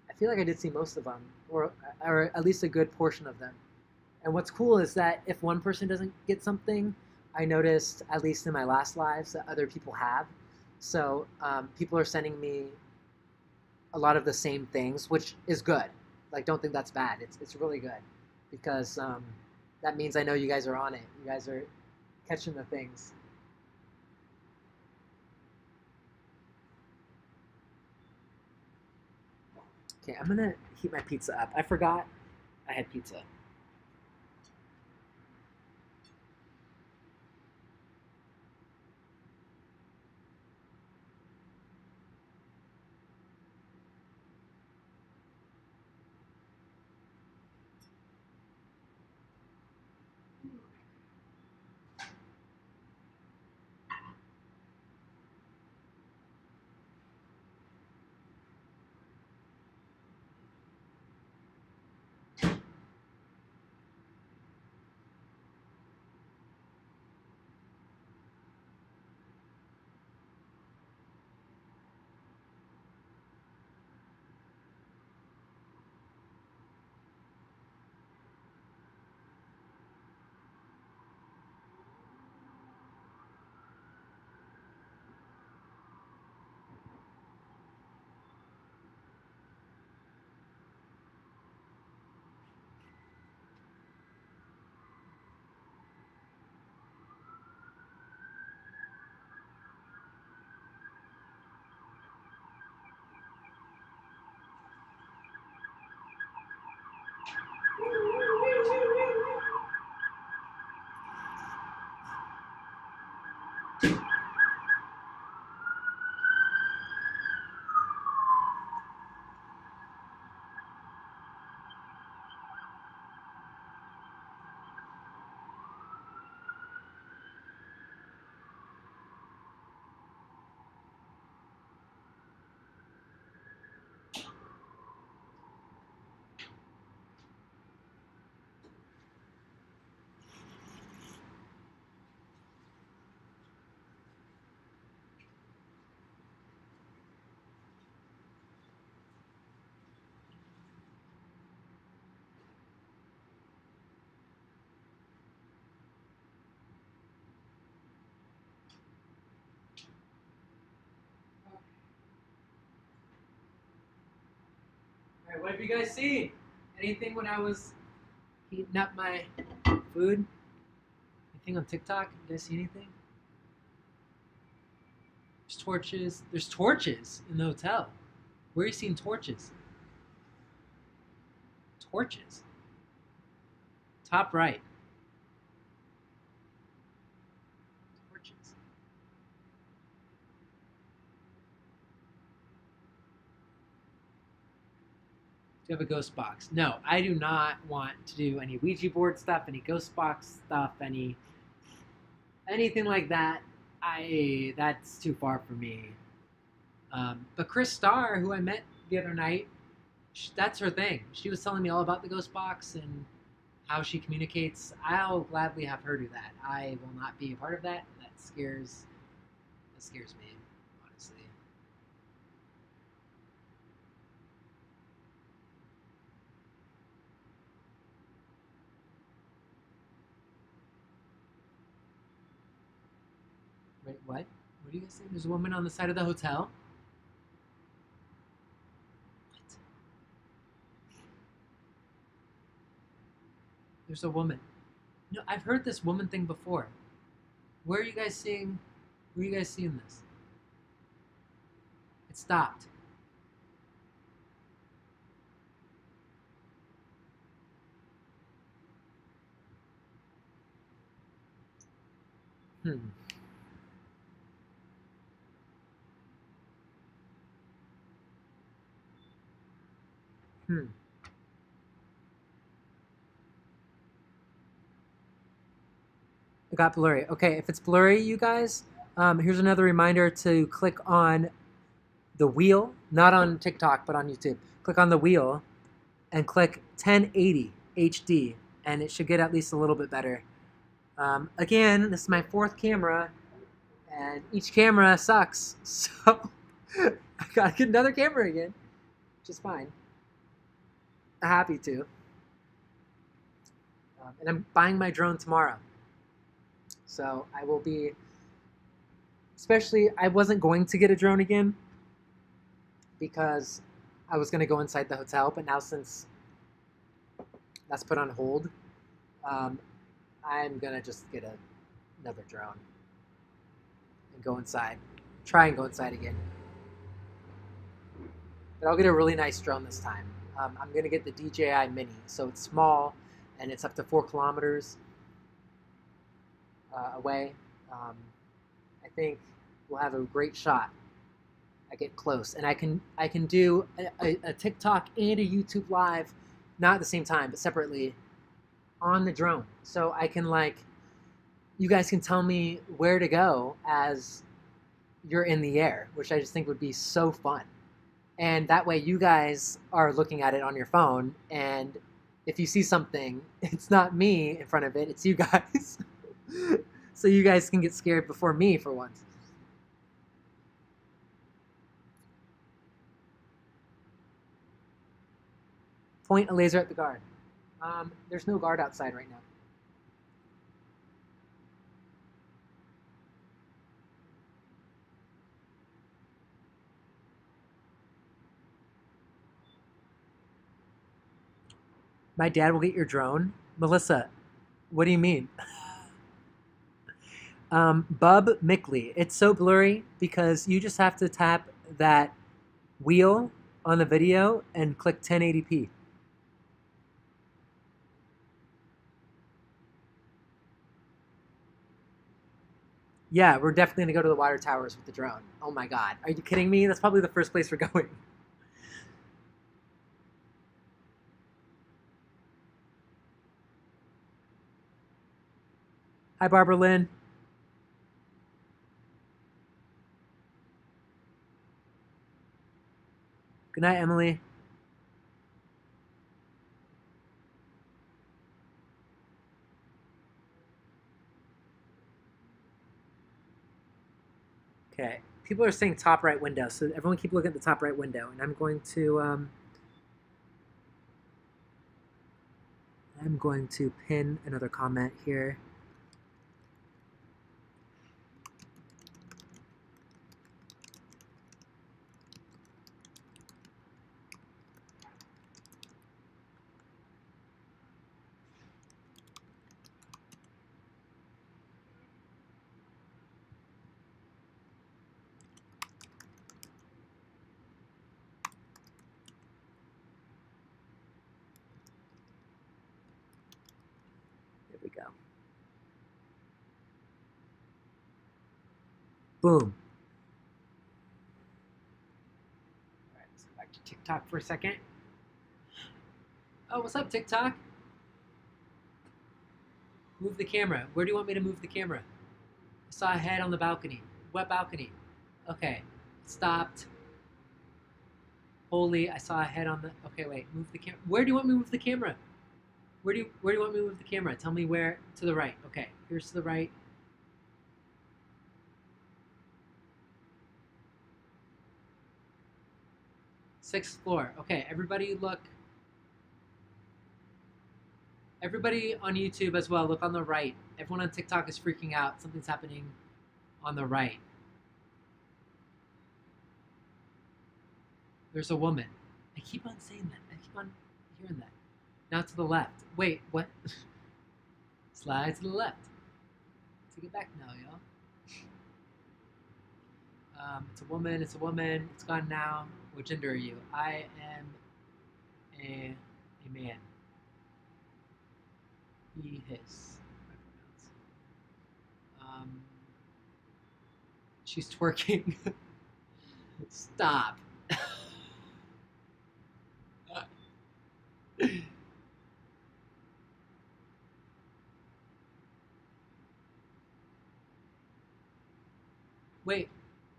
I feel like I did see most of them, or at least a good portion of them. And what's cool is that if one person doesn't get something, I noticed, at least in my last lives, that other people have. So people are sending me a lot of the same things, which is good. Like, don't think that's bad. It's really good because that means I know you guys are on it. You guys are catching the things. Okay, I'm gonna heat my pizza up. I forgot I had pizza. All right, what have you guys seen? Anything when I was heating up my food? Anything on TikTok? You guys see anything? There's torches. There's torches in the hotel. Where are you seeing torches? Torches. Top right. Torches. you have a ghost box? No, I do not want to do any Ouija board stuff, any ghost box stuff, anything like that. That's too far for me. But Chris Starr, who I met the other night, that's her thing. She was telling me all about the ghost box and how she communicates. I'll gladly have her do that. I will not be a part of that. That scares me, honestly. Wait, what? What are you guys saying? There's a woman on the side of the hotel? What? There's a woman. No, I've heard this woman thing before. Where are you guys seeing? Where are you guys seeing this? It stopped. Hmm. Hmm. It got blurry. Okay, if it's blurry, you guys, here's another reminder to click on the wheel, not on TikTok, but on YouTube. Click on the wheel and click 1080 HD, and it should get at least a little bit better. Again, this is my fourth camera, and each camera sucks, so I gotta get another camera again, which is fine. Happy to. And I'm buying my drone tomorrow. So I will be, especially, I wasn't going to get a drone again because I was going to go inside the hotel, but now since that's put on hold, I'm going to just get another drone and go inside. Try and go inside again. But I'll get a really nice drone this time. I'm going to get the DJI Mini, so it's small and it's up to 4 kilometers away. I think we'll have a great shot. I get close, and I can do a TikTok and a YouTube live, not at the same time, but separately, on the drone. So I can you guys can tell me where to go as you're in the air, which I just think would be so fun. And that way, you guys are looking at it on your phone, and if you see something, it's not me in front of it; it's you guys. So you guys can get scared before me for once. Point a laser at the guard. There's no guard outside right now. My dad will get your drone. Melissa, what do you mean? Bub Mickley. It's so blurry because you just have to tap that wheel on the video and click 1080p. Yeah, we're definitely gonna go to the water towers with the drone. Oh my god. Are you kidding me? That's probably the first place we're going. Hi, Barbara Lynn. Good night, Emily. Okay. People are saying top right window, so everyone keep looking at the top right window, and I'm going to pin another comment here. There we go. Boom. All right, let's go back to TikTok for a second. Oh, what's up, TikTok? Move the camera. Where do you want me to move the camera? I saw a head on the balcony. What balcony? Okay, stopped. Holy, I saw a head on the. Okay, wait. Move the camera. Where do you want me to move the camera? Where do you want me to move the camera? Tell me where. To the right. Okay, here's to the right. Sixth floor. Okay, everybody look. Everybody on YouTube as well, look on the right. Everyone on TikTok is freaking out. Something's happening on the right. There's a woman. I keep on saying that. I keep on hearing that. Now to the left. Wait, what? Slide to the left. Take it back now, y'all. It's a woman. It's a woman. It's gone now. What gender are you? I am a man. He, his. My pronouns. She's twerking. Stop. Wait,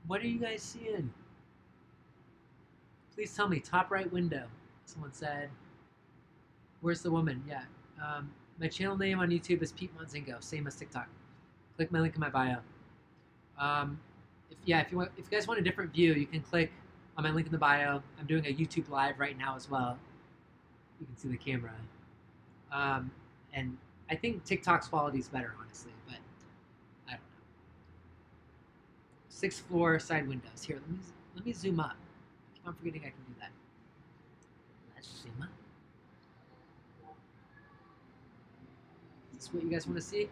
what are you guys seeing? Please tell me. Top right window. Someone said. Where's the woman? Yeah. My channel name on YouTube is Peet Montzingo, same as TikTok. Click my link in my bio. If you guys want a different view, you can click on my link in the bio. I'm doing a YouTube live right now as well. You can see the camera. And I think TikTok's quality is better, honestly, but I don't know. Sixth floor side windows. Here, let me zoom up. I keep on forgetting I can do that. Let's zoom up. Is this what you guys want to see?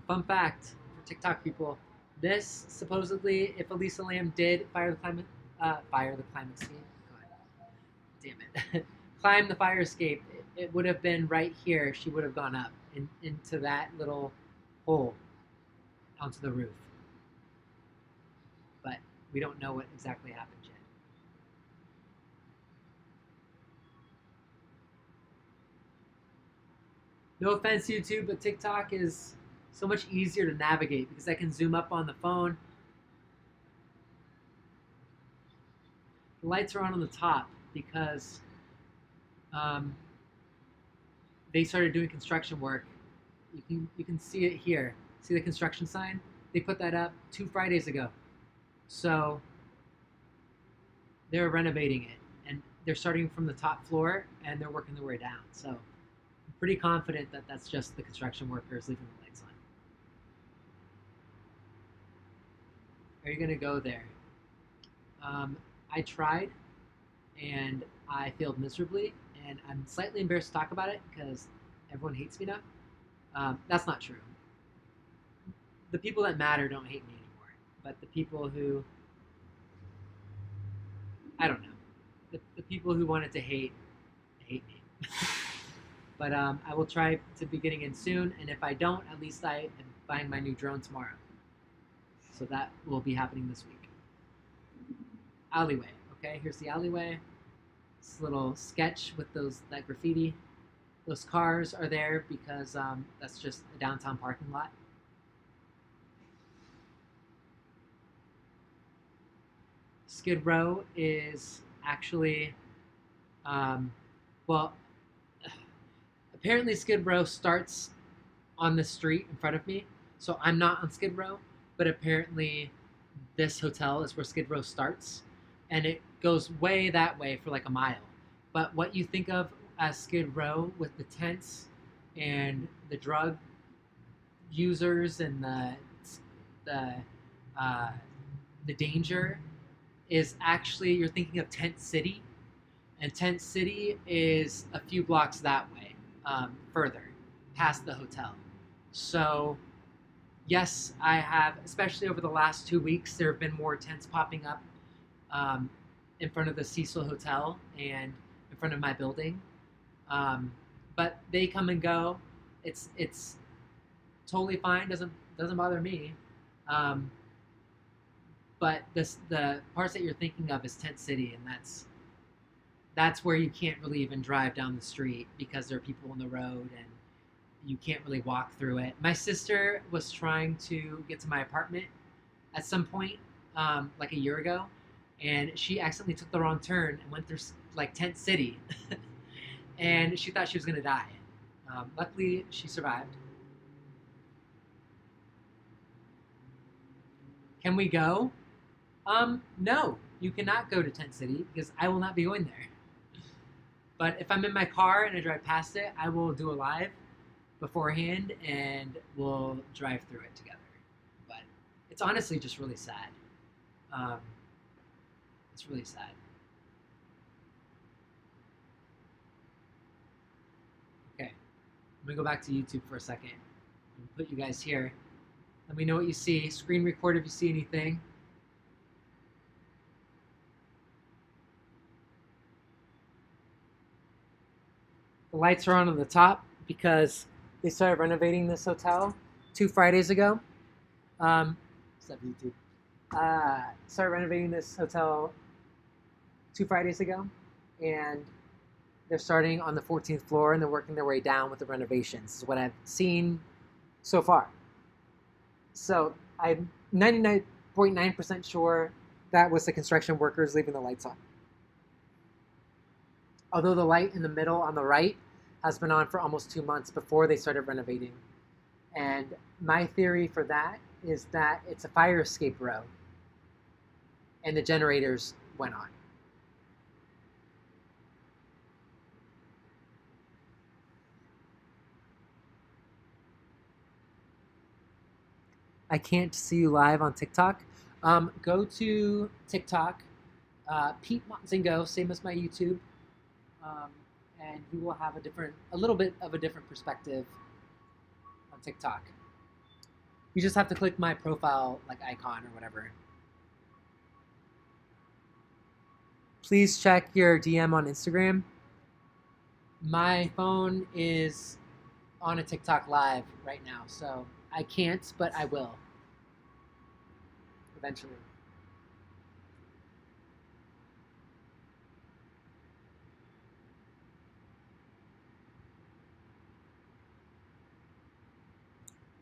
Fun fact for TikTok people: this supposedly, if Elisa Lam did fire the climate escape, God damn it, climb the fire escape, it would have been right here. She would have gone up into that little hole onto the roof. But we don't know what exactly happened yet. No offense, YouTube, but TikTok is so much easier to navigate because I can zoom up on the phone. The lights are on the top because they started doing construction work. You can see it here. See the construction sign? They put that up 2 Fridays ago. So they're renovating it, and they're starting from the top floor and they're working their way down. So I'm pretty confident that that's just the construction workers leaving the lights on. Are you gonna go there? I tried, and I failed miserably, and I'm slightly embarrassed to talk about it because everyone hates me now. That's not true. The people that matter don't hate me anymore, but the people who, I don't know, the people who wanted to hate me. But I will try to be getting in soon, and if I don't, at least I am buying my new drone tomorrow. So that will be happening this week. Alleyway, okay, here's the alleyway. This little sketch with that graffiti. Those cars are there because that's just a downtown parking lot. Skid Row is actually, well, apparently Skid Row starts on the street in front of me. So I'm not on Skid Row, but apparently this hotel is where Skid Row starts. And it goes way that way for like a mile. But what you think of as Skid Row with the tents and the drug users and the danger is actually, you're thinking of Tent City, and Tent City is a few blocks that way, further past the hotel. So yes, I have, especially over the last 2 weeks, there have been more tents popping up in front of the Cecil Hotel and in front of my building. But they come and go. It's totally fine. Doesn't bother me. Um, but the parts that you're thinking of is Tent City, and that's where you can't really even drive down the street because there are people on the road and you can't really walk through it. My sister was trying to get to my apartment at some point, like a year ago, and she accidentally took the wrong turn and went through like Tent City, and she thought she was gonna die. Luckily, she survived. Can we go? No, you cannot go to Tent City because I will not be going there. But if I'm in my car and I drive past it, I will do a live beforehand and we'll drive through it together. But it's honestly just really sad. Um, it's really sad. Okay, I'm gonna go back to YouTube for a second and put you guys here. Let me know what you see. Screen record if you see anything. The lights are on the top because they started renovating this hotel 2 Fridays ago. What's up, YouTube? Started renovating this hotel 2 Fridays ago, and they're starting on the 14th floor and they're working their way down with the renovations. This is what I've seen so far. So I'm 99.9% sure that was the construction workers leaving the lights on. Although the light in the middle on the right has been on for almost 2 months before they started renovating. And my theory for that is that it's a fire escape row and the generators went on. I can't see you live on TikTok. Go to TikTok, Peet Montzingo, same as my YouTube, and you will have a little bit of a different perspective on TikTok. You just have to click my profile like icon or whatever. Please check your DM on Instagram. My phone is on a TikTok live right now, so I can't, but I will eventually.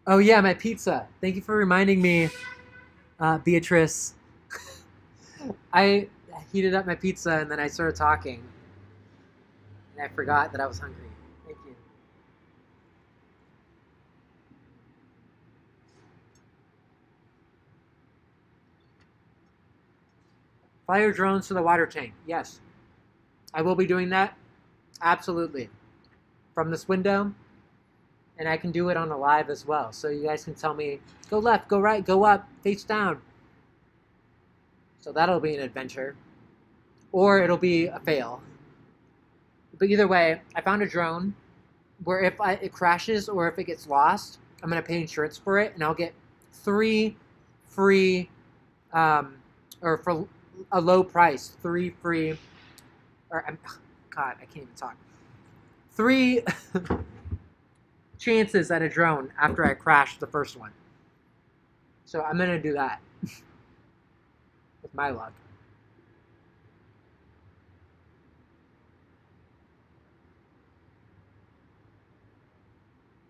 Oh yeah, my pizza. Thank you for reminding me, Beatrice. I heated up my pizza and then I started talking, and I forgot that I was hungry. Thank you. Fire drones to the water tank. Yes, I will be doing that. Absolutely. From this window, and I can do it on a live as well. So you guys can tell me, go left, go right, go up, face down. So that'll be an adventure. Or it'll be a fail. But either way, I found a drone where if it crashes or if it gets lost, I'm going to pay insurance for it, and I'll get 3 free, or for a low price, 3 free, or God, I can't even talk. 3 chances at a drone after I crashed the first one. So I'm going to do that with my luck.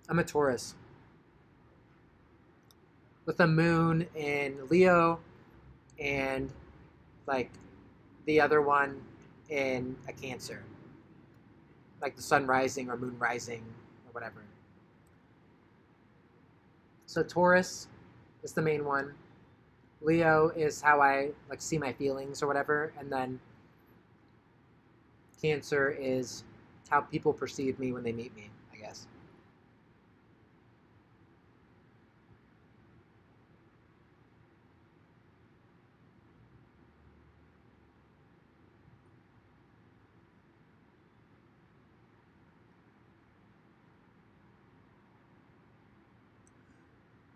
I'm a Taurus with a moon in Leo and like the other one in a Cancer, like the sun rising or moon rising or whatever. So Taurus is the main one. Leo is how I like see my feelings or whatever, and then Cancer is how people perceive me when they meet me, I guess.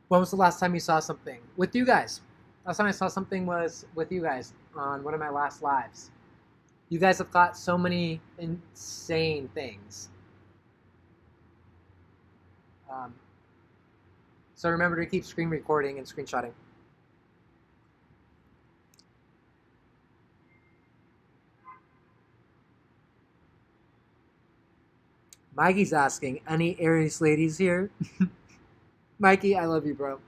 When was the last time you saw something with you guys? Last time I saw something was with you guys on one of my last lives. You guys have got so many insane things. Um, So remember to keep screen recording and screenshotting. Mikey's asking, any Aries ladies here? Mikey, I love you, bro.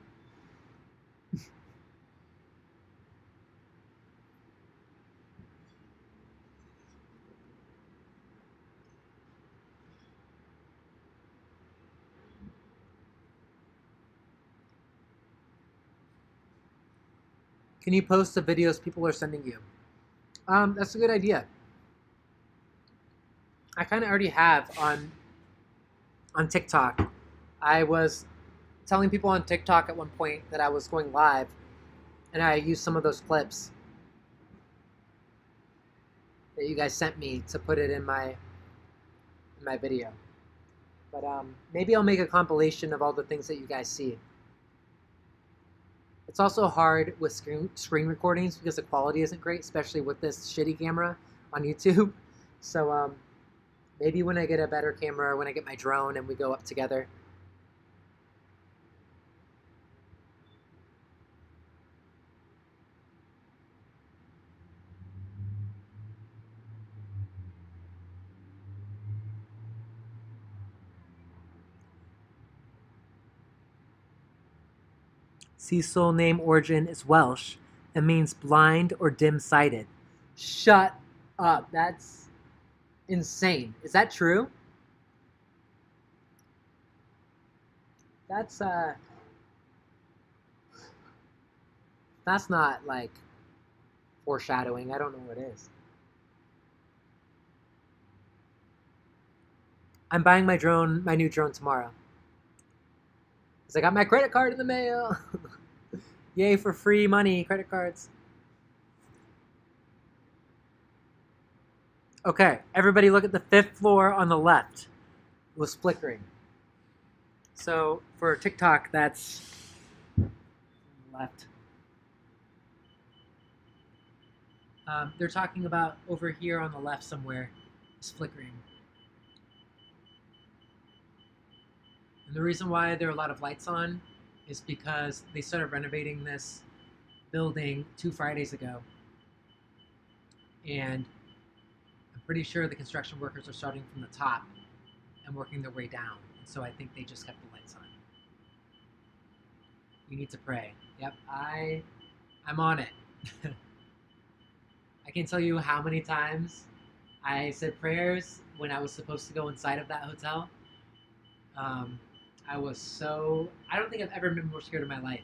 Can you post the videos people are sending you? That's a good idea. I kind of already have on TikTok. I was telling people on TikTok at one point that I was going live, and I used some of those clips that you guys sent me to put it in my video. But maybe I'll make a compilation of all the things that you guys see. It's also hard with screen recordings because the quality isn't great, especially with this shitty camera on YouTube. So maybe when I get a better camera, when I get my drone and we go up together. Cecil name origin is Welsh and means blind or dim-sighted. Shut up. That's insane. Is that true? That's that's not like foreshadowing. I don't know what it is. I'm buying my new drone tomorrow. Because I got my credit card in the mail. Yay for free money, credit cards. Okay, everybody look at the 5th floor on the left. It was flickering. So for TikTok, that's on the left. They're talking about over here on the left somewhere. It's flickering. And the reason why there are a lot of lights on is because they started renovating this building 2 Fridays ago. And I'm pretty sure the construction workers are starting from the top and working their way down. And so I think they just kept the lights on. You need to pray. Yep, I'm on it. I can't tell you how many times I said prayers when I was supposed to go inside of that hotel. I don't think I've ever been more scared in my life.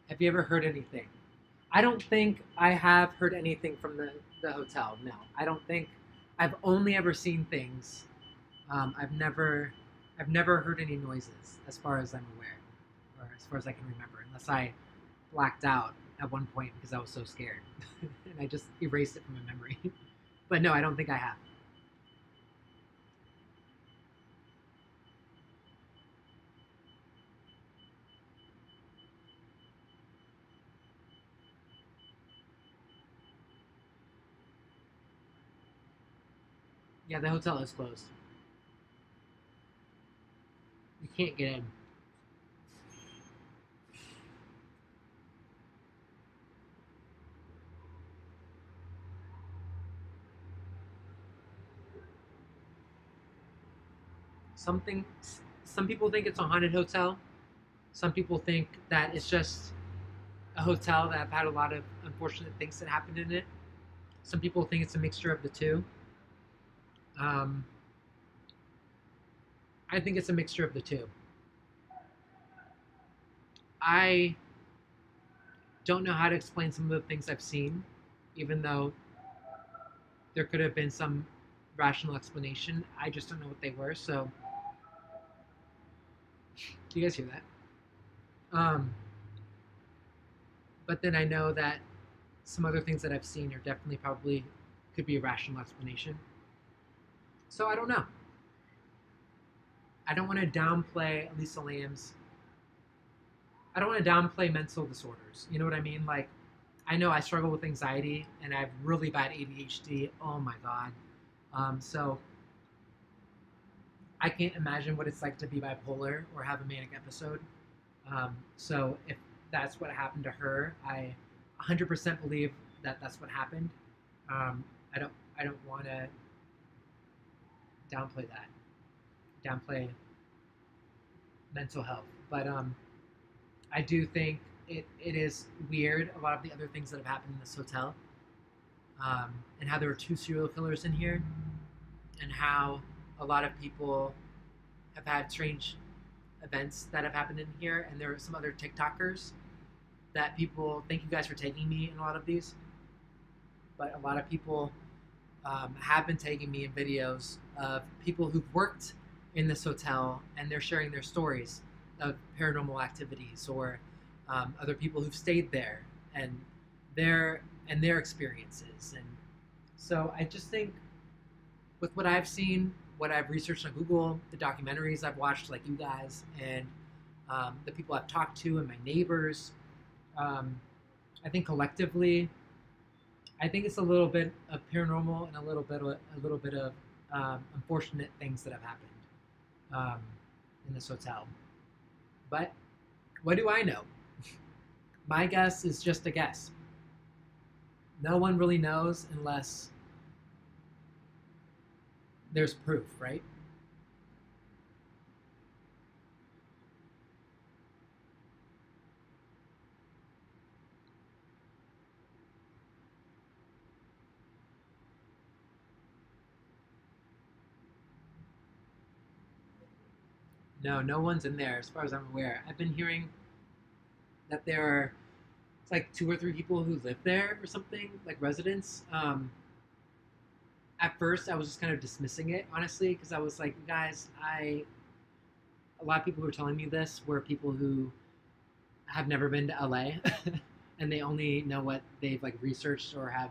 Have you ever heard anything? I don't think I have heard anything from the hotel. No, I don't think. I've only ever seen things. I've never heard any noises, as far as I'm aware, or as far as I can remember, unless I blacked out at one point because I was so scared, and I just erased it from my memory. But no, I don't think I have. Yeah, the hotel is closed. You can't get in. Something. Some people think it's a haunted hotel. Some people think that it's just a hotel that have had a lot of unfortunate things that happened in it. Some people think it's a mixture of the two. Um, I think it's a mixture of the two. I don't know how to explain some of the things I've seen, even though there could have been some rational explanation. I just don't know what they were. So, do you guys hear that? But then I know that some other things that I've seen are definitely probably could be a rational explanation. So I don't know. I don't want to downplay Lisa Lamb's. I don't want to downplay mental disorders. You know what I mean? Like, I know I struggle with anxiety and I have really bad ADHD. Oh my god. So I can't imagine what it's like to be bipolar or have a manic episode. So if that's what happened to her, I 100% believe that that's what happened. Um, I don't want to downplay that, downplay mental health, but I do think it is weird a lot of the other things that have happened in this hotel, and how there were two serial killers in here, and how a lot of people have had strange events that have happened in here, and there are some other TikTokers that people thank you guys for taking me in a lot of these, but a lot of people have been taking me in videos of people who've worked in this hotel and they're sharing their stories of paranormal activities or other people who've stayed there and their experiences. And so I just think with what I've seen, what I've researched on Google, the documentaries I've watched, like you guys, and the people I've talked to, and my neighbors, I think collectively, I think it's a little bit of paranormal and a little bit of unfortunate things that have happened in this hotel. But what do I know? My guess is just a guess. No one really knows unless there's proof, right? No, no one's in there as far as I'm aware. I've been hearing that there are it's like two or three people who live there or something, like residents. At first, I was just kind of dismissing it, honestly, because I was like, guys, a lot of people who were telling me this were people who have never been to LA and they only know what they've like researched or have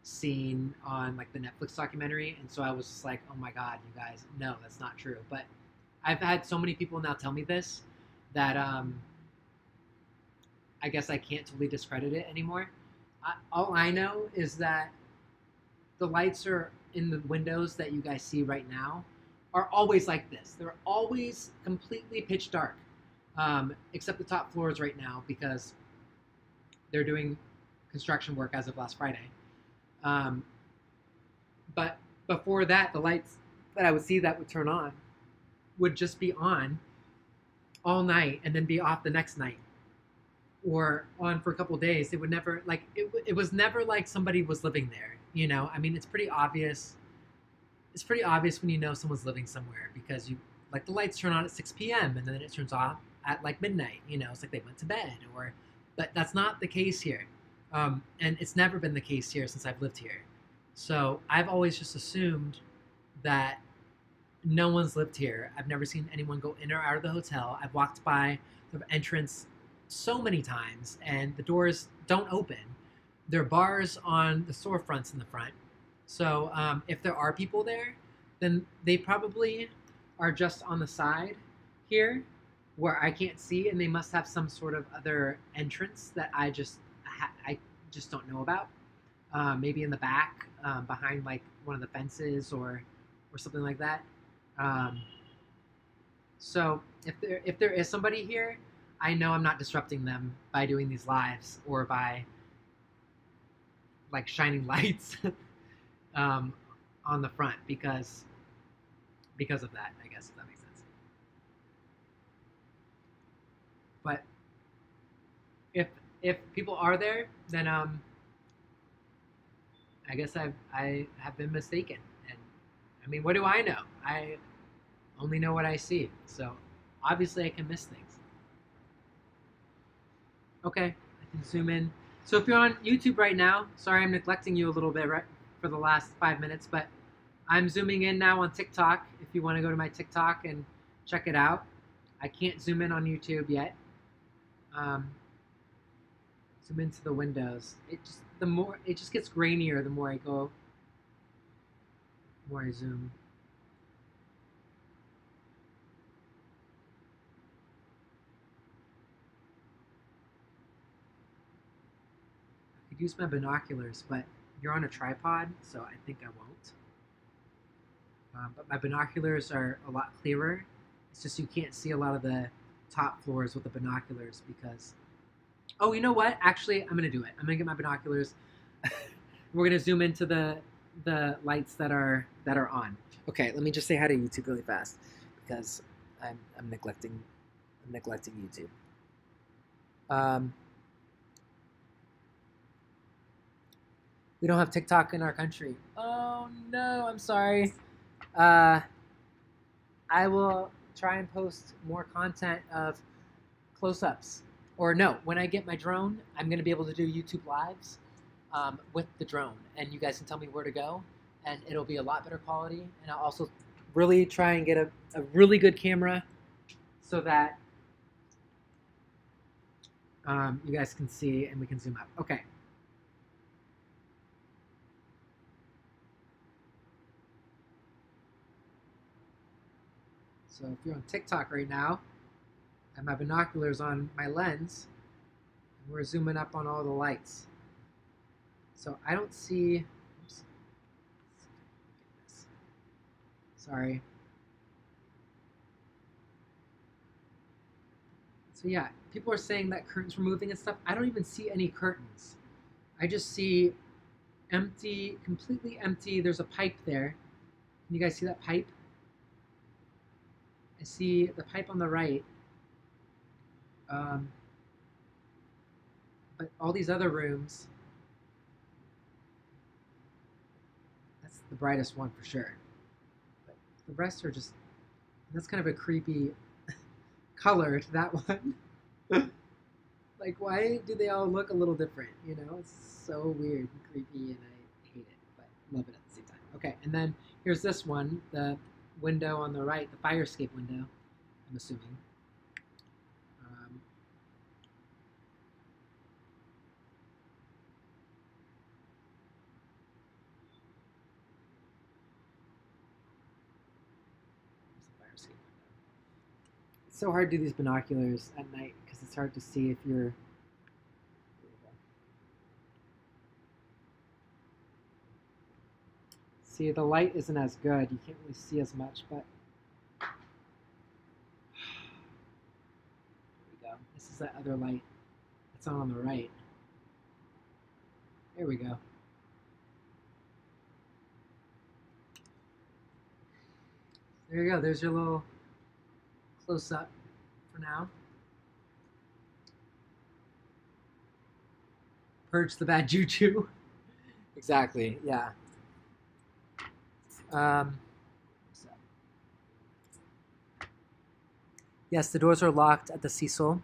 seen on like the Netflix documentary. And so I was just like, oh my god, you guys, no, that's not true. But I've had so many people now tell me this that I guess I can't totally discredit it anymore. All I know is that the lights are in the windows that you guys see right now are always like this. They're always completely pitch dark, except the top floors right now because they're doing construction work as of last Friday. Um, but before that, the lights that I would see that would turn on would just be on all night and then be off the next night or on for a couple of days. It would never like it was never like somebody was living there. You know, I mean, it's pretty obvious. It's pretty obvious when you know someone's living somewhere because you like the lights turn on at 6 p.m. and then it turns off at like midnight. You know, it's like they went to bed or, but that's not the case here, and it's never been the case here since I've lived here. So I've always just assumed that no one's lived here. I've never seen anyone go in or out of the hotel. I've walked by the entrance so many times and the doors don't open. There are bars on the storefronts in the front. So if there are people there, then they probably are just on the side here where I can't see, and they must have some sort of other entrance that I just don't know about. Maybe in the back, behind like one of the fences or something like that. Um, so if there is somebody here, I know I'm not disrupting them by doing these lives or by like shining lights um, on the front because of that, I guess, if that makes sense. But if people are there, then I guess I have been mistaken. And I mean, what do I know? I only know what I see. So obviously, I can miss things. Okay, I can zoom in. So if you're on YouTube right now, sorry I'm neglecting you a little bit right for the last 5 minutes, but I'm zooming in now on TikTok. If you want to go to my TikTok and check it out, I can't zoom in on YouTube yet. Um, Zoom into the windows. It just gets grainier the more I go, the more I zoom. could use my binoculars, but you're on a tripod, so I think I won't. But my binoculars are a lot clearer. It's just you can't see a lot of the top floors with the binoculars because... Oh, you know what? Actually, I'm going to do it. I'm going to get my binoculars. We're going to zoom into the lights that are on. Okay, let me just say hi to YouTube really fast because I'm neglecting YouTube. We don't have TikTok in our country. Oh no, I'm sorry. I will try and post more content of close-ups. Or no, when I get my drone, I'm going to be able to do YouTube Lives with the drone. And you guys can tell me where to go. And it'll be a lot better quality. And I'll also really try and get a really good camera so that you guys can see and we can zoom out. Okay. So if you're on TikTok right now, I have my binoculars on my lens, and we're zooming up on all the lights. So I don't see... Oops. Sorry. So yeah, people are saying that curtains were moving and stuff. I don't even see any curtains. I just see empty, completely empty. There's a pipe there. Can you guys see that pipe? I see the pipe on the right. But all these other rooms, that's the brightest one for sure. But the rest are just, that's kind of a creepy color to that one. Like, why do they all look a little different? You know, it's so weird and creepy, and I hate it, but love it at the same time. Okay, and then here's this one, the window on the right, the fire escape window, I'm assuming. It's so hard to do these binoculars at night because it's hard to see if you're... See, the light isn't as good. You can't really see as much, but... There we go. This is that other light that's on the right. There we go. There you go. There's your little close-up for now. Purge the bad juju. Exactly, yeah. Yes, the doors are locked at the Cecil.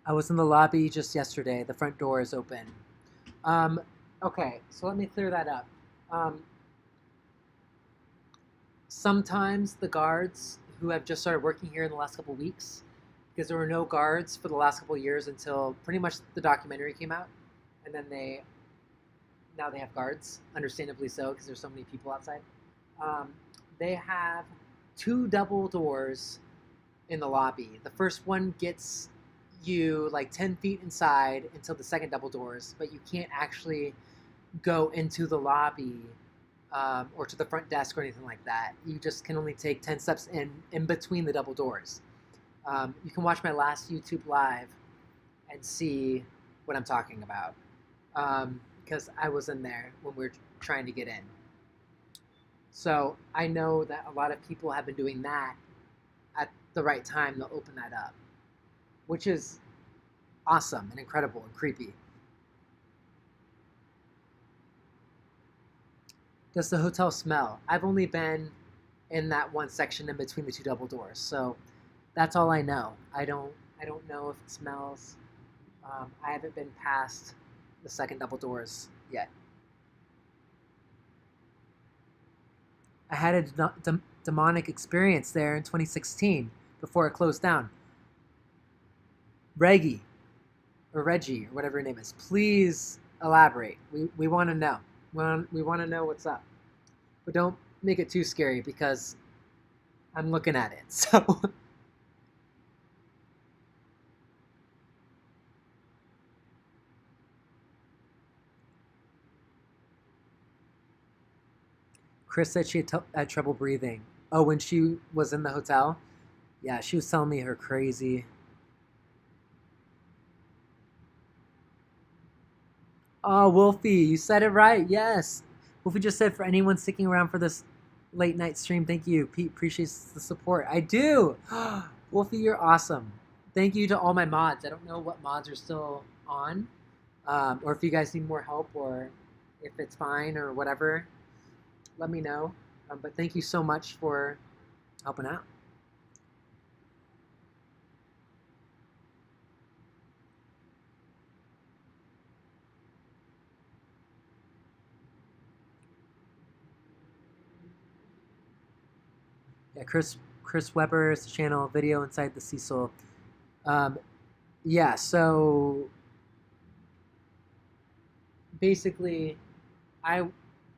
I was in the lobby just yesterday. The front door is open. Okay, so let me clear that up. Sometimes the guards who have just started working here in the last couple of weeks, because there were no guards for the last couple of years until pretty much the documentary came out, and then now they have guards, understandably so, because there's so many people outside. They have 2 double doors in the lobby. The first one gets you like 10 feet inside until the second double doors, but you can't actually go into the lobby or to the front desk or anything like that. You just can only take 10 steps in between the double doors. You can watch my last YouTube live and see what I'm talking about, because I was in there when we were trying to get in. So I know that a lot of people have been doing that at the right time. They'll open that up, which is awesome and incredible and creepy. Does the hotel smell? I've only been in that one section in between the 2 double doors, so that's all I know. I don't know if it smells. I haven't been past the second double doors yet. I had a demonic experience there in 2016 before it closed down. Reggie, or whatever her name is, please elaborate. We want to know. We want to know what's up. But don't make it too scary because I'm looking at it. So Chris said she had trouble breathing. Oh, when she was in the hotel? Yeah, she was telling me her crazy. Oh, Wolfie, you said it right. Yes. Wolfie just said for anyone sticking around for this late night stream, thank you. Pete appreciates the support. I do. Wolfie, you're awesome. Thank you to all my mods. I don't know what mods are still on, or if you guys need more help, or if it's fine or whatever. Let me know. But thank you so much for helping out. Yeah, Chris Weber's channel video inside the Cecil. Um, yeah, so basically, I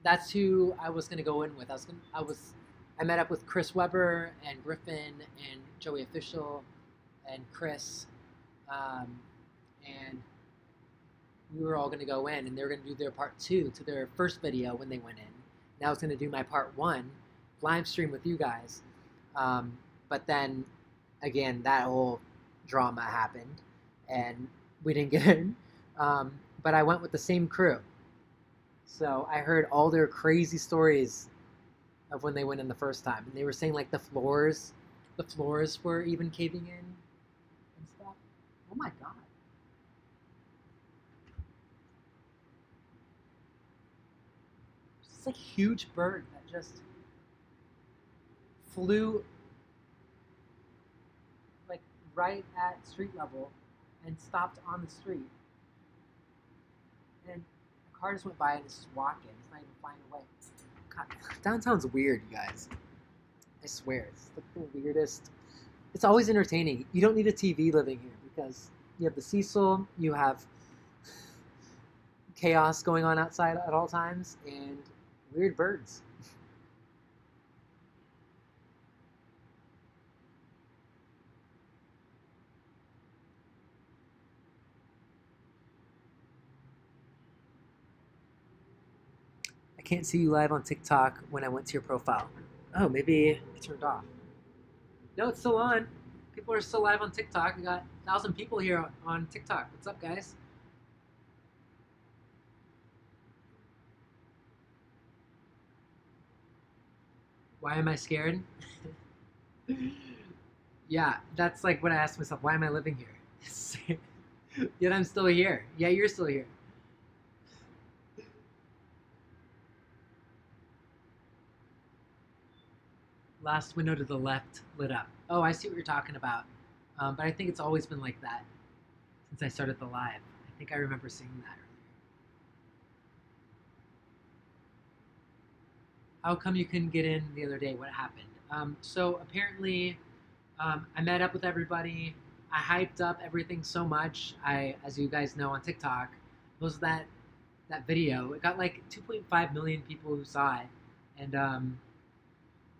that's who I was gonna go in with. I met up with Chris Weber and Griffin and Joey Official and Chris, um, and we were all gonna go in, and they were gonna do their part two to their first video when they went in. And I was gonna do my part one live stream with you guys, um, but then again that whole drama happened, and we didn't get in. But I went with the same crew. So I heard all their crazy stories of when they went in the first time, and they were saying like the floors were even caving in and stuff. Oh my god! It's like a huge bird that just flew like right at street level and stopped on the street, and a car just went by and it's just walking. It's not even flying away. God, downtown's weird, you guys. I swear, it's the weirdest. It's always entertaining. You don't need a TV living here because you have the Cecil, you have chaos going on outside at all times, and weird birds. I can't see you live on TikTok when I went to your profile. Oh, maybe it turned off. No, it's still on. People are still live on TikTok. We got 1,000 people here on TikTok. What's up, guys? Why am I scared? Yeah, that's like what I asked myself. Why am I living here? Yet I'm still here. Yeah, you're still here. Last window to the left lit up. Oh, I see what you're talking about. But I think it's always been like that since I started the live. I think I remember seeing that earlier. How come you couldn't get in the other day? What happened? So apparently, I met up with everybody. I hyped up everything so much. As you guys know on TikTok, was that video. It got like 2.5 million people who saw it, and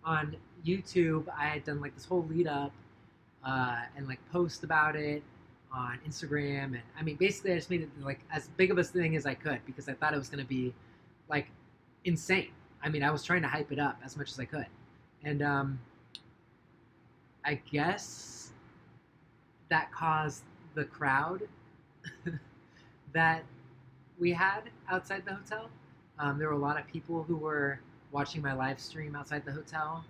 on YouTube, I had done like this whole lead up and like post about it on Instagram, and I mean, basically, I just made it like as big of a thing as I could because I thought it was gonna be like insane. I mean, I was trying to hype it up as much as I could, and I guess that caused the crowd that we had outside the hotel. There were a lot of people who were watching my live stream outside the hotel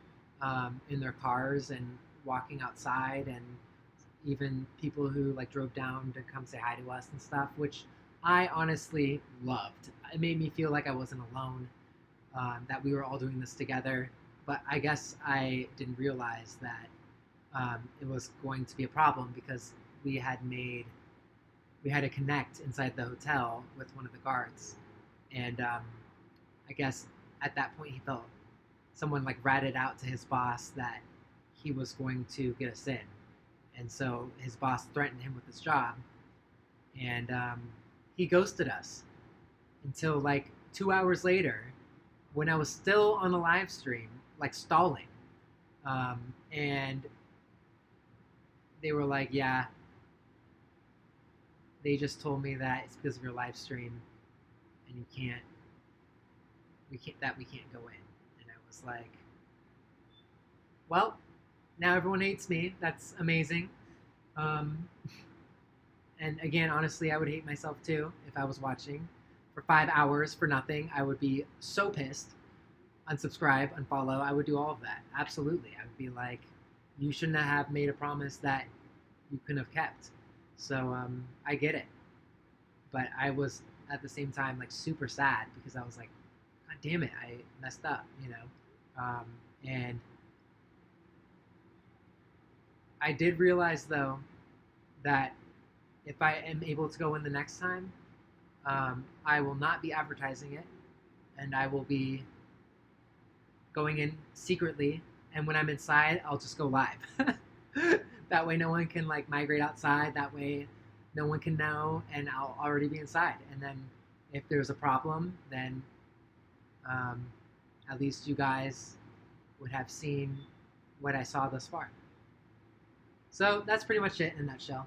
in their cars and walking outside, and even people who like drove down to come say hi to us and stuff, which I honestly loved. It made me feel like I wasn't alone, that we were all doing this together. But I guess I didn't realize that it was going to be a problem because we had made we had to connect inside the hotel with one of the guards, and I guess at that point he felt someone like ratted out to his boss that he was going to get us in, and so his boss threatened him with his job, and he ghosted us. until like 2 hours later when I was still on the live stream, like stalling. And they were like, yeah, they just told me that it's because of your live stream and we can't go in. And I was like, well, now everyone hates me. That's amazing. Um, and again, honestly, I would hate myself too if I was watching for 5 hours for nothing. I would be so pissed. Unsubscribe, unfollow. I would do all of that. Absolutely. I would be like, you shouldn't have made a promise that you couldn't have kept. So I get it. But I was at the same time like super sad because I was like, God damn it, I messed up, you know. And I did realize though that if I am able to go in the next time, I will not be advertising it, and I will be going in secretly. And when I'm inside, I'll just go live. That way, no one can like migrate outside. That way, no one can know, and I'll already be inside. And then, if there's a problem, then at least you guys would have seen what I saw thus far. So that's pretty much it in a nutshell.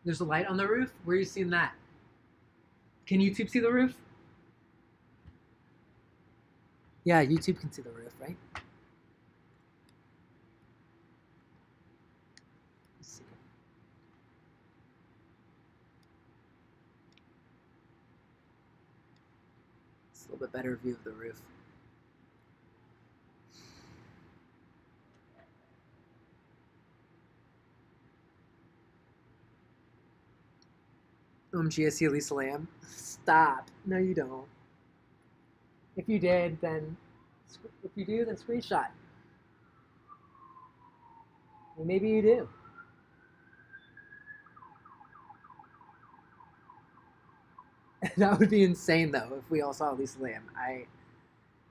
There's a light on the roof? Where are you seeing that? Can YouTube see the roof? Yeah, YouTube can see the roof, right? Let's see. It's a little bit better view of the roof. OMG, I see Elisa Lamb. Stop. No, you don't. If you did, then if you do, then screenshot. Well, maybe you do. That would be insane, though, if we all saw Elisa Lamb. I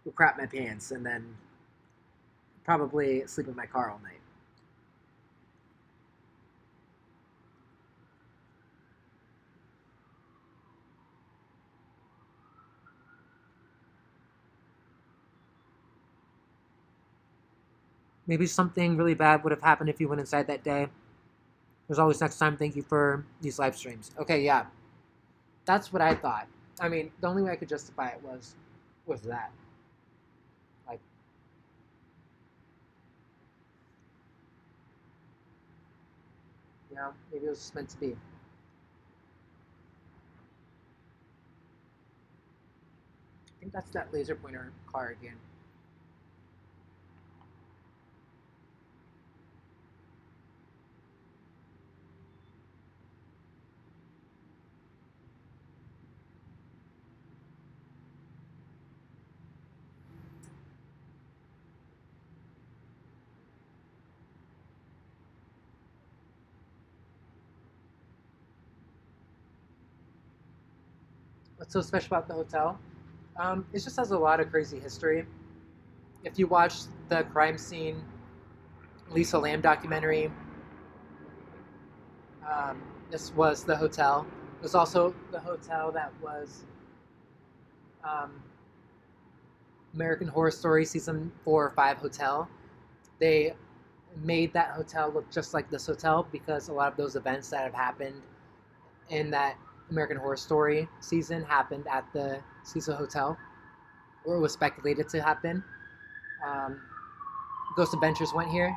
would crap my pants and then probably sleep in my car all night. Maybe something really bad would have happened if you went inside that day. There's always next time. Thank you for these live streams. Okay, yeah. That's what I thought. I mean, the only way I could justify it was that. Like, you know, maybe it was just meant to be. I think that's that laser pointer car again. What's so special about the hotel? It just has a lot of crazy history. If you watch the crime scene Lisa Lamb documentary, this was the hotel. It was also the hotel that was um, American Horror Story season 4 or 5 hotel. They made that hotel look just like this hotel because a lot of those events that have happened in that American Horror Story season happened at the Cecil Hotel, or it was speculated to happen. Um, Ghost Adventures went here.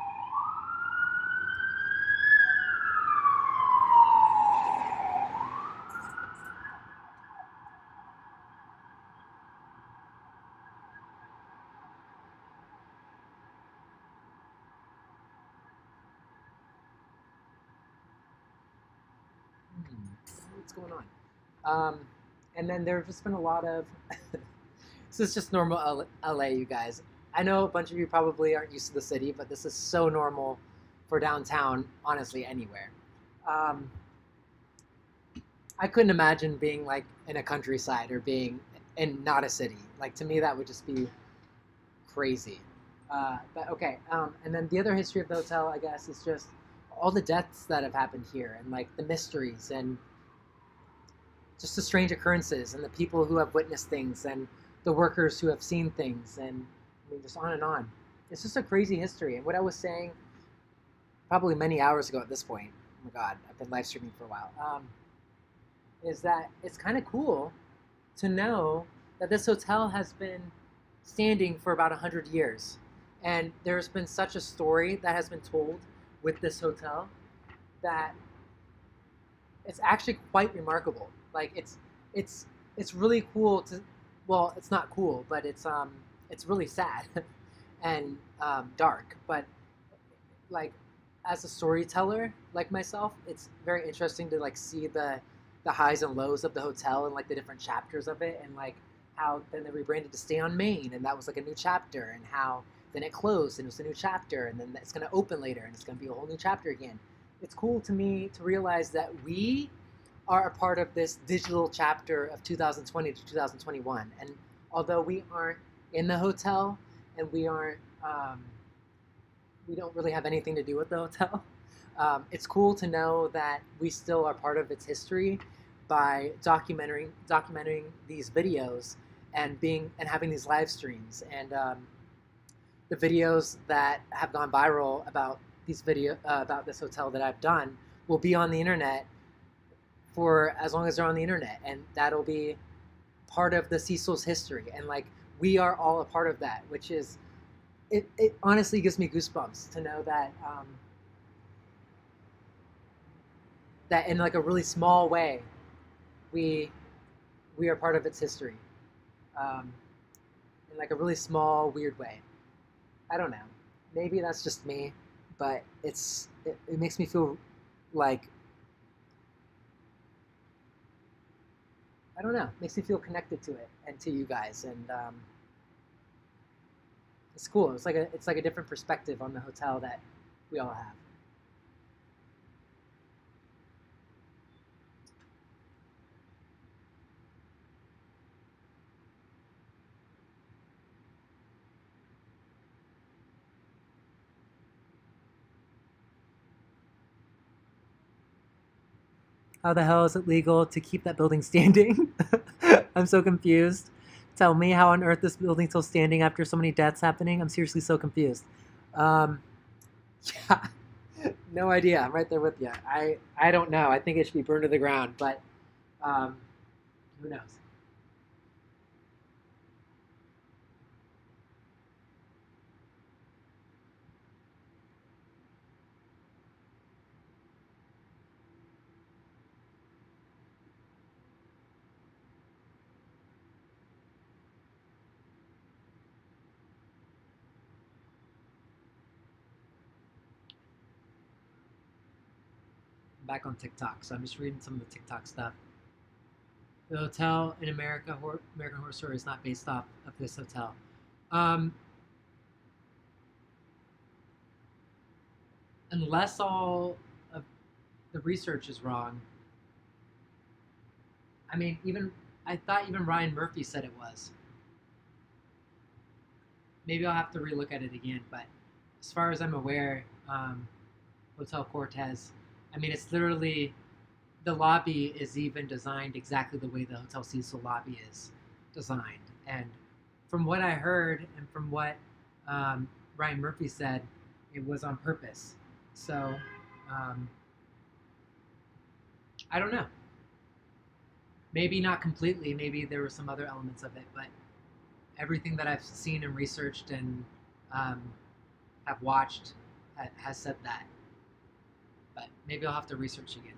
What's going on? And then there's just been a lot of. This is just normal LA, you guys. I know a bunch of you probably aren't used to the city, but this is so normal for downtown, honestly, anywhere. Um, I couldn't imagine being like in a countryside or being in not a city. Like to me, that would just be crazy. But okay, and then the other history of the hotel, I guess, is just all the deaths that have happened here, and like the mysteries, and just the strange occurrences, and the people who have witnessed things, and the workers who have seen things, and I mean, just on and on. It's just a crazy history. And what I was saying, probably many hours ago at this point, oh my God, I've been live streaming for a while, is that it's kind of cool to know that this hotel has been standing for about 100 years. And there's been such a story that has been told with this hotel that it's actually quite remarkable. Like it's really cool to, well, it's not cool, but it's really sad and dark. But like as a storyteller like myself, it's very interesting to like see the highs and lows of the hotel and like the different chapters of it, and like how then they rebranded to Stay on Main, and that was like a new chapter, and how then it closed and it was a new chapter, and then it's going to open later and it's going to be a whole new chapter again. It's cool to me to realize that we are a part of this digital chapter of 2020 to 2021. And although we aren't in the hotel, and we don't really have anything to do with the hotel, it's cool to know that we still are part of its history by documenting these videos, and having these live streams, and the videos that have gone viral about about this hotel that I've done will be on the internet for as long as they're on the internet, and that'll be part of the Cecil's history, and like we are all a part of that, which is it honestly gives me goosebumps to know that that in like a really small way we we are part of its history, um, in like a really small weird way. I don't know, maybe that's just me, but it makes me feel like, I don't know, it makes me feel connected to it and to you guys, and it's cool. It's like a different perspective on the hotel that we all have. How the hell is it legal to keep that building standing? I'm so confused. Tell me how on earth this building's still standing after so many deaths happening. I'm seriously so confused. Um, yeah, no idea. I'm right there with you. I don't know. I think it should be burned to the ground, but um, who knows? I'm back on TikTok, so I'm just reading some of the TikTok stuff. The hotel in American Horror Story is not based off of this hotel. Um, unless all of the research is wrong. I mean, even I thought even Ryan Murphy said it was. Maybe I'll have to relook at it again, but as far as I'm aware, Hotel Cortez, I mean, it's literally, the lobby is even designed exactly the way the Hotel Cecil lobby is designed. And from what I heard and from what Ryan Murphy said, it was on purpose. So um, I don't know. Maybe not completely. Maybe there were some other elements of it, but everything that I've seen and researched and um, have watched has said that. But maybe I'll have to research again.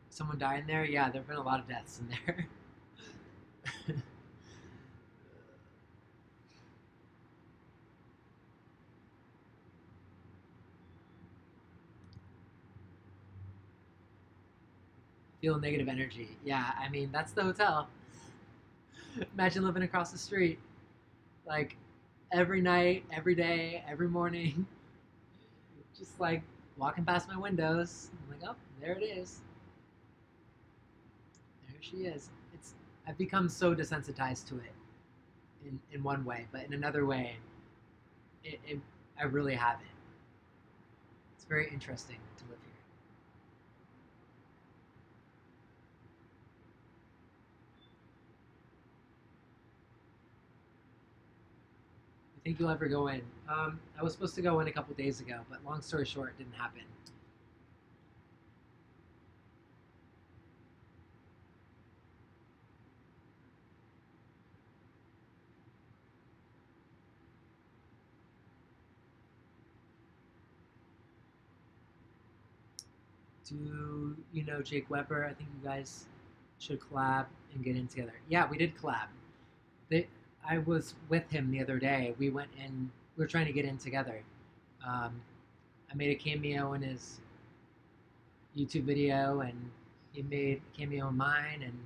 Someone die in there? Yeah, there have been a lot of deaths in there. Feel negative energy. Yeah, I mean, that's the hotel. Imagine living across the street. Like, every night, every day, every morning, just like walking past my windows. I'm like, oh, there it is. There she is. It's I've become so desensitized to it in one way, but in another way, it I really haven't. It's very interesting to live here. I think you'll ever go in. I was supposed to go in a couple days ago, but long story short, it didn't happen. Do you know Jake Weber? I think you guys should collab and get in together. Yeah, we did collab. They, I was with him the other day. We went in. We were trying to get in together. Um, I made a cameo in his YouTube video, and he made a cameo in mine. And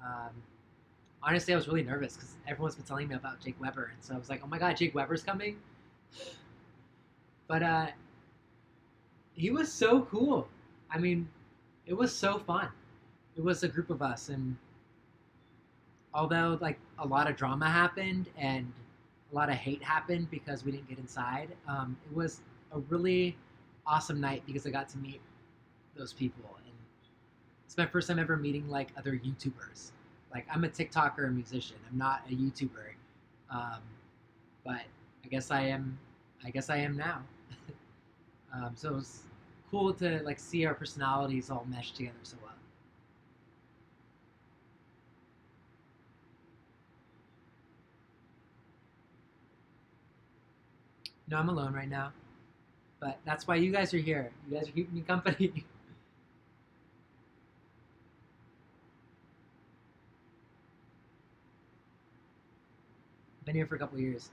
um, honestly, I was really nervous because everyone's been telling me about Jake Weber, and so I was like, "Oh my God, Jake Weber's coming!" But he was so cool. I mean, it was so fun. It was a group of us, and although like a lot of drama happened and a lot of hate happened because we didn't get inside, it was a really awesome night because I got to meet those people, and it's my first time ever meeting like other YouTubers. Like I'm a TikToker and musician. I'm not a YouTuber, um, but I guess I am. I guess I am now. So it was cool to like see our personalities all mesh together so well. No, I'm alone right now, but that's why you guys are here. You guys are keeping me company. Been here for a couple of years.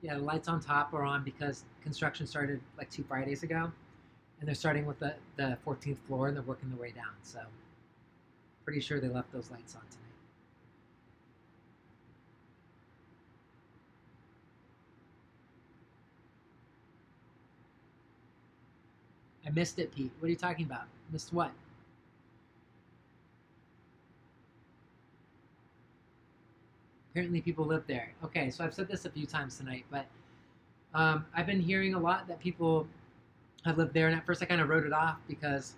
Yeah, the lights on top are on because construction started like 2 Fridays ago, and they're starting with the 14th floor and they're working their way down. So pretty sure they left those lights on tonight. I missed it, Pete. What are you talking about? Missed what? Apparently, people live there. Okay, so I've said this a few times tonight, but I've been hearing a lot that people have lived there, and at first I kind of wrote it off because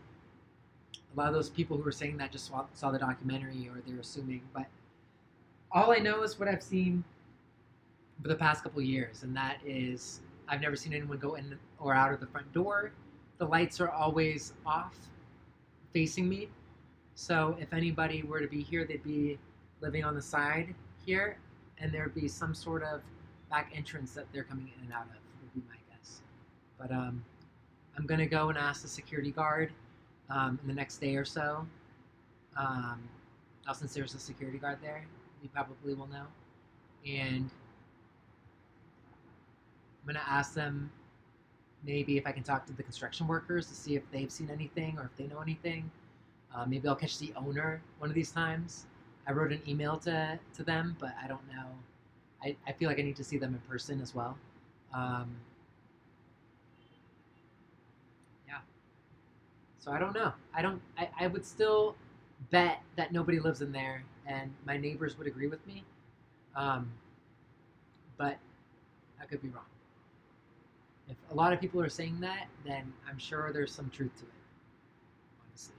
a lot of those people who were saying that just saw the documentary or they're assuming. But all I know is what I've seen for the past couple of years, and that is I've never seen anyone go in or out of the front door. The lights are always off, facing me. So if anybody were to be here, they'd be living on the side here, and there'd be some sort of back entrance that they're coming in and out of, would be my guess. But I'm gonna go and ask the security guard in the next day or so. Um, since there's a security guard there, you probably will know. And I'm gonna ask them maybe if I can talk to the construction workers to see if they've seen anything or if they know anything. Maybe I'll catch the owner one of these times. I wrote an email to them, but I don't know. I feel like I need to see them in person as well. Um, yeah. So I don't know. I would still bet that nobody lives in there, and my neighbors would agree with me. Um, but I could be wrong. If a lot of people are saying that, then I'm sure there's some truth to it. Honestly.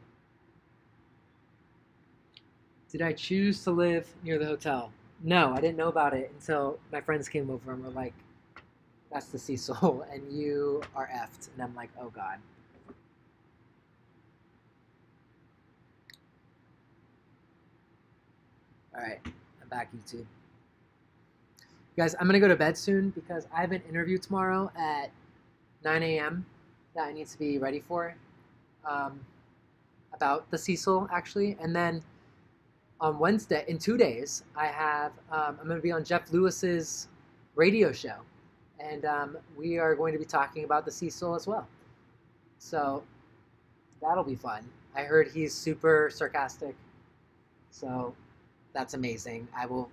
Did I choose to live near the hotel? No, I didn't know about it until my friends came over and were like, "That's the Cecil, and you are effed." And I'm like, "Oh God." All right, I'm back, YouTube. Guys, I'm gonna go to bed soon because I have an interview tomorrow at 9 a.m. that I need to be ready for, um, about the Cecil actually, and then on Wednesday, in 2 days, I'm going to be on Jeff Lewis's radio show, and we are going to be talking about the Cecil as well. So that'll be fun. I heard he's super sarcastic, so that's amazing. I will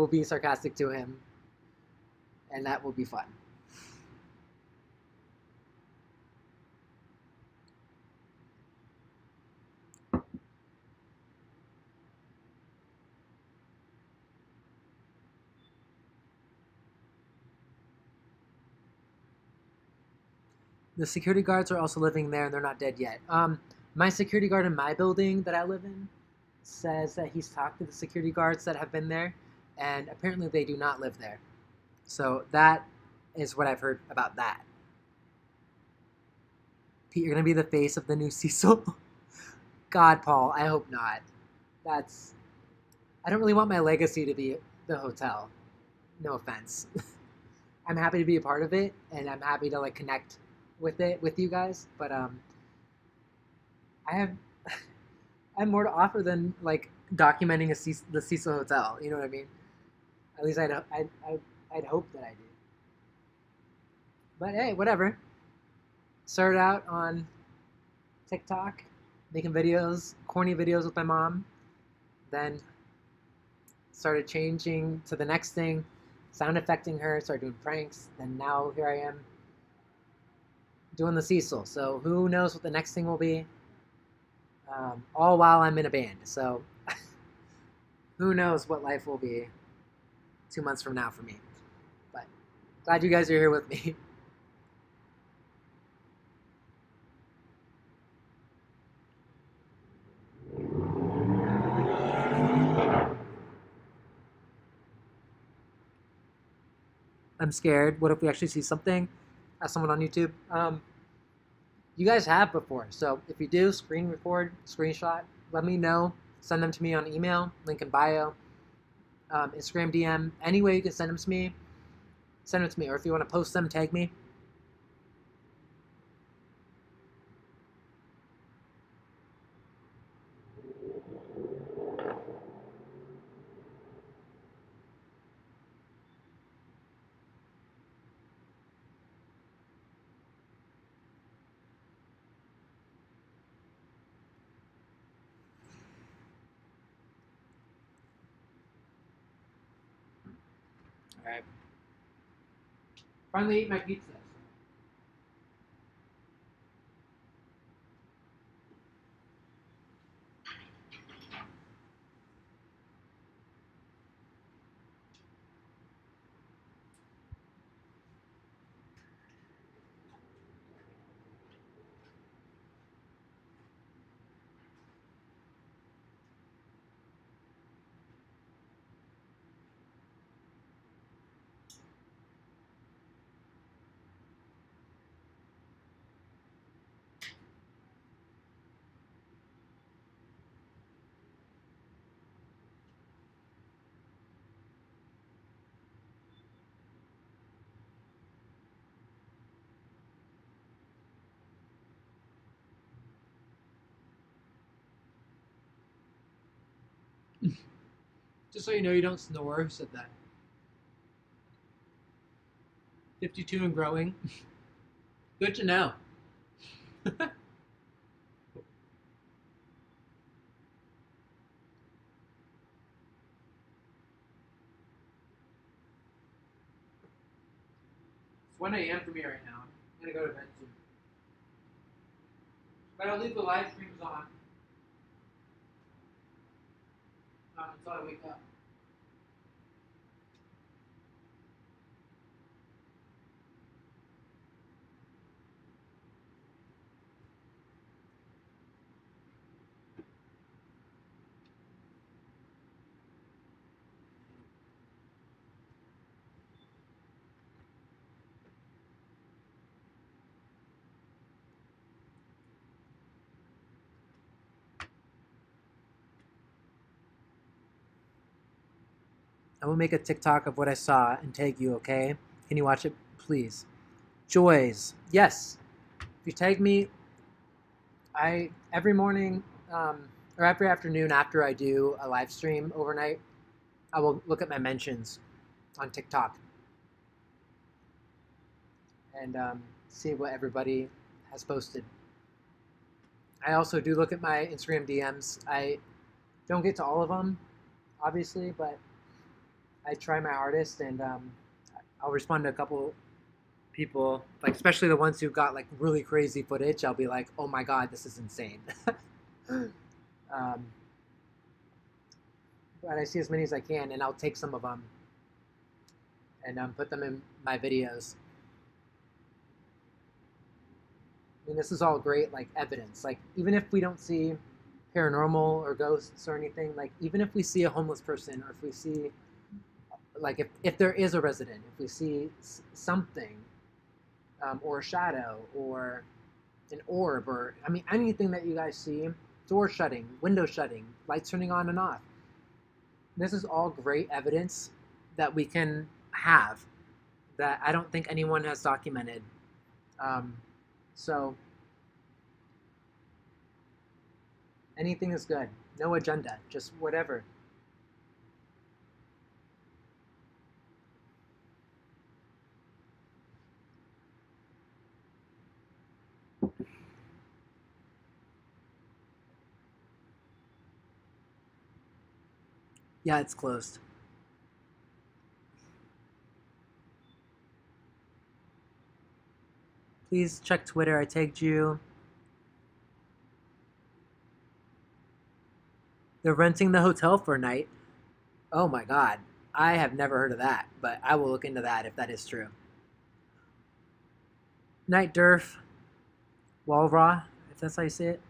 be sarcastic to him, and that will be fun. The security guards are also living there, and they're not dead yet. My security guard in my building that I live in says that he's talked to the security guards that have been there, and apparently they do not live there. So that is what I've heard about that. Pete, you're gonna be the face of the new Cecil. God, Paul, I hope not. That's. I don't really want my legacy to be the hotel. No offense. I'm happy to be a part of it, and I'm happy to like connect with it with you guys. But I have I have more to offer than like documenting the Cecil Hotel. You know what I mean? At least I'd hope that I do. But hey, whatever. Started out on TikTok, making videos, corny videos with my mom. Then started changing to the next thing, sound affecting her, started doing pranks. Then now here I am doing the Cecil. So who knows what the next thing will be? All while I'm in a band. So who knows what life will be 2 months from now for me. But glad you guys are here with me. I'm scared. What if we actually see something? As someone on YouTube. You guys have before. So if you do, screen record, screenshot, let me know. Send them to me on email, link in bio, Instagram DM. Any way you can send them to me, send them to me. Or if you want to post them, tag me. All right. Finally ate my pizza. Just so you know, you don't snore. Who said that? 52 and growing. Good to know. It's one a.m. for me right now. I'm gonna go to bed soon. But I'll leave the live streams on until I wake up. I will make a TikTok of what I saw and tag you, okay? Can you watch it, please? Joys. Yes. If you tag me, I every morning or every afternoon after I do a live stream overnight, I will look at my mentions on TikTok and see what everybody has posted. I also do look at my Instagram DMs. I don't get to all of them, obviously, but I try my hardest, and I'll respond to a couple people, like especially the ones who got like really crazy footage. I'll be like, "Oh my god, this is insane." um, but I see as many as I can, and I'll take some of them and put them in my videos. I mean, this is all great, like evidence. Like even if we don't see paranormal or ghosts or anything, like even if we see a homeless person or if we see, like if there is a resident, if we see something or a shadow or an orb or I mean anything that you guys see, door shutting, window shutting, lights turning on and off. This is all great evidence that we can have that I don't think anyone has documented. So anything is good. No agenda, just whatever. Yeah, it's closed. Please check Twitter. I tagged you. They're renting the hotel for a night. Oh my god. I have never heard of that, but I will look into that if that is true. Night Durf. Walra, if that's how you say it.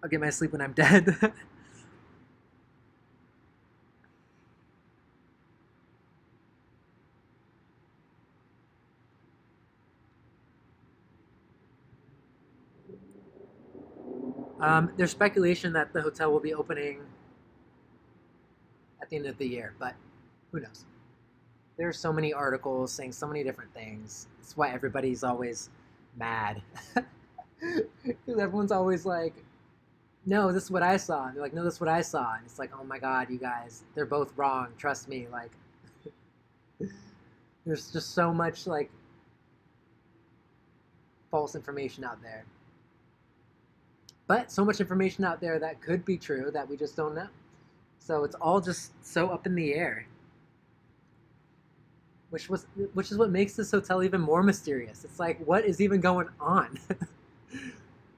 I'll get my sleep when I'm dead. There's speculation that the hotel will be opening at the end of the year, but who knows? There's so many articles saying so many different things. That's why everybody's always mad. Because everyone's always like, no, this is what I saw. And they're like, no, this is what I saw. And it's like, oh my god, you guys, they're both wrong. Trust me. Like, there's just so much like false information out there. But so much information out there that could be true that we just don't know. So it's all just so up in the air. Which is what makes this hotel even more mysterious. It's like, what is even going on?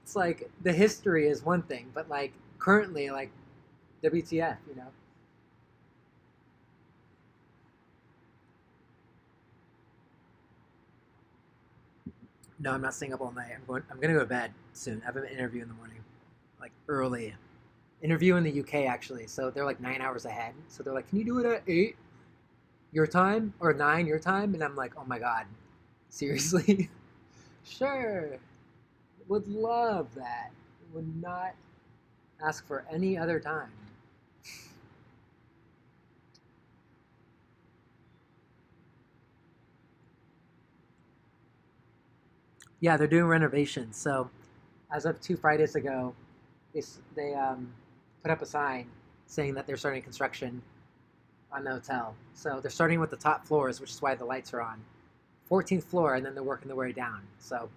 It's like the history is one thing, but like currently, like WTF, you know? No, I'm not staying up all night. I'm gonna go to bed soon. I have an interview in the morning, like early. Interview in the UK actually, so they're like 9 hours ahead. So they're like, "Can you do it at 8 your time or 9 your time?" And I'm like, "Oh my god, seriously?" Sure, would love that. Would not ask for any other time. Yeah, they're doing renovations. So as of 2 Fridays ago, they put up a sign saying that they're starting construction on the hotel. So they're starting with the top floors, which is why the lights are on. 14th floor, and then they're working their way down. So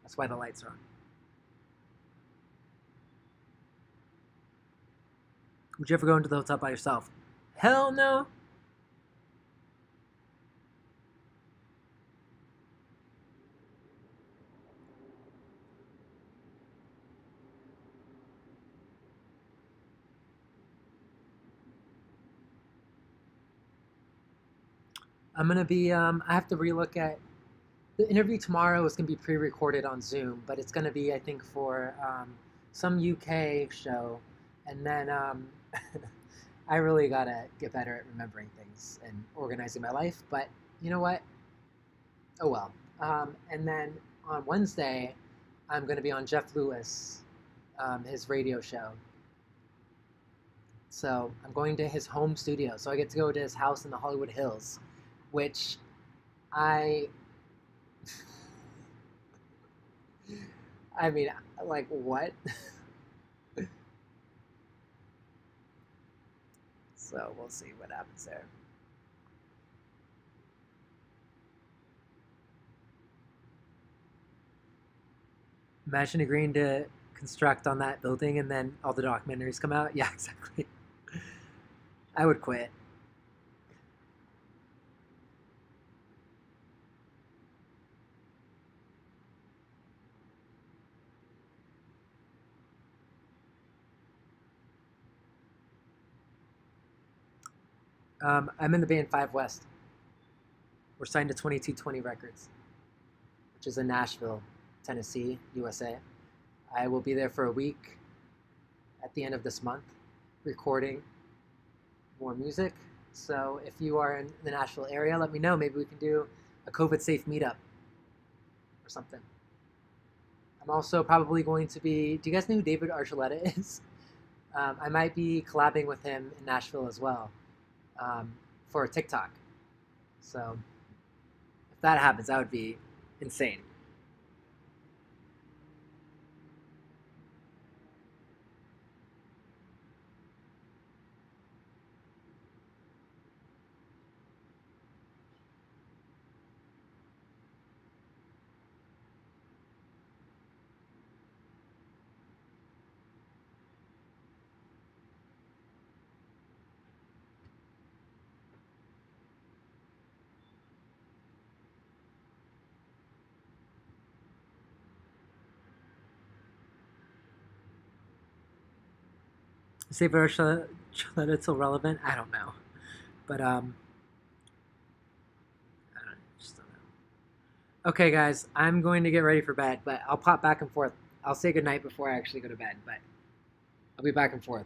that's why the lights are on. Would you ever go into the hotel by yourself? Hell no. I'm gonna be. I have to relook at the interview tomorrow. Is gonna be pre-recorded on Zoom, but it's gonna be, I think, for some UK show, and then I really gotta get better at remembering things and organizing my life. But you know what? Oh well. And then on Wednesday, I'm gonna be on Jeff Lewis, his radio show. So I'm going to his home studio. So I get to go to his house in the Hollywood Hills, which I I mean, like what? So we'll see what happens there. Imagine agreeing to construct on that building and then all the documentaries come out. Yeah, exactly. I would quit. I'm in the band Five West. We're signed to 2220 Records, which is in Nashville, Tennessee, USA. I will be there for a week at the end of this month, recording more music. So if you are in the Nashville area, let me know. Maybe we can do a COVID safe meetup or something. I'm also probably going to be. Do you guys know who David Archuleta is? I might be collabing with him in Nashville as well for TikTok. So if that happens, that would be insane. Is David Archuleta still relevant? I don't know, but I don't, just don't know. Okay, guys, I'm going to get ready for bed, but I'll pop back and forth. I'll say goodnight before I actually go to bed, but I'll be back and forth.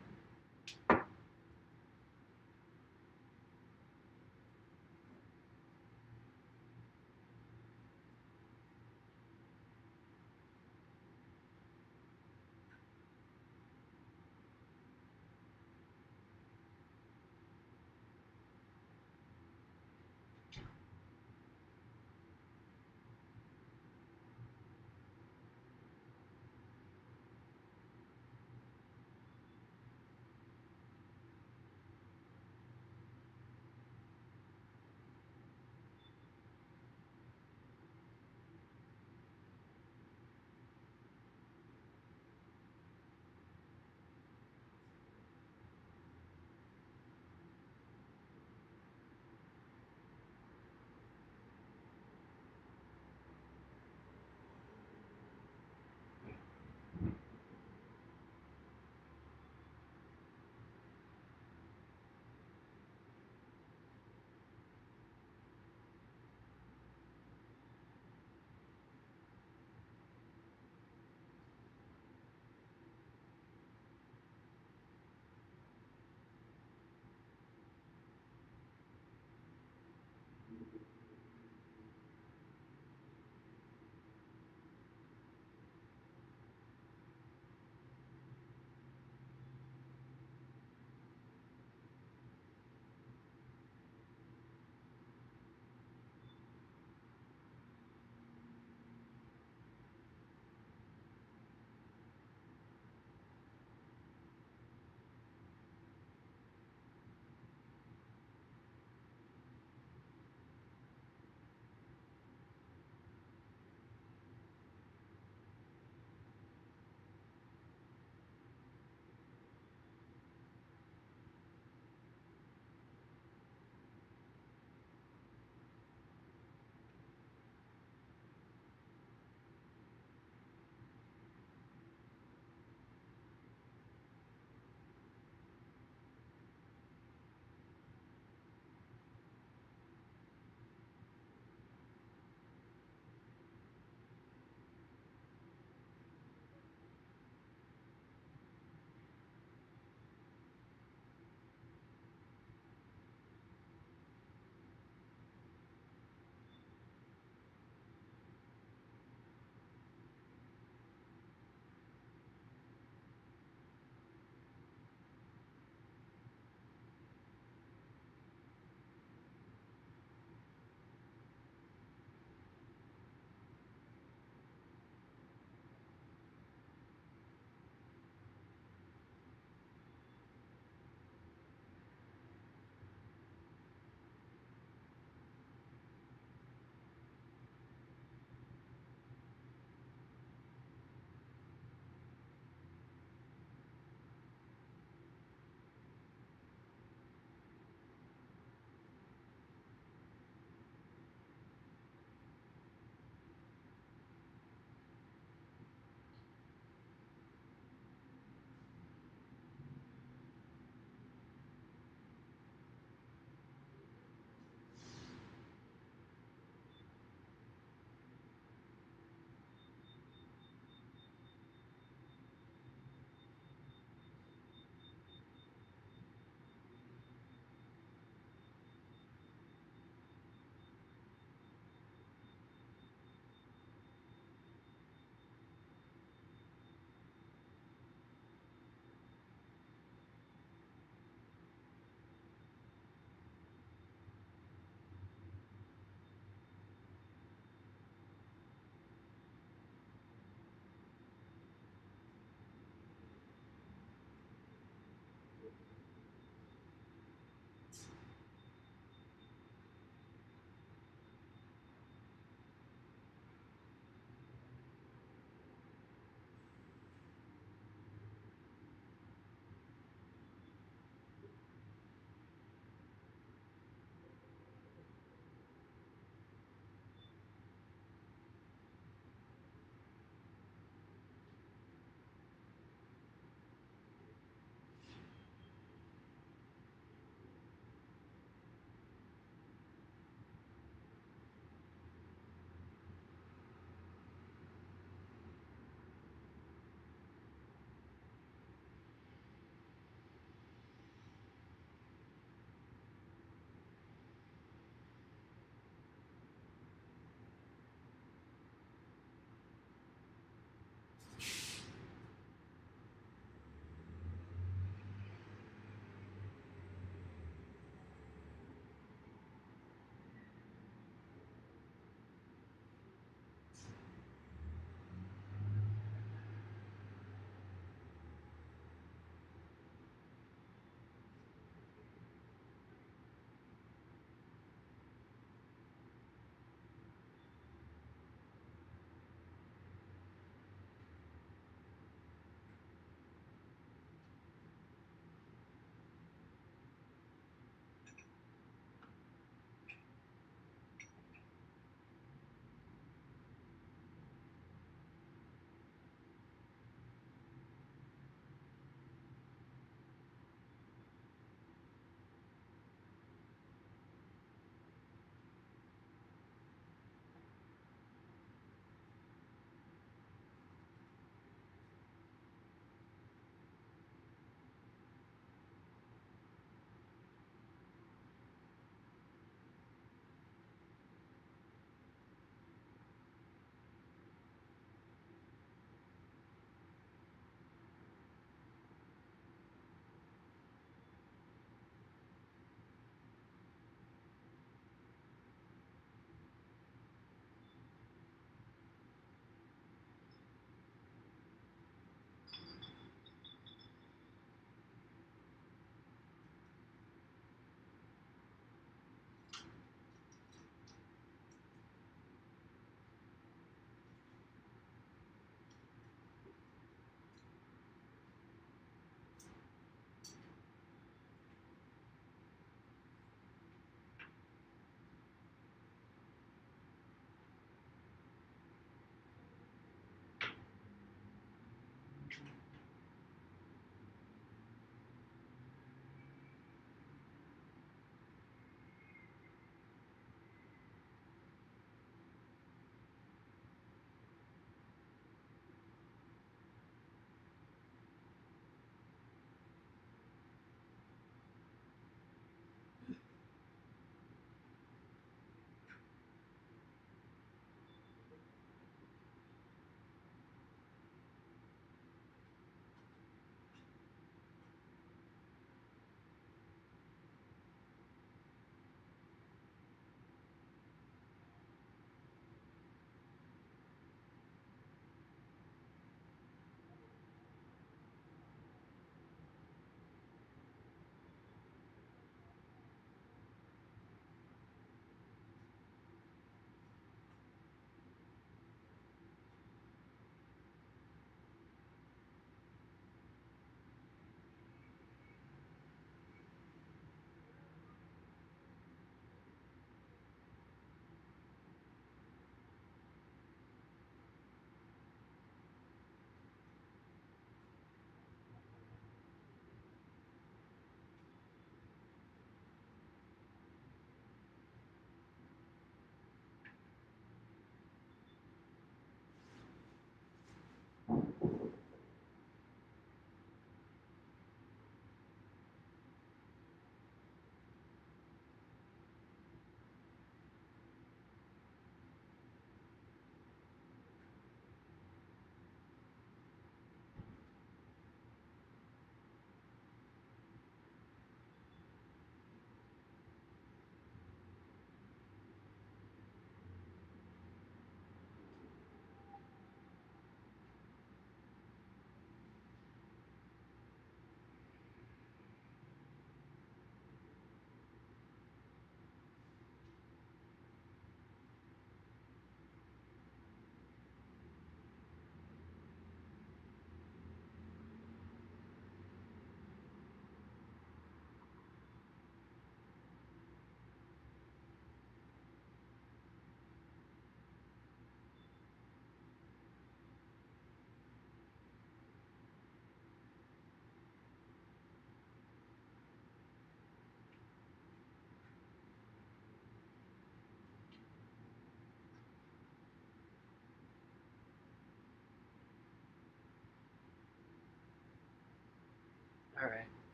All right.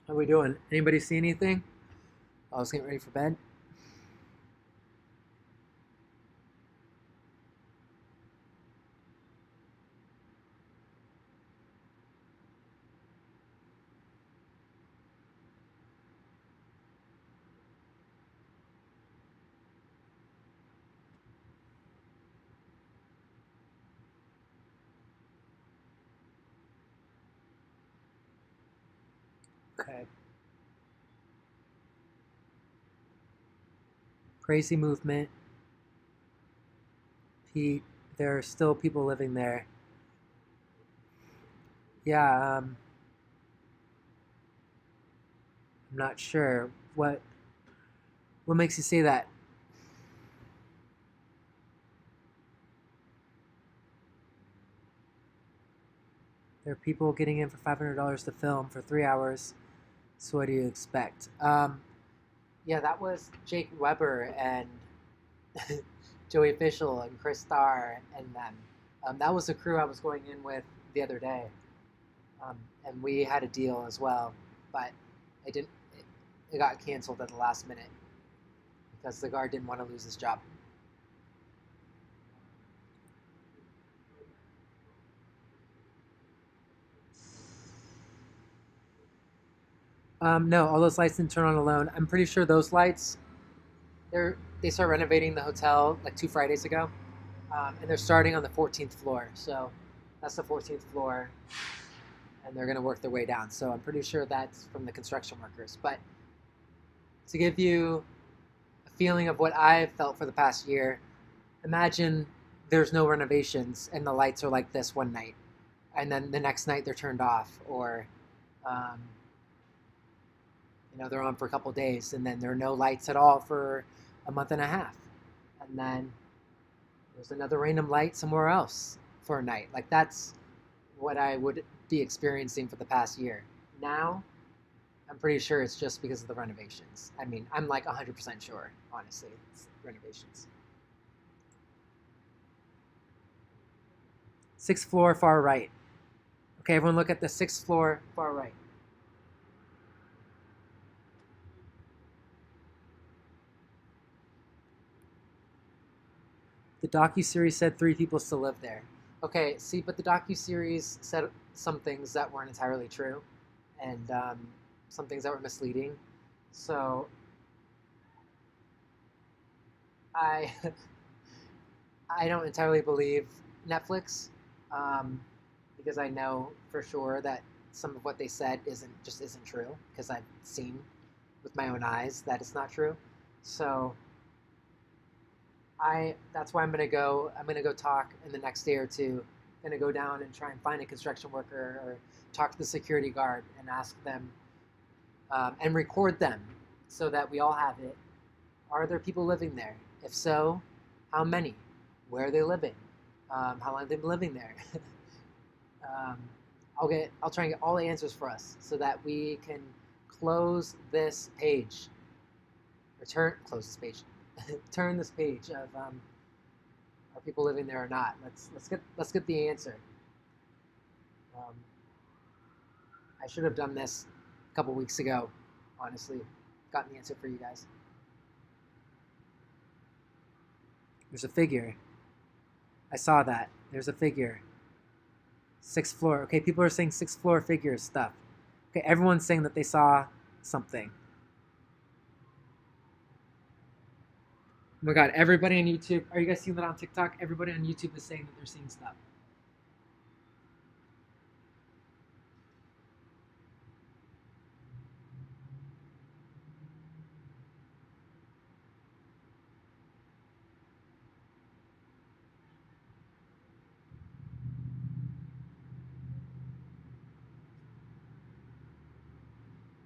How we doing? Anybody see anything? I was getting ready for bed. Okay. Crazy movement. Peet. There are still people living there. Yeah. I'm not sure what makes you say that. There are people getting in for $500 to film for 3 hours. So what do you expect? Yeah, that was Jake Weber and Joey Fishel and Chris Starr and them. That was the crew I was going in with the other day, and we had a deal as well, but it didn't. It got canceled at the last minute because the guard didn't want to lose his job. No, all those lights didn't turn on alone. I'm pretty sure those lights, they start renovating the hotel like 2 Fridays ago, and they're starting on the 14th floor. So that's the 14th floor, and they're going to work their way down. So I'm pretty sure that's from the construction workers. But to give you a feeling of what I've felt for the past year, imagine there's no renovations and the lights are like this one night, and then the next night they're turned off, or um, they're on for a couple of days, and then there are no lights at all for a month and a half, and then there's another random light somewhere else for a night. Like that's what I would be experiencing for the past year. Now, I'm pretty sure it's just because of the renovations. I mean, I'm like 100% sure, honestly, it's renovations. Sixth floor, far right. Okay, everyone look at the sixth floor, far right. The docuseries said 3 people still live there. Okay, see, but the docuseries said some things that weren't entirely true, and some things that were misleading. So I I don't entirely believe Netflix, um, because I know for sure that some of what they said isn't true because I've seen with my own eyes that it's not true. So I that's why I'm gonna go. I'm gonna go talk in the next day or two. I'm gonna go down and try and find a construction worker or talk to the security guard and ask them, and record them so that we all have it. Are there people living there? If so, how many? Where are they living? How long have they been living there? um, I'll try and get all the answers for us so that we can close this page. Close this page. Turn this page of are people living there or not? Let's get the answer. Um, I should have done this a couple weeks ago. Honestly, gotten the answer for you guys. There's a figure. I saw that. There's a figure. Sixth floor. Okay, people are saying sixth floor figure stuff. Okay, everyone's saying that they saw something. Oh my god, everybody on YouTube. Are you guys seeing that on TikTok? Everybody on YouTube is saying that they're seeing stuff.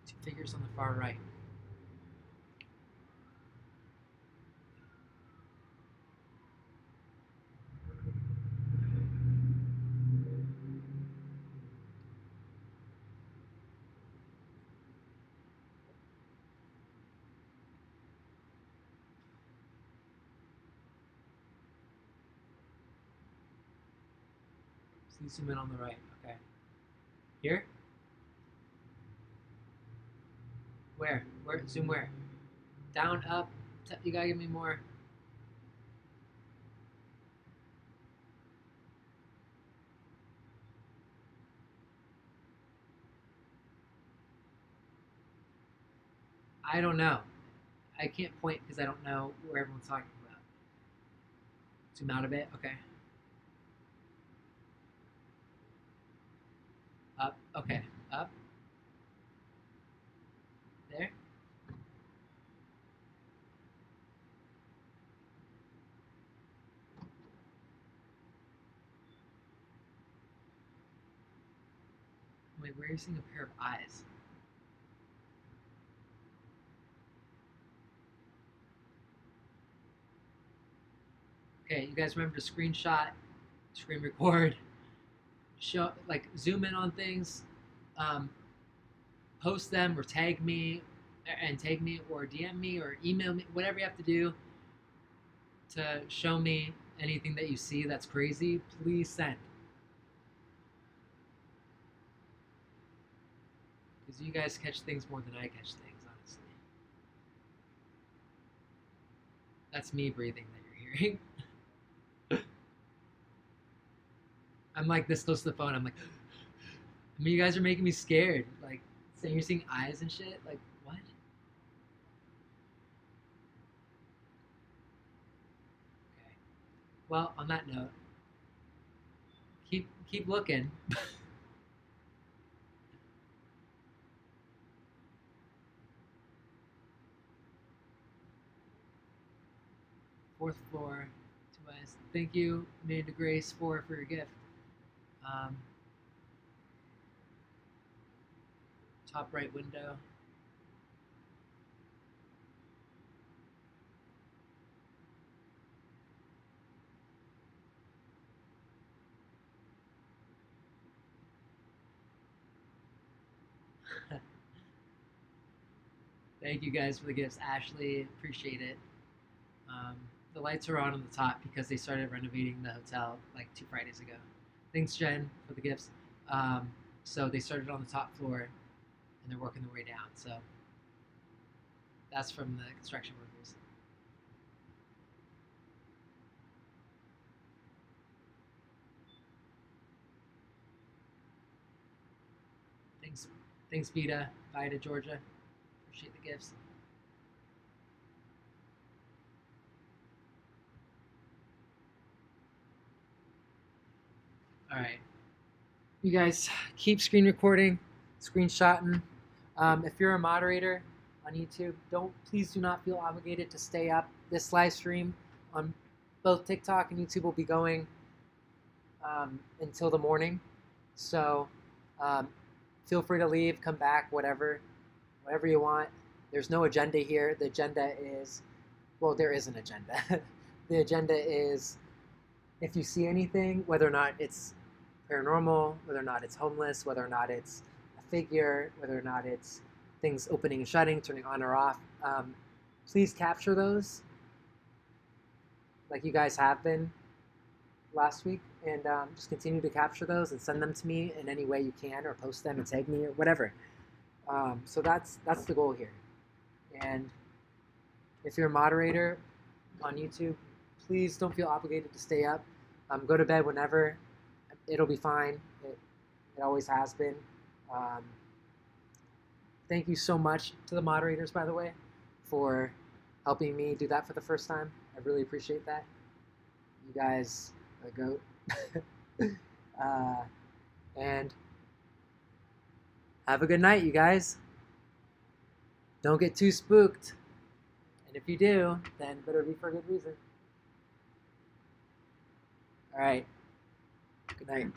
2 figures on the far right. Please zoom in on the right. Okay. Here? Where? Where? Zoom where? Down, up. You gotta give me more. I don't know. I can't point because I don't know where everyone's talking about. Zoom out a bit. Okay. Up. Okay. Up. There. Wait, where are you seeing a pair of eyes? Okay, you guys remember to screenshot, screen record, show like zoom in on things, um, post them or tag me, or DM me or email me, whatever you have to do to show me anything that you see that's crazy. Please send, because you guys catch things more than I catch things. Honestly, that's me breathing that you're hearing. I'm like this close to the phone. I'm like, I mean, you guys are making me scared. Like, saying you're seeing eyes and shit. Like, what? Okay. Well, on that note, keep looking. Fourth floor, two eyes. Thank you, Amanda Grace, for your gift. Um, top right window. Thank you guys for the gifts, Ashley. Appreciate it. Um, the lights are on the top because they started renovating the hotel like 2 Fridays ago. Thanks, Jen, for the gifts. So they started on the top floor and they're working their way down. So that's from the construction workers. Thanks, thanks, Vita. Bye to Georgia. Appreciate the gifts. All right, you guys keep screen recording, screenshotting. If you're a moderator on YouTube, please do not feel obligated to stay up. This live stream on both TikTok and YouTube will be going until the morning. So um, feel free to leave, come back, whatever you want. There's no agenda here. The agenda is, well, there is an agenda. The agenda is if you see anything, whether or not it's paranormal, whether or not it's homeless, whether or not it's a figure, whether or not it's things opening and shutting, turning on or off, please capture those like you guys have been last week, and just continue to capture those and send them to me in any way you can, or post them and tag me or whatever. So that's the goal here. And if you're a moderator on YouTube, please don't feel obligated to stay up. Go to bed whenever. It'll be fine. It always has been. Thank you so much to the moderators, by the way, for helping me do that for the first time. I really appreciate that. You guys are the goat. And have a good night, you guys. Don't get too spooked. And if you do, then better be for a good reason. All right. Good night.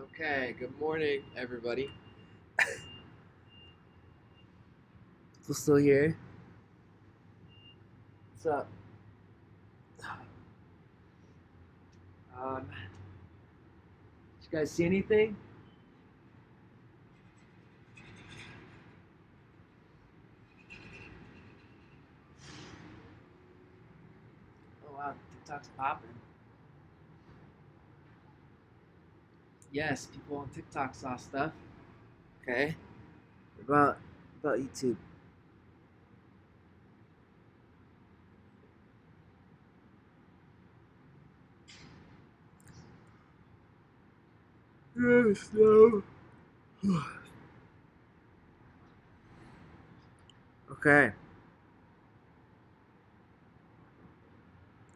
Okay, good morning, everybody. Still here. What's up? Did you guys see anything? Oh wow, TikTok's popping. Yes, people on TikTok saw stuff. Okay. About YouTube. Yes, no. Okay.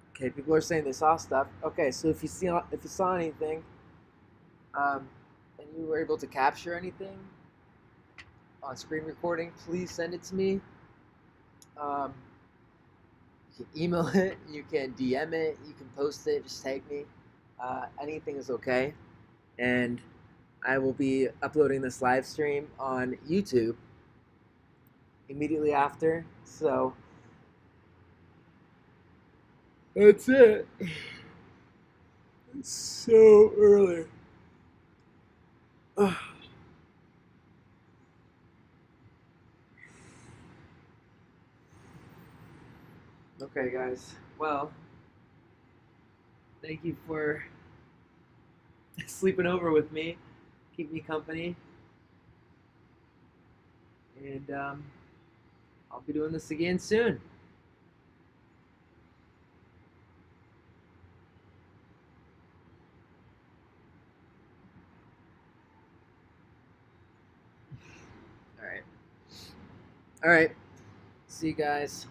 Okay, people are saying they saw stuff. Okay, so if you saw anything, and you were able to capture anything on screen recording, please send it to me. Um, you can email it, you can DM it, you can post it, just tag me. Anything is okay. And I will be uploading this live stream on YouTube immediately after. So that's it. It's so early. Ugh. Okay, guys. Well, thank you for sleeping over with me. Keep me company. And I'll be doing this again soon. All right. All right. See you guys.